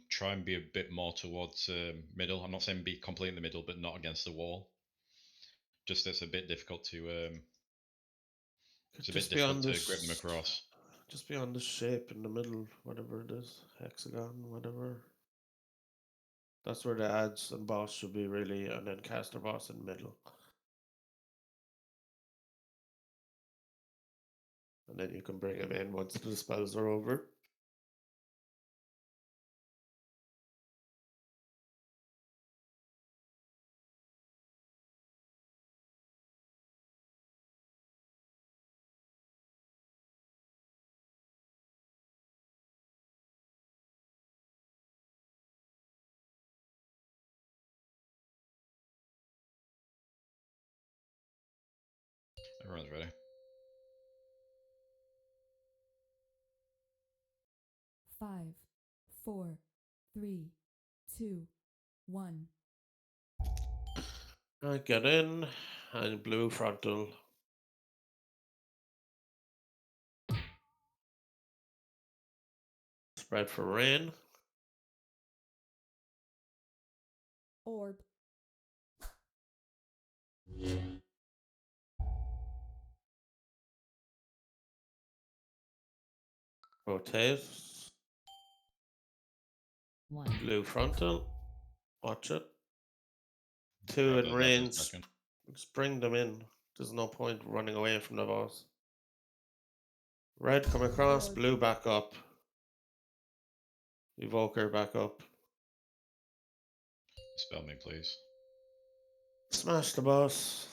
try and be a bit more towards middle. I'm not saying be completely in the middle, but not against the wall. Just it's a bit difficult to it's a bit difficult to grip them across. Just be on the shape in the middle, whatever it is, hexagon, whatever. That's where the ads and boss should be really, and then caster boss in the middle. And then you can bring him in once the spells are over. Everyone's ready. 5, 4, 3, 2, 1. I get in, and blue frontal. Spread for rain. Orb. Rotate. 1. Blue frontal. Watch it. 2 in range. Just bring them in. There's no point running away from the boss. Red come across, blue back up. Evoker back up. Spell me, please. Smash the boss.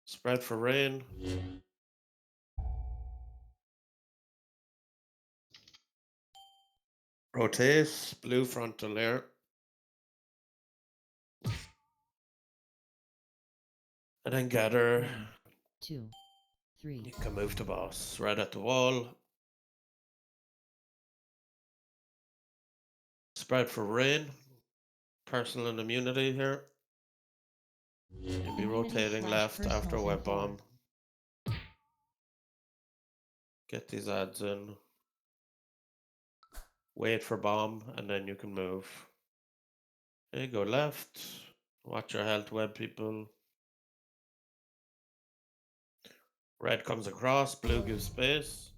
Spread for rain. Rotate. Blue frontal there. And then gather. 1, 2, 3. You can move the boss. Red at the wall. Spread for rain. Personal and immunity here. You'll be rotating left after web bomb. Get these ads in. Wait for bomb, and then you can move. Okay, go left. Watch your health, web people. Red comes across, blue gives space.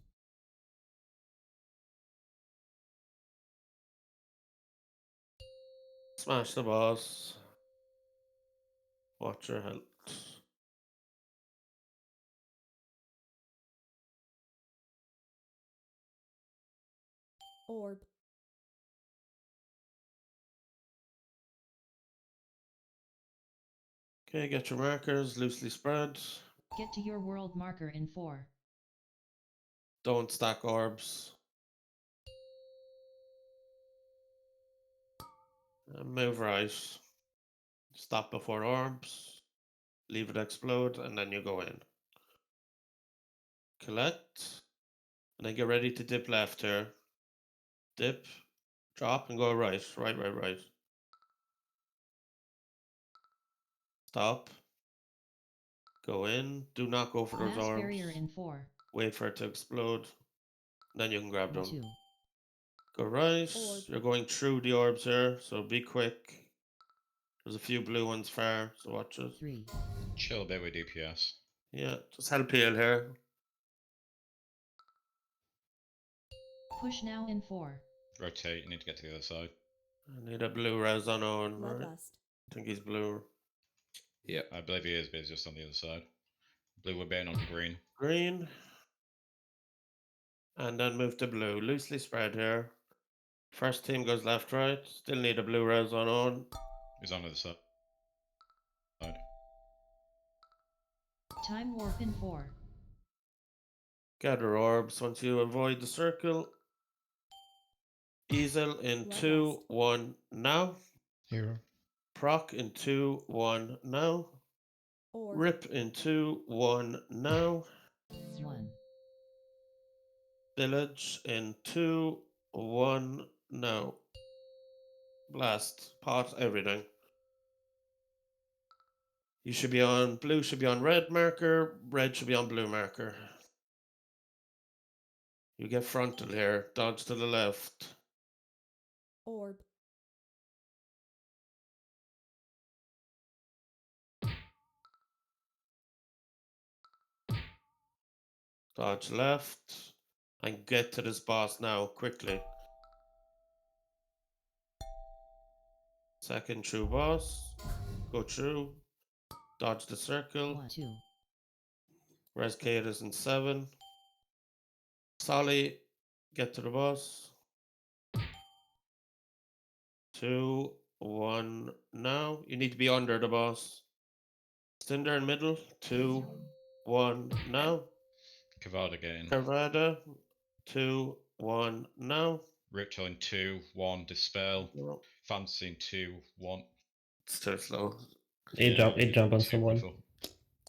Smash the boss. Watch your health. Orb. Okay, get your markers loosely spread. Get to your world marker in 4. Don't stack orbs. And move right. Stop before orbs. Leave it explode, and then you go in. Collect. And then get ready to dip left here. Dip. Drop and go right. Right. Stop. Go in. Do not go for those Mass orbs. barrier in 4. Wait for it to explode. Then you can grab them. 2. Go right. Orb. You're going through the orbs here, so be quick. There's a few blue ones far, so watch it. 3. Chill a bit with DPS. Yeah, just help heal here. Push now in 4. Rotate, you need to get to the other side. I need a blue res on Owen, right? Bloodlust. I think he's blue. Yeah, I believe he is, but he's just on the other side. Blue, we're baiting on green. Green. And then move to blue. Loosely spread here. First team goes left, right. Still need a blue res on Owen. He's on the other side. Time warp in 4. Gather orbs once you avoid the circle. Easel in 2, 1, now. Hero. Proc in 2, 1, now. Orb. Rip in 2, 1, now. 1. Village in 2, 1, now. Blast, pot, everything. You should be on, blue should be on red marker, red should be on blue marker. You get frontal here, dodge to the left. Orb. Dodge left. And get to this boss now, quickly. Second true boss. Go through. Dodge the circle. 1, 2. Res Kate is in 7. Solly, get to the boss. 2, 1, now. You need to be under the boss. Cinder in middle. 2, 1, now. Kavada getting. Carvada. 2, 1, now. Ritual in 2, 1, Dispel. Fantasy in 2, 1. It's too slow. It jump on someone.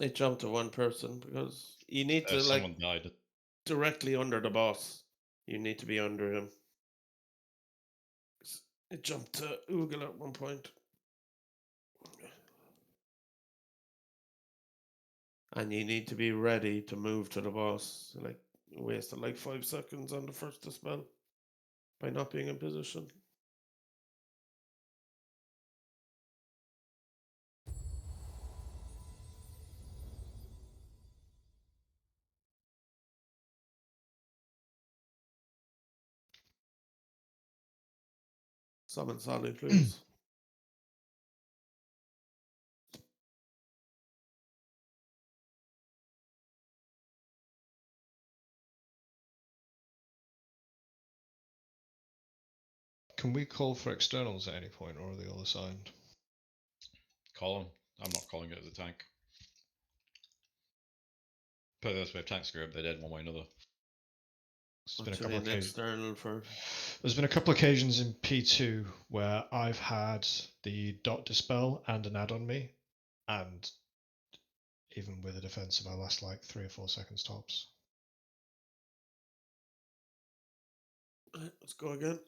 It jumped to one person because you need to Someone died. directly under the boss. You need to be under him. It jumped to Oogle at one point. And you need to be ready to move to the boss. Like, you wasted like 5 seconds on the first dispel by not being in position. Summon Solly, please. can we call for externals at any point, or are they all assigned? Call them. I'm not calling it as a tank. Put it this way, if tanks screw up, they're dead one way or another. External for. There's been a couple of occasions in P2 where I've had the dot dispel and an add on me, and even with a defensive, I last like 3 or 4 seconds tops. Let's go again.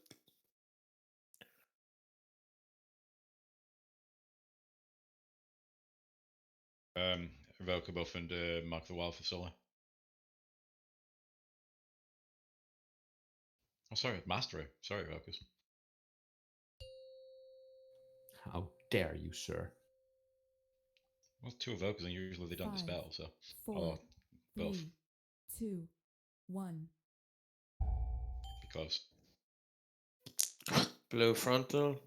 Evoke a buff and mark the wild for Sully. Oh, sorry, Mastery. Sorry, Evokers. How dare you, sir? Well, 2 Evokers and usually they don't 5, dispel, so. 4, buff. 3, 2, 1. Be close. Blue frontal.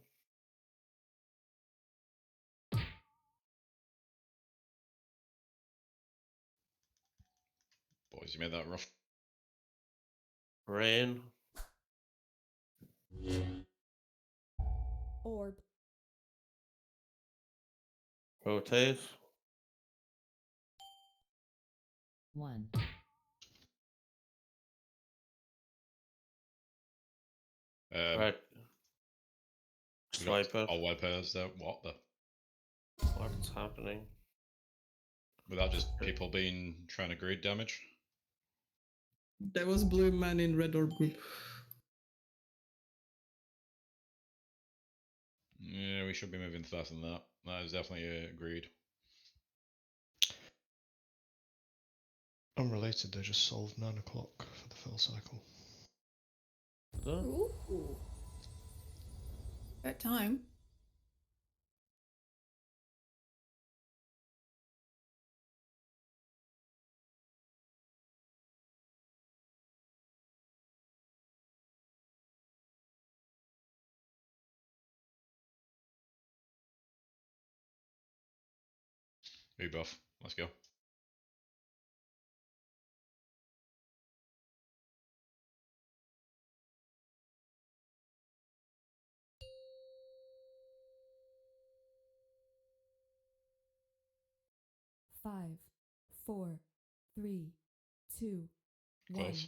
Boys, you made that rough. Rain. Orb. Rotate. 1. Right. Swipe it. All web pairs there. What the? What's happening? Without just people trying to greed damage? There was blue man in red orb group. Yeah, we should be moving faster than that. That is definitely agreed. Unrelated, they just solved 9 o'clock for the fill cycle. Ooh. That time. Rebuff. Let's go. Five, 4, 3, 2, 1. Close.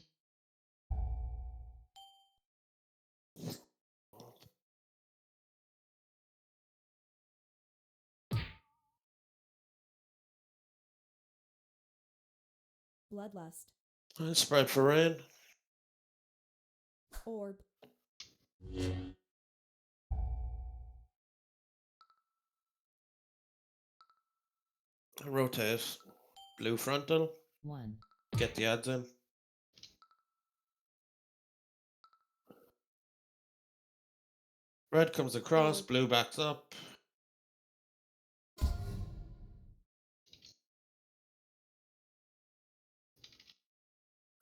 Bloodlust. Spread for rain. Orb. Rotate. Blue frontal. 1. Get the ads in. Red comes across, blue backs up.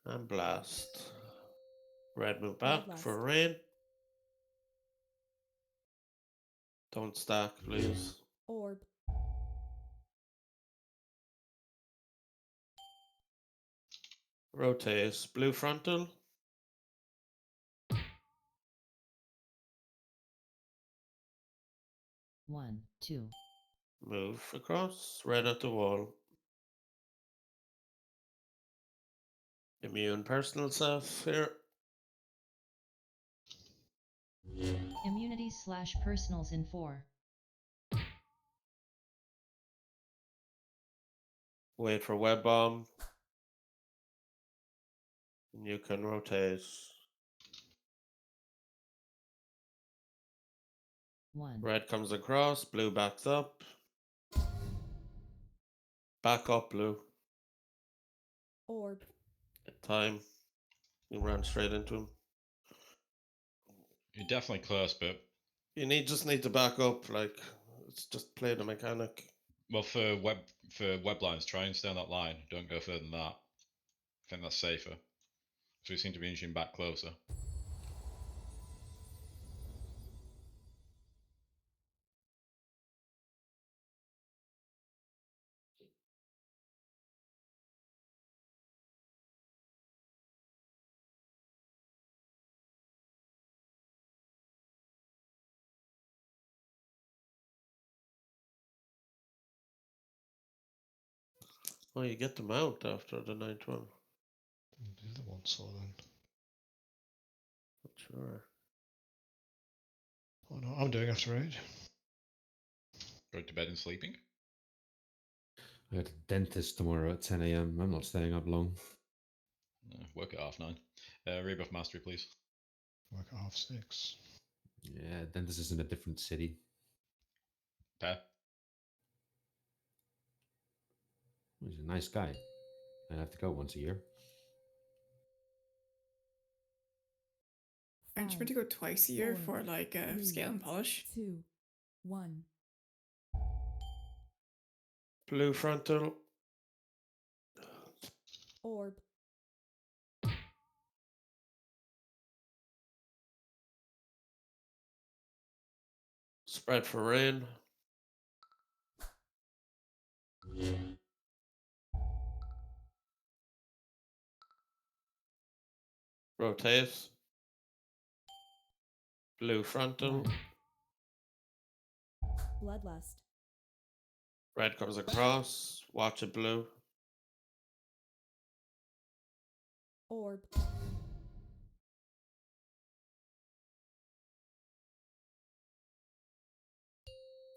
And blast. Red move back for rain. Don't stack, please. Orb. Rotate. Blue frontal. One, 2. Move across. Red at the wall. Immune personal self here. Immunities / personals in 4. Wait for web bomb. And you can rotate. 1. Red comes across, blue backs up. Back up, blue. Orb. Time. You ran straight into him. You're definitely close, but You just need to back up, like it's just play the mechanic. well, for web lines, try and stay on that line. Don't go further than that. I think that's safer. So we seem to be inching back closer. Oh, you get them out after the 9th one. The other one saw then. Not sure. Oh no, I'm doing after 8. Going to bed and sleeping? I got a dentist tomorrow at 10 a.m. I'm not staying up long. Work at 9:30. Rebuff mastery, please. Work at 6:30. Yeah, dentist is in a different city. Pair. He's a nice guy. I have to go once a year. Aren't you meant to go twice a year for like scale and polish? 2, 1. Blue frontal. Orb. Spread for rain. Rotate. Blue frontal. Bloodlust. Red comes across. Watch it blue. Orb.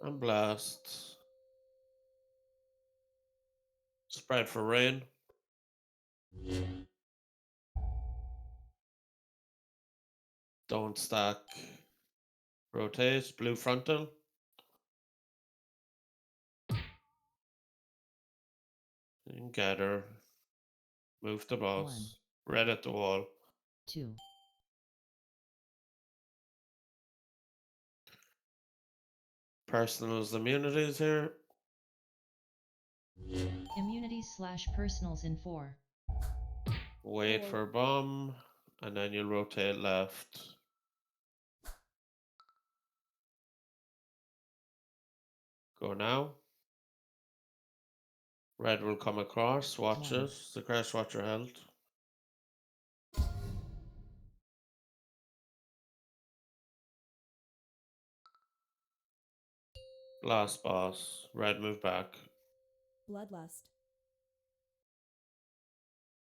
And blast. Spread for rain. Don't stack. Rotate. Blue frontal. And gather. Move the boss. Red at the wall. 2. Personals immunities here. Immunities / personals in 4. Wait for bomb. And then you'll rotate left. Go now. Red will come across. Watch it. The crash watcher held. Last boss. Red move back. Bloodlust.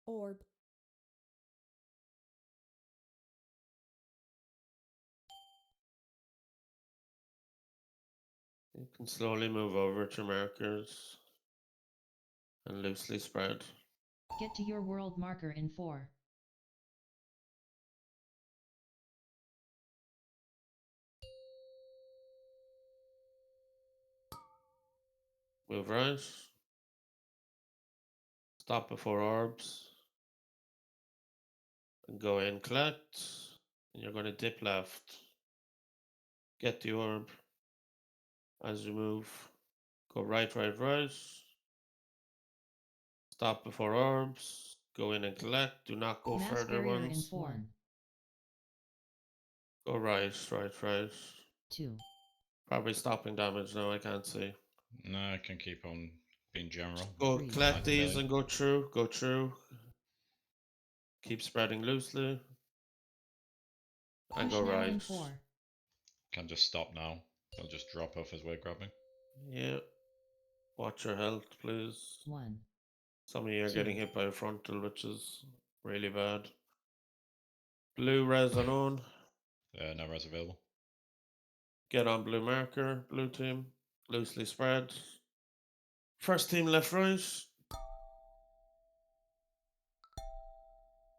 Orb. You can slowly move over to markers and loosely spread. Get to your world marker in 4. Move right. Stop before orbs. And go in, collect. And you're going to dip left. Get the orb. As you move, go right, right, right. Stop before orbs. Go in and collect. Do not go Mass further barrier in ones. 4. Go right, right, right. 2. Probably stopping damage now, I can't see. No, I can keep on being general. Go collect Nice these melee. and go through. Go through. Keep spreading loosely. And Push go now right. in 4. Can just stop now. It'll just drop off as we're grabbing. Yeah. Watch your health, please. 1. Some of you are 2. getting hit by a frontal, which is really bad. Blue res on. No res available. Get on blue marker. Blue team. Loosely spread. First team left, right.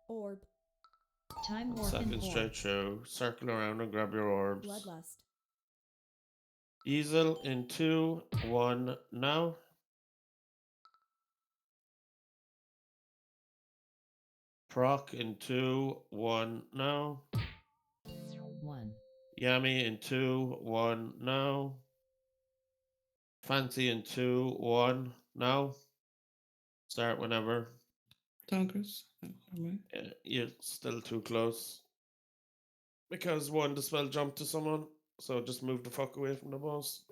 Orb. Time And warp in second 4. straight through. Circle around and grab your orbs. Bloodlust. Easel in 2, 1 now. Proc in 2, 1 now. 1. Yami in 2, 1 now. Fancy in 2, 1 now. Start whenever. Tonkers. You're still too close. Because 1 the spell jumped to someone, so just move the fuck away from the boss.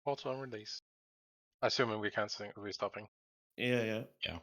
Auto release. Assuming we can't sing, we're stopping. Yeah, yeah. Yeah.